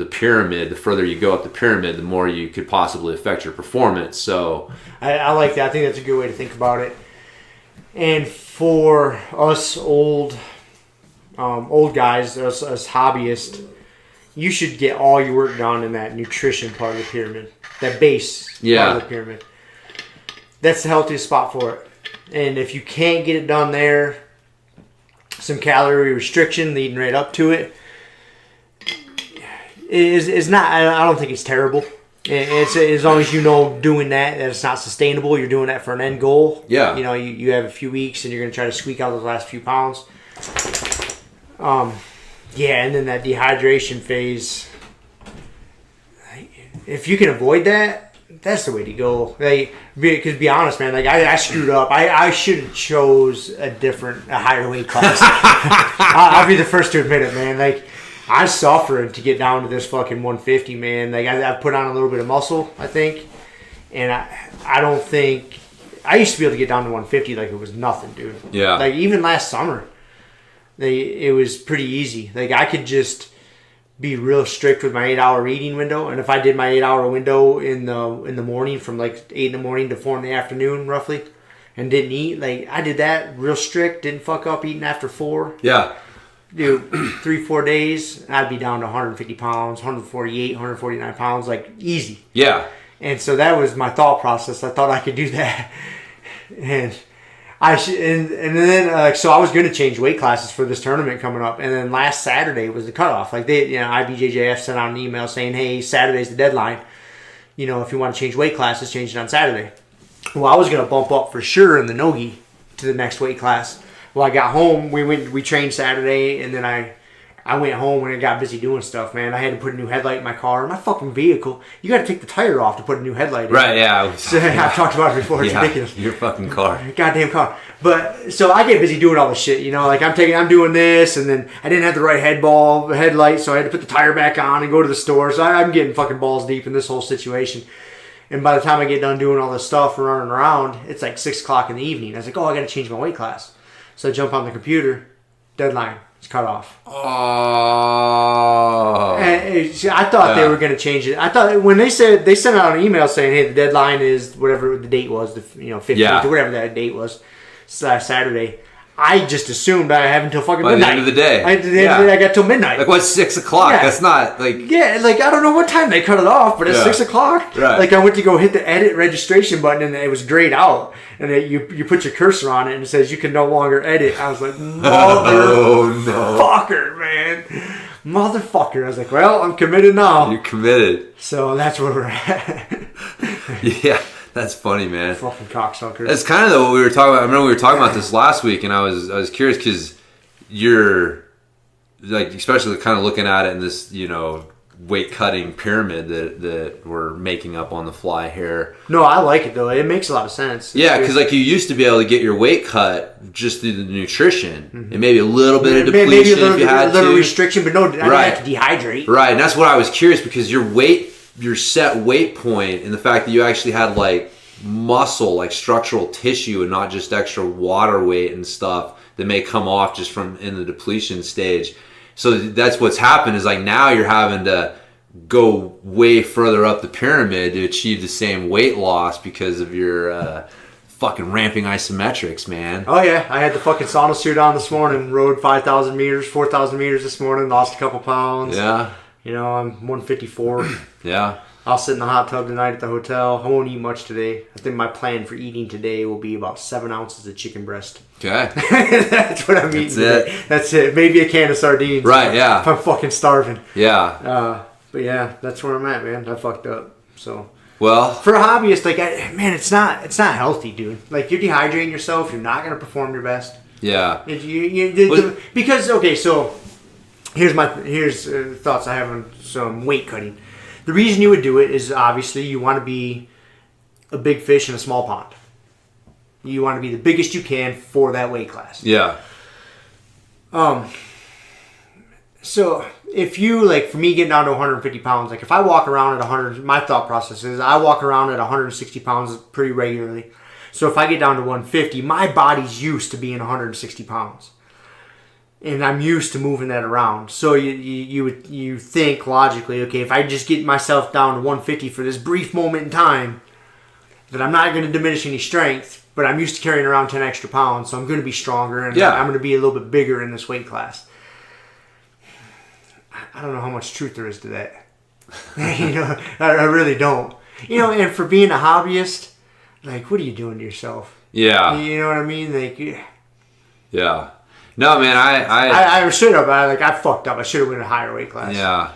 [SPEAKER 3] pyramid. The further you go up the pyramid, the more you could possibly affect your performance. So
[SPEAKER 1] I like that. I think that's a good way to think about it. And for us old guys, us hobbyists, you should get all your work done in that nutrition part of the pyramid, that base part of the pyramid. That's the healthiest spot for it. And if you can't get it done there, some calorie restriction leading right up to it is not, I don't think it's terrible. It's as long as you know doing that it's not sustainable. You're doing that for an end goal.
[SPEAKER 3] Yeah.
[SPEAKER 1] You know, you have a few weeks and you're going to try to squeak out those last few pounds. Yeah, and then that dehydration phase, if you can avoid that, that's the way to go. Like, because to be honest, man, like I screwed up. I should have chose a higher weight class. I'll be the first to admit it, man. Like, I suffered to get down to this fucking 150, man. Like, I put on a little bit of muscle, I think, and I don't think I used to be able to get down to 150 like it was nothing, dude.
[SPEAKER 3] Yeah.
[SPEAKER 1] Like, even last summer, it was pretty easy. Like, I could just be real strict with my 8-hour eating window, and if I did my 8-hour window in the morning from like 8 in the morning to 4 in the afternoon roughly, and didn't eat, like I did that real strict, didn't fuck up eating after 4.
[SPEAKER 3] Yeah.
[SPEAKER 1] Dude, 3-4 days, I'd be down to 150 pounds, 148, 149 pounds, like easy.
[SPEAKER 3] Yeah.
[SPEAKER 1] And so that was my thought process. I thought I could do that, and then so I was going to change weight classes for this tournament coming up, and then last Saturday was the cutoff. Like, they, you know, IBJJF sent out an email saying, "Hey, Saturday's the deadline. You know, if you want to change weight classes, change it on Saturday." Well, I was going to bump up for sure in the nogi to the next weight class. Well, I got home. We trained Saturday, and then I went home and I got busy doing stuff, man. I had to put a new headlight in my car. My fucking vehicle, you got to take the tire off to put a new headlight in.
[SPEAKER 3] Right, yeah.
[SPEAKER 1] So, I've talked about it before. It's ridiculous.
[SPEAKER 3] Your fucking car.
[SPEAKER 1] Goddamn car. But, so I get busy doing all this shit, you know, like I'm doing this, and then I didn't have the right headlight, so I had to put the tire back on and go to the store. So I'm getting fucking balls deep in this whole situation. And by the time I get done doing all this stuff and running around, it's like 6 o'clock in the evening. I was like, I got to change my weight class. So I jump on the computer, deadline. It's cut off.
[SPEAKER 3] Oh.
[SPEAKER 1] And I thought they were going to change it. I thought when they sent out an email saying, "Hey, the deadline is whatever the date was, 15th or whatever that date was, Saturday." I just assumed I have until fucking
[SPEAKER 3] By
[SPEAKER 1] midnight.
[SPEAKER 3] the end of the day.
[SPEAKER 1] At the end of the day, I got till midnight.
[SPEAKER 3] Like, what's 6 o'clock?
[SPEAKER 1] Yeah.
[SPEAKER 3] That's not, like...
[SPEAKER 1] Yeah, like, I don't know what time they cut it off, but it's 6 o'clock.
[SPEAKER 3] Right.
[SPEAKER 1] Like, I went to go hit the edit registration button, and it was grayed out. And you put your cursor on it, and it says, you can no longer edit. I was like, motherfucker, man. Motherfucker. I was like, well, I'm committed now.
[SPEAKER 3] You're committed.
[SPEAKER 1] So that's where we're at.
[SPEAKER 3] Yeah. That's funny, man.
[SPEAKER 1] Fucking cocksuckers.
[SPEAKER 3] That's kind of what we were talking about. I remember we were talking about this last week, and I was curious because you're like, especially kind of looking at it in this, weight cutting pyramid that we're making up on the fly here.
[SPEAKER 1] No, I like it though. It makes a lot of sense.
[SPEAKER 3] Yeah, because like you used to be able to get your weight cut just through the nutrition and maybe a little bit of depletion
[SPEAKER 1] maybe a little,
[SPEAKER 3] if you had
[SPEAKER 1] a little
[SPEAKER 3] to.
[SPEAKER 1] restriction, but no, I didn't have to dehydrate.
[SPEAKER 3] Right, and that's what I was curious because your set weight point and the fact that you actually had like muscle, like structural tissue and not just extra water weight and stuff that may come off just from in the depletion stage. So that's what's happened is like now you're having to go way further up the pyramid to achieve the same weight loss because of your fucking ramping isometrics, man.
[SPEAKER 1] Oh yeah, I had the fucking sauna suit on this morning, rode 5,000 meters, 4,000 meters this morning, lost a couple pounds.
[SPEAKER 3] Yeah.
[SPEAKER 1] I'm 154.
[SPEAKER 3] Yeah.
[SPEAKER 1] I'll sit in the hot tub tonight at the hotel. I won't eat much today. I think my plan for eating today will be about 7 ounces of chicken breast.
[SPEAKER 3] Okay.
[SPEAKER 1] That's what I'm eating today. That's it. Maybe a can of sardines.
[SPEAKER 3] Right, yeah.
[SPEAKER 1] If I'm fucking starving.
[SPEAKER 3] Yeah.
[SPEAKER 1] But yeah, that's where I'm at, man. I fucked up. So
[SPEAKER 3] well,
[SPEAKER 1] for a hobbyist, like, man, it's not healthy, dude. Like, you're dehydrating yourself. You're not gonna perform your best.
[SPEAKER 3] Yeah.
[SPEAKER 1] Because okay, so here's thoughts I have on some weight cutting. The reason you would do it is obviously you want to be a big fish in a small pond. You want to be the biggest you can for that weight class.
[SPEAKER 3] Yeah.
[SPEAKER 1] So if you, like, for me getting down to 150 pounds, like if I walk around at 100, my thought process is I walk around at 160 pounds pretty regularly. So if I get down to 150, my body's used to being 160 pounds. And I'm used to moving that around. So you think logically, okay, if I just get myself down to 150 for this brief moment in time, that I'm not going to diminish any strength, but I'm used to carrying around 10 extra pounds, so I'm going to be stronger, and I'm going to be a little bit bigger in this weight class. I don't know how much truth there is to that. I really don't. And for being a hobbyist, like, what are you doing to yourself?
[SPEAKER 3] Yeah.
[SPEAKER 1] You know what I mean? Like,
[SPEAKER 3] yeah. No, man,
[SPEAKER 1] I should have. I fucked up. I should have went a higher weight class.
[SPEAKER 3] Yeah.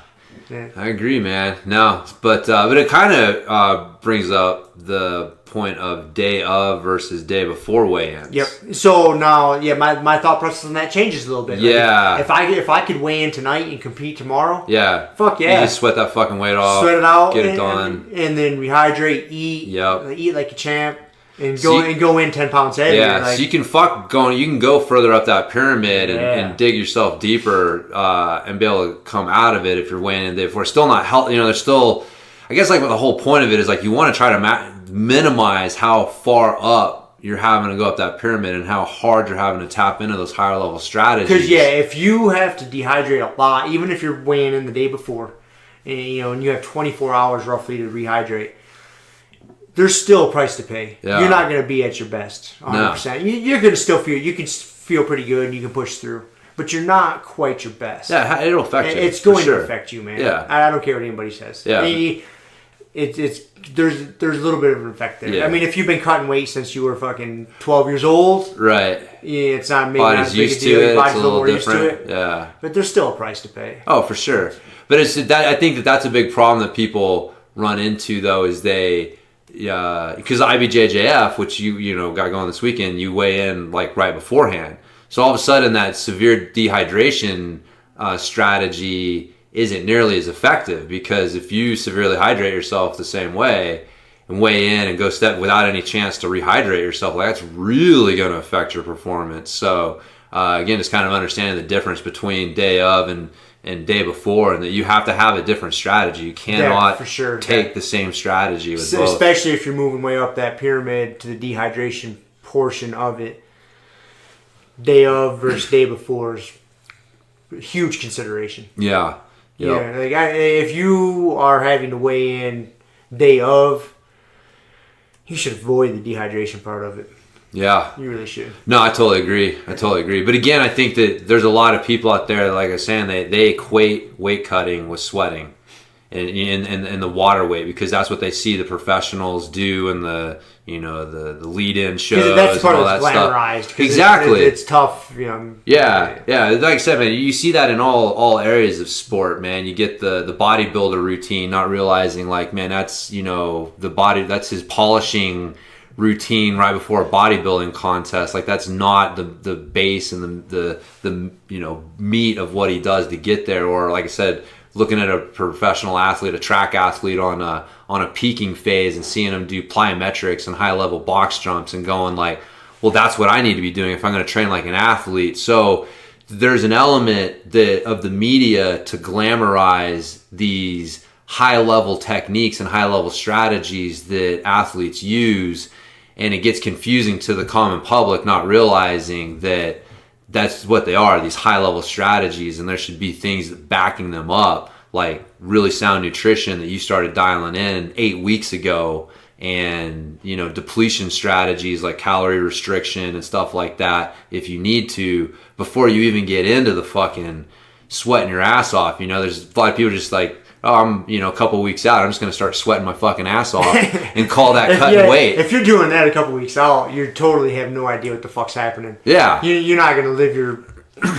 [SPEAKER 3] I agree, man. No, but it kind of brings up the point of day of versus day before weigh-ins.
[SPEAKER 1] Yep. So now, my thought process on that changes a little bit.
[SPEAKER 3] Yeah.
[SPEAKER 1] Like if I could weigh in tonight and compete tomorrow.
[SPEAKER 3] Yeah.
[SPEAKER 1] Fuck yeah.
[SPEAKER 3] You just sweat that fucking weight off.
[SPEAKER 1] Sweat it out.
[SPEAKER 3] Get it done.
[SPEAKER 1] And then rehydrate, eat.
[SPEAKER 3] Yep.
[SPEAKER 1] Eat like a champ. And go in 10 pounds heavier.
[SPEAKER 3] Yeah,
[SPEAKER 1] like,
[SPEAKER 3] so you can go further up that pyramid and dig yourself deeper and be able to come out of it if you're weighing in. If we're still not healthy, there's still, I guess like the whole point of it is like you want to try to minimize how far up you're having to go up that pyramid and how hard you're having to tap into those higher level strategies.
[SPEAKER 1] Because if you have to dehydrate a lot, even if you're weighing in the day before, and you have 24 hours roughly to rehydrate, there's still a price to pay.
[SPEAKER 3] Yeah.
[SPEAKER 1] You're not going to be at your best 100%. No. You're going to still feel pretty good and you can push through. But you're not quite your best.
[SPEAKER 3] Yeah, it'll affect you.
[SPEAKER 1] It's going to affect you, man.
[SPEAKER 3] Yeah.
[SPEAKER 1] I don't care what anybody says.
[SPEAKER 3] Yeah.
[SPEAKER 1] There's a little bit of an effect there.
[SPEAKER 3] Yeah.
[SPEAKER 1] I mean, if you've been cutting weight since you were fucking 12 years old,
[SPEAKER 3] right?
[SPEAKER 1] Yeah, it's not maybe
[SPEAKER 3] body's
[SPEAKER 1] not a big
[SPEAKER 3] used
[SPEAKER 1] deal.
[SPEAKER 3] to it.
[SPEAKER 1] Body's
[SPEAKER 3] It's a little
[SPEAKER 1] more
[SPEAKER 3] different.
[SPEAKER 1] used to it.
[SPEAKER 3] Yeah.
[SPEAKER 1] But there's still a price to pay.
[SPEAKER 3] Oh, for sure. But it's that I think that's a big problem that people run into though is they. Yeah, because IBJJF, which you got going this weekend, you weigh in like right beforehand. So all of a sudden, that severe dehydration strategy isn't nearly as effective because if you severely hydrate yourself the same way and weigh in and go step without any chance to rehydrate yourself, like that's really going to affect your performance. So again, just kind of understanding the difference between day of and day before, and that you have to have a different strategy. You cannot take the same strategy with both.
[SPEAKER 1] Especially if you're moving way up that pyramid to the dehydration portion of it. Day of versus day before is huge consideration.
[SPEAKER 3] Yeah. Yep.
[SPEAKER 1] Yeah. Like if you are having to weigh in day of, you should avoid the dehydration part of it.
[SPEAKER 3] Yeah.
[SPEAKER 1] You really should.
[SPEAKER 3] No, I totally agree. But again, I think that there's a lot of people out there, like I was saying, they equate weight cutting with sweating and the water weight, because that's what they see the professionals do in the the lead-in shows.
[SPEAKER 1] That's part
[SPEAKER 3] and all
[SPEAKER 1] of
[SPEAKER 3] that
[SPEAKER 1] glamorized.
[SPEAKER 3] Stuff. Exactly.
[SPEAKER 1] It's tough.
[SPEAKER 3] Yeah. Like I said, man, you see that in all areas of sport, man. You get the bodybuilder routine, not realizing, like, man, that's the body. That's his polishing routine right before a bodybuilding contest. Like, that's not the base and the meat of what he does to get there. Or, like I said, looking at a professional athlete, a track athlete on a peaking phase, and seeing him do plyometrics and high level box jumps and going like, well, that's what I need to be doing if I'm going to train like an athlete. So there's an element of the media to glamorize these high level techniques and high level strategies that athletes use, and it gets confusing to the common public, not realizing that that's what they are, these high level strategies, and there should be things backing them up, like really sound nutrition that you started dialing in 8 weeks ago, and depletion strategies like calorie restriction and stuff like that if you need to, before you even get into the fucking sweating your ass off. There's a lot of people just like, oh, I'm a couple weeks out, I'm just going to start sweating my fucking ass off and call that cutting weight.
[SPEAKER 1] If you're doing that a couple weeks out, you totally have no idea what the fuck's happening.
[SPEAKER 3] Yeah.
[SPEAKER 1] You're not going to live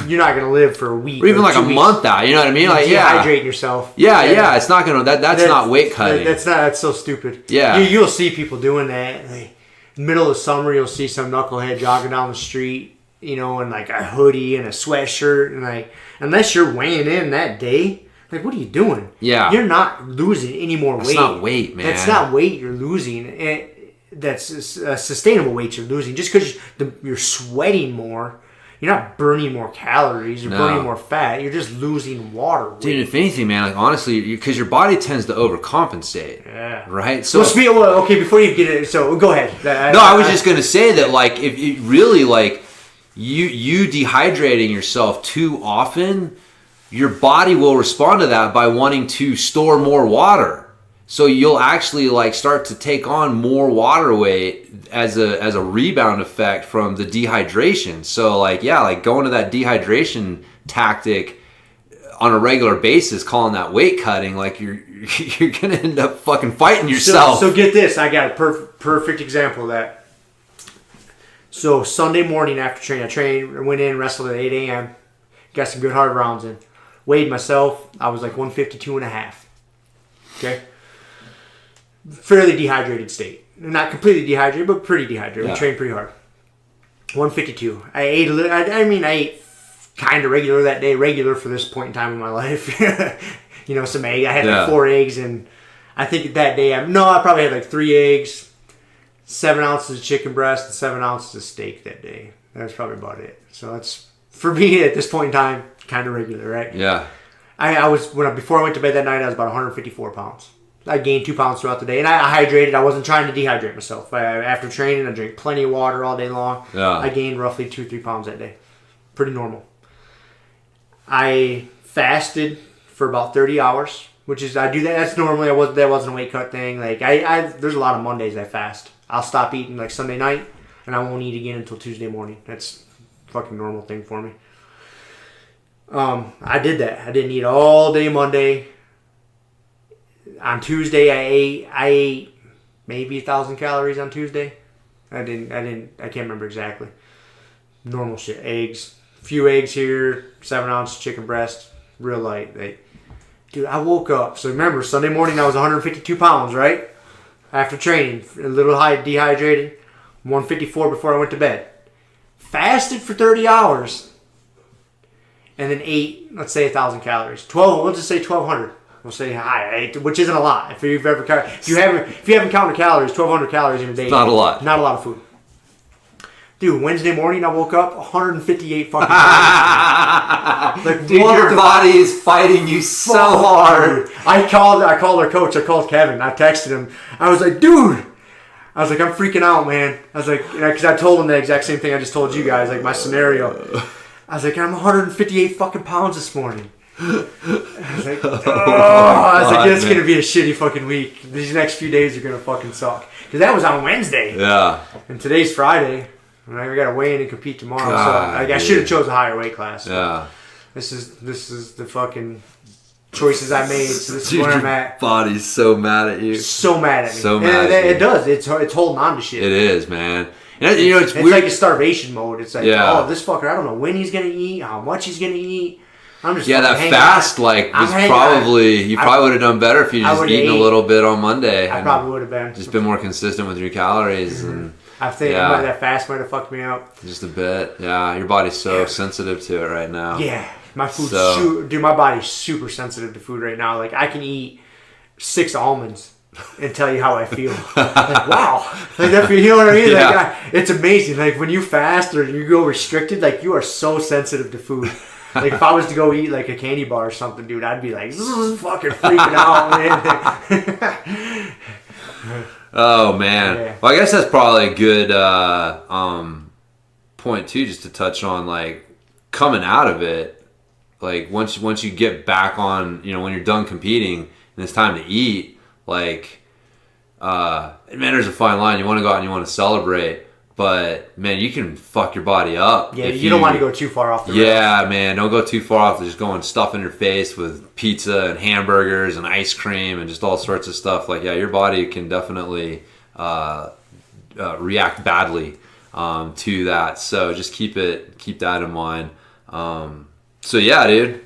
[SPEAKER 1] you're not going to live for a week.
[SPEAKER 3] Or even like a month out, you know what I mean? Like,
[SPEAKER 1] dehydrating yourself.
[SPEAKER 3] Yeah, it's not going to, that's not weight cutting.
[SPEAKER 1] That's so stupid.
[SPEAKER 3] Yeah.
[SPEAKER 1] You'll see people doing that. Like, middle of summer, you'll see some knucklehead jogging down the street, in like a hoodie and a sweatshirt, and like, unless you're weighing in that day, like, what are you doing?
[SPEAKER 3] Yeah.
[SPEAKER 1] You're not losing any more weight.
[SPEAKER 3] That's not weight, man.
[SPEAKER 1] That's not weight you're losing. That's a sustainable weight you're losing. Just because you're sweating more, you're not burning more calories. You're burning more fat. You're just losing water weight.
[SPEAKER 3] Dude, if anything, man, like, honestly, because your body tends to overcompensate.
[SPEAKER 1] Yeah.
[SPEAKER 3] Right? So,
[SPEAKER 1] okay, before you get it, so go ahead.
[SPEAKER 3] I was just going to say that, like, if you really, like, you dehydrating yourself too often, your body will respond to that by wanting to store more water. So you'll actually like start to take on more water weight as a rebound effect from the dehydration. So like going to that dehydration tactic on a regular basis, calling that weight cutting, like you're gonna end up fucking fighting yourself.
[SPEAKER 1] So get this, I got a perfect example of that. So Sunday morning after training, I went in, wrestled at 8 a.m., got some good hard rounds in. Weighed myself, I was like 152 and a half. Okay? Fairly dehydrated state. Not completely dehydrated, but pretty dehydrated.
[SPEAKER 3] Yeah.
[SPEAKER 1] We trained pretty hard. 152. I ate a little, I ate kind of regular that day, regular for this point in time in my life. Some egg. I had like 4 eggs, and I think that day, I probably had like 3 eggs, 7 ounces of chicken breast, and 7 ounces of steak that day. That's probably about it. So that's, for me at this point in time, kind of regular, right?
[SPEAKER 3] Yeah.
[SPEAKER 1] Before I went to bed that night, I was about 154 pounds. I gained 2 pounds throughout the day, and I hydrated. I wasn't trying to dehydrate myself. After training, I drank plenty of water all day long.
[SPEAKER 3] Yeah.
[SPEAKER 1] I gained roughly 2-3 pounds that day. Pretty normal. I fasted for about 30 hours, which is, I do that. That's normally, that wasn't a weight cut thing. Like, there's a lot of Mondays I fast. I'll stop eating like Sunday night, and I won't eat again until Tuesday morning. That's a fucking normal thing for me. I did that. I didn't eat all day Monday. On Tuesday, I ate maybe 1,000 calories on Tuesday. I can't remember exactly. Normal shit. Eggs. Few eggs here. 7 ounce chicken breast. Real light. Dude, I woke up. So remember, Sunday morning I was 152 pounds, right? After training. A little dehydrated. 154 before I went to bed. Fasted for 30 hours. And then ate, let's say 1,000 calories. We'll just say 1,200. We'll say high, which isn't a lot. If you haven't counted calories, 1,200 calories in a day.
[SPEAKER 3] Not a lot.
[SPEAKER 1] Not a lot of food. Dude, Wednesday morning I woke up 158 fucking pounds.
[SPEAKER 3] Dude, your body is fighting you so hard.
[SPEAKER 1] I called our coach. I called Kevin. I texted him. I was like, dude. I was like, I'm freaking out, man. I was like, because I told him the exact same thing I just told you guys, like my scenario. I was like, I'm 158 fucking pounds this morning. I was like, it's going to be a shitty fucking week. These next few days are going to fucking suck. Because that was on Wednesday.
[SPEAKER 3] Yeah.
[SPEAKER 1] And today's Friday. I got to weigh in and compete tomorrow. God, so I should have chose a higher weight class.
[SPEAKER 3] Yeah.
[SPEAKER 1] This is the fucking choices I made. So this is where I'm at.
[SPEAKER 3] Body's so mad at you.
[SPEAKER 1] So mad at me.
[SPEAKER 3] So mad at you.
[SPEAKER 1] It does. It's holding on to shit.
[SPEAKER 3] It is, man. And it's weird.
[SPEAKER 1] Like a starvation mode. It's like, oh, this fucker, I don't know when he's going to eat, how much he's going to eat. I'm just
[SPEAKER 3] that fast was probably you probably would have done better if you just eaten a little bit on Monday.
[SPEAKER 1] I probably would have been
[SPEAKER 3] just been more consistent with your calories and
[SPEAKER 1] I think that fast might have fucked me up
[SPEAKER 3] just a bit. Yeah, your body's so sensitive to it right now.
[SPEAKER 1] Yeah, my food's my body's super sensitive to food right now. Like I can eat 6 almonds and tell you how I feel. Like, wow, like that. You know what I mean?
[SPEAKER 3] Yeah.
[SPEAKER 1] Like it's amazing. Like when you fast or you go restricted, like you are so sensitive to food. Like if I was to go eat like a candy bar or something, dude, I'd be like fucking freaking out, man.
[SPEAKER 3] Oh man. Yeah. Well, I guess that's probably a good point too, just to touch on like coming out of it. Like once you get back on, when you're done competing and it's time to eat, like man, there's a fine line. You want to go out and you want to celebrate. But man, you can fuck your body up.
[SPEAKER 1] Yeah, you don't want to go too far off the rails.
[SPEAKER 3] Yeah, man, don't go too far off. Just going stuff in your face with pizza and hamburgers and ice cream and just all sorts of stuff. Like, yeah, your body can definitely react badly to that. So just keep that in mind. So yeah, dude,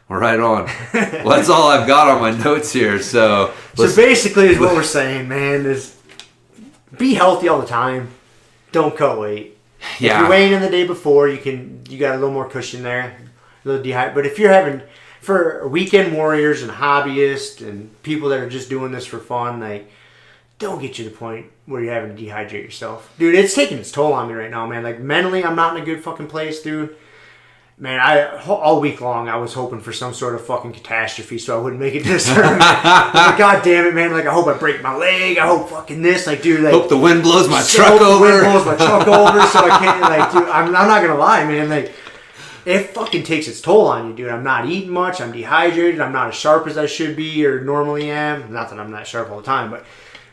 [SPEAKER 3] we're right on. Well, that's all I've got on my notes here. So
[SPEAKER 1] basically, is what we're saying, man, is be healthy all the time. Don't cut weight. Yeah. If you're weighing in the day before, you got a little more cushion there, a little dehydrated. But if you're having, for weekend warriors and hobbyists and people that are just doing this for fun, like, don't get you to the point where you're having to dehydrate yourself. Dude, it's taking its toll on me right now, man. Like, mentally, I'm not in a good fucking place, dude. Man, all week long, I was hoping for some sort of fucking catastrophe so I wouldn't make it to this tournament. Like, God damn it, man. Like, I hope I break my leg. I hope fucking this. Like, dude, like...
[SPEAKER 3] Hope the wind blows my truck over.
[SPEAKER 1] The wind blows my truck over so I can't, like, dude, I'm not going to lie, man. Like, it fucking takes its toll on you, dude. I'm not eating much. I'm dehydrated. I'm not as sharp as I should be or normally am. Not that I'm not sharp all the time, but,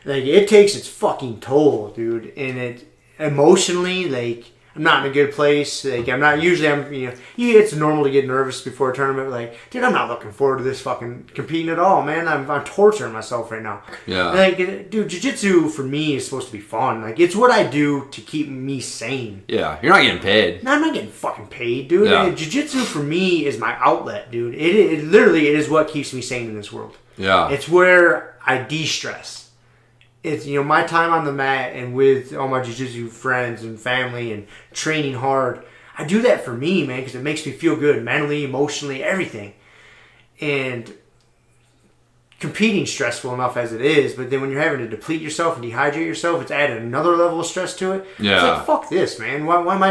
[SPEAKER 1] like, it takes its fucking toll, dude. And it, emotionally, like... I'm not in a good place. Like it's normal to get nervous before a tournament. Like, dude, I'm not looking forward to this fucking competing at all, man. I'm torturing myself right now. Yeah. Like, dude, jiu-jitsu for me is supposed to be fun. Like, it's what I do to keep me sane.
[SPEAKER 3] Yeah, you're not getting paid.
[SPEAKER 1] No, I'm not getting fucking paid, dude. Yeah. Jiu-jitsu for me is my outlet, dude. It literally is what keeps me sane in this world. Yeah. It's where I de-stress. It's, my time on the mat and with all my jiu-jitsu friends and family and training hard. I do that for me, man, because it makes me feel good mentally, emotionally, everything. And competing stressful enough as it is, but then when you're having to deplete yourself and dehydrate yourself, it's added another level of stress to it. Yeah. It's like, fuck this, man. Why am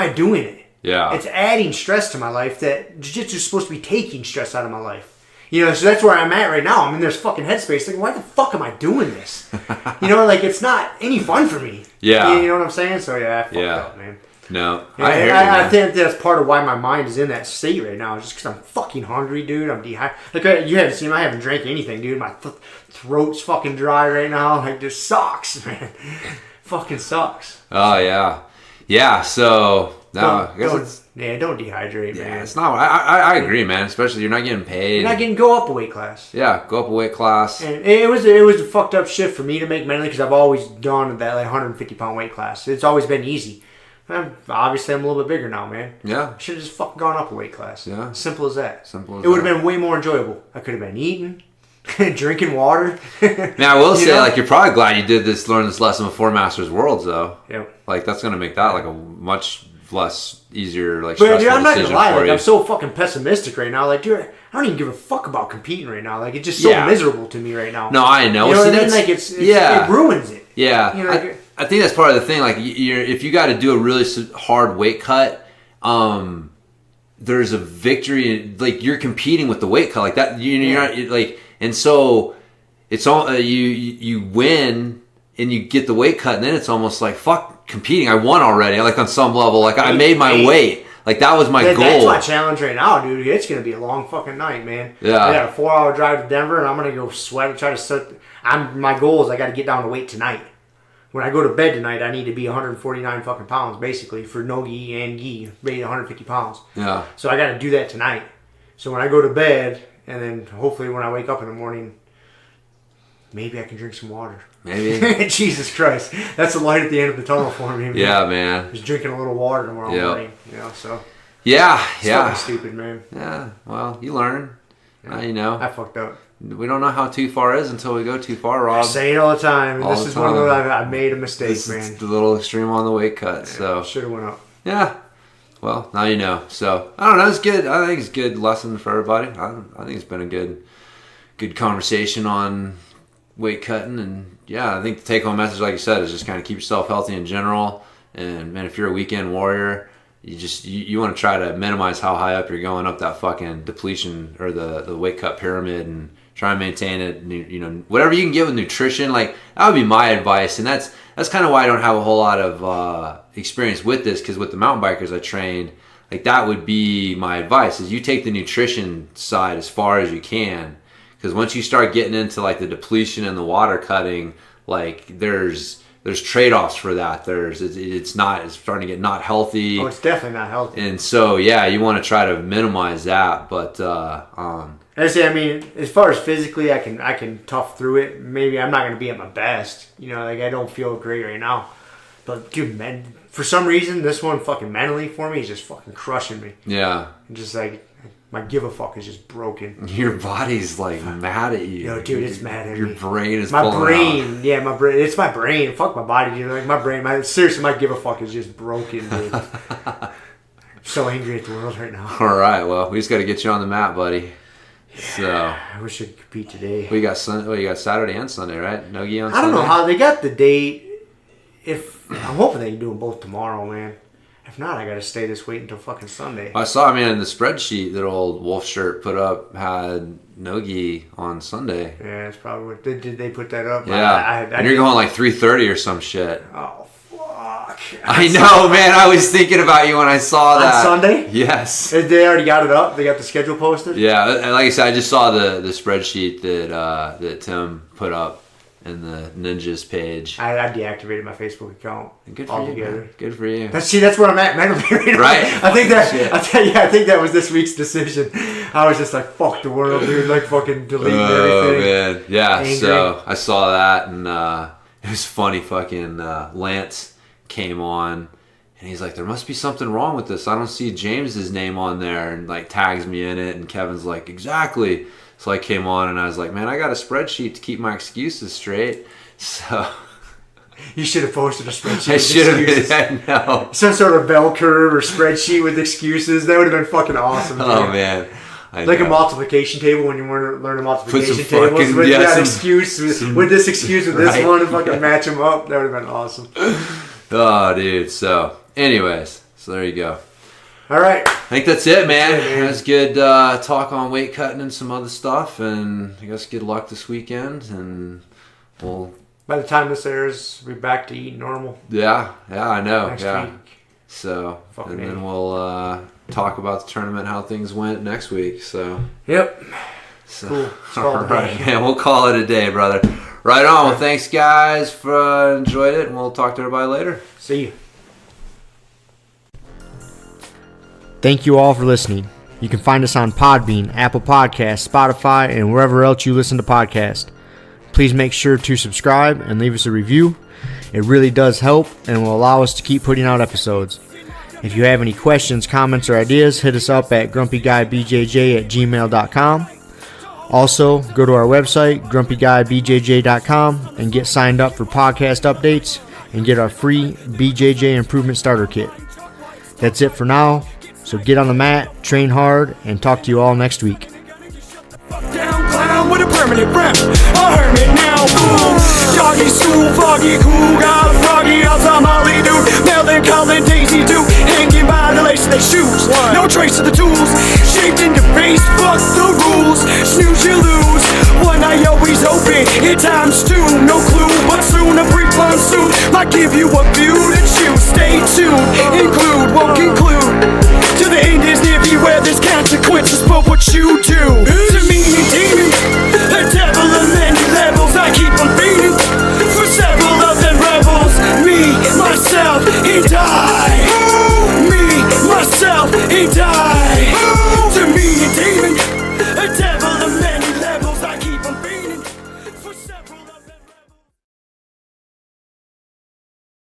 [SPEAKER 1] I doing it? Yeah. It's adding stress to my life that jiu-jitsu is supposed to be taking stress out of my life. So that's where I'm at right now. I'm in this fucking headspace. Like, why the fuck am I doing this? Like, it's not any fun for me. Yeah. You know what I'm saying? So, yeah, I fucked up, man.
[SPEAKER 3] No.
[SPEAKER 1] I think that's part of why my mind is in that state right now. Just because I'm fucking hungry, dude. I'm dehydrated. Like, you haven't seen me. I haven't drank anything, dude. My throat's fucking dry right now. Like, this sucks, man. Fucking sucks.
[SPEAKER 3] Oh, yeah. Yeah, so... No,
[SPEAKER 1] don't dehydrate, man.
[SPEAKER 3] Yeah, it's not. I agree, man. Especially you're not getting paid.
[SPEAKER 1] You're not go up a weight class.
[SPEAKER 3] Yeah, go up a weight class.
[SPEAKER 1] And it was a fucked up shift for me to make mentally because I've always done that 150 pound weight class. It's always been easy. Obviously, I'm a little bit bigger now, man. Yeah. Should have just fucking gone up a weight class. Yeah. Simple as that. It would have been way more enjoyable. I could have been eating, drinking water.
[SPEAKER 3] Now, I will say, like, you're probably glad you learn this lesson before Masters Worlds, though. Yeah. Like, that's going to make that, like, a much less easier, like, stressful decision. But, dude, I'm not gonna lie, like,
[SPEAKER 1] I'm so fucking pessimistic right now. Like, dude, I don't even give a fuck about competing right now. Like, it's just so miserable to me right now.
[SPEAKER 3] No, I know.
[SPEAKER 1] You know what I mean? Like, it ruins it.
[SPEAKER 3] Yeah. I think that's part of the thing. Like, if you got to do a really hard weight cut, there's a victory. Like, you're competing with the weight cut, like that. You're not like, and so it's all you win and you get the weight cut, and then it's almost like fuck competing. I won already. Like on some level, like I made my weight. Like that was my goal.
[SPEAKER 1] That's my challenge right now, dude. It's gonna be a long fucking night, man. Yeah. I got a 4-hour drive to Denver, and I'm gonna go sweat and try to set. My goal is I got to get down to weight tonight. when I go to bed tonight, I need to be 149 fucking pounds, basically, for no gi and gi, maybe 150 pounds.
[SPEAKER 3] Yeah.
[SPEAKER 1] So I got to do that tonight. So when I go to bed, and then hopefully when I wake up in the morning, maybe I can drink some water.
[SPEAKER 3] Maybe.
[SPEAKER 1] Jesus Christ. That's the light at the end of the tunnel for me, man.
[SPEAKER 3] Yeah, man.
[SPEAKER 1] Just drinking a little water tomorrow morning, you know, so.
[SPEAKER 3] Yeah,
[SPEAKER 1] it's fucking stupid, man.
[SPEAKER 3] Yeah, well, you learn. Now you know.
[SPEAKER 1] I fucked up.
[SPEAKER 3] We don't know how too far is until we go too far, Rob.
[SPEAKER 1] I say it all the time.
[SPEAKER 3] All
[SPEAKER 1] this
[SPEAKER 3] the
[SPEAKER 1] is
[SPEAKER 3] time.
[SPEAKER 1] one of those I made a mistake,
[SPEAKER 3] This
[SPEAKER 1] man.
[SPEAKER 3] is a little extreme on the weight cut, so.
[SPEAKER 1] Should have went up.
[SPEAKER 3] Yeah. Well, now you know. So, I don't know. It's good. I think it's a good lesson for everybody. I think it's been a good conversation on weight cutting. And, yeah, I think the take-home message, like you said, is just kind of keep yourself healthy in general. And, man, if you're a weekend warrior, you want to try to minimize how high up you're going up that fucking depletion or the weight cut pyramid and try and maintain it. You know, whatever you can get with nutrition, like that would be my advice. And that's kind of why I don't have a whole lot of experience with this, because with the mountain bikers I trained, like that would be my advice, is you take the nutrition side as far as you can, because once you start getting into like the depletion and the water cutting, like there's trade-offs for that. It's starting to get not healthy.
[SPEAKER 1] Oh, it's definitely not healthy.
[SPEAKER 3] And so, yeah, you want to try to minimize that. But
[SPEAKER 1] I say, I mean, as far as physically, I can tough through it. Maybe I'm not gonna be at my best. You know, like I don't feel great right now. But dude, man, for some reason, this one fucking mentally for me is just fucking crushing me.
[SPEAKER 3] Yeah.
[SPEAKER 1] Just like my give a fuck is just broken.
[SPEAKER 3] Your body's like mad at you.
[SPEAKER 1] Yo, dude, it's mad at me.
[SPEAKER 3] Your brain is
[SPEAKER 1] my
[SPEAKER 3] pulling
[SPEAKER 1] brain.
[SPEAKER 3] out.
[SPEAKER 1] Yeah, my brain. It's my brain. Fuck my body, dude. Like my brain. Seriously, my give a fuck is just broken, dude. I'm so angry at the world right now.
[SPEAKER 3] All right, well, we just got to get you on the mat, buddy.
[SPEAKER 1] Yeah,
[SPEAKER 3] So
[SPEAKER 1] I wish I could compete today.
[SPEAKER 3] we got you got Saturday and Sunday, right? No gi on Sunday.
[SPEAKER 1] I don't know how they got the date. If I'm hoping they can do them both tomorrow, man. If not, I gotta stay this wait until fucking Sunday.
[SPEAKER 3] I saw, man, in the spreadsheet that old Wolf Shirt put up had no gi on Sunday.
[SPEAKER 1] Yeah, that's probably what did they put that up?
[SPEAKER 3] Yeah, and you're going like 3:30 or some shit.
[SPEAKER 1] Oh fuck!
[SPEAKER 3] I know, man. I was thinking about you when I saw that.
[SPEAKER 1] On Sunday?
[SPEAKER 3] Yes.
[SPEAKER 1] They already got it up. They got the schedule posted.
[SPEAKER 3] Yeah, and like I said, I just saw the spreadsheet that Tim put up in the Ninjas page.
[SPEAKER 1] I deactivated my Facebook account.
[SPEAKER 3] Good for
[SPEAKER 1] altogether.
[SPEAKER 3] you. Man. Good for you.
[SPEAKER 1] That's where I'm at mentally.
[SPEAKER 3] Right?
[SPEAKER 1] I think that was this week's decision. I was just like, fuck the world, dude. Like fucking deleting everything.
[SPEAKER 3] Oh man, yeah.
[SPEAKER 1] Angry.
[SPEAKER 3] So I saw that, and it was funny. Fucking Lance came on, and he's like, "There must be something wrong with this. I don't see James's name on there," and like tags me in it. And Kevin's like, "Exactly." So I came on, and I was like, "Man, I got a spreadsheet to keep my excuses straight." So
[SPEAKER 1] you should have posted a spreadsheet.
[SPEAKER 3] I should have. No.
[SPEAKER 1] Some sort of bell curve or spreadsheet with excuses. That would have been fucking awesome.
[SPEAKER 3] Oh man.
[SPEAKER 1] Like a multiplication table when you want to learn a multiplication
[SPEAKER 3] some
[SPEAKER 1] tables.
[SPEAKER 3] fucking-
[SPEAKER 1] With
[SPEAKER 3] yeah,
[SPEAKER 1] that
[SPEAKER 3] some-
[SPEAKER 1] excuse, with this excuse, with
[SPEAKER 3] Right.
[SPEAKER 1] this one, and fucking match them up. That would have been awesome.
[SPEAKER 3] Oh, dude. So, anyways, so there you go.
[SPEAKER 1] All right.
[SPEAKER 3] I think that's it, man.
[SPEAKER 1] That's it, man.
[SPEAKER 3] That's good talk on weight cutting and some other stuff. And I guess good luck this weekend. And we'll...
[SPEAKER 1] By the time this airs, we'll be back to eating normal.
[SPEAKER 3] Yeah, I know.
[SPEAKER 1] Next
[SPEAKER 3] yeah.
[SPEAKER 1] week.
[SPEAKER 3] So,
[SPEAKER 1] Fucking
[SPEAKER 3] and then
[SPEAKER 1] A.
[SPEAKER 3] we'll talk about the tournament, how things went next week. So,
[SPEAKER 1] Yep.
[SPEAKER 3] so
[SPEAKER 1] Cool. Let's call
[SPEAKER 3] all
[SPEAKER 1] it a
[SPEAKER 3] right,
[SPEAKER 1] day.
[SPEAKER 3] man. We'll call it a day, brother. Right on. Well, thanks, guys, for enjoyed it. And we'll talk to everybody later.
[SPEAKER 1] See you. Thank you all for listening. You can find us on Podbean, Apple Podcasts, Spotify, and wherever else you listen to podcasts. Please make sure to subscribe and leave us a review. It really does help and will allow us to keep putting out episodes. If you have any questions, comments, or ideas, hit us up at grumpyguybjj@gmail.com. Also, go to our website, grumpyguybjj.com, and get signed up for podcast updates and get our free BJJ Improvement Starter Kit. That's it for now. So get on the mat, train hard, and talk to you all next week.
[SPEAKER 2] Down clown with a permanent rep, a hermit now, boom. Doggy school, foggy, cool, got a froggy, outside Molly, dude. Melvin, Colin, Daisy, dude, hanging by the lace of their shoes. No trace of the tools, shaped in your face, fuck the rules. Snooze, you lose. One eye always open, at times two, no clue, but soon a brief monsoon might give you a view to choose. Stay tuned, include, won't conclude. To the end is near, beware there's consequences, but what you do.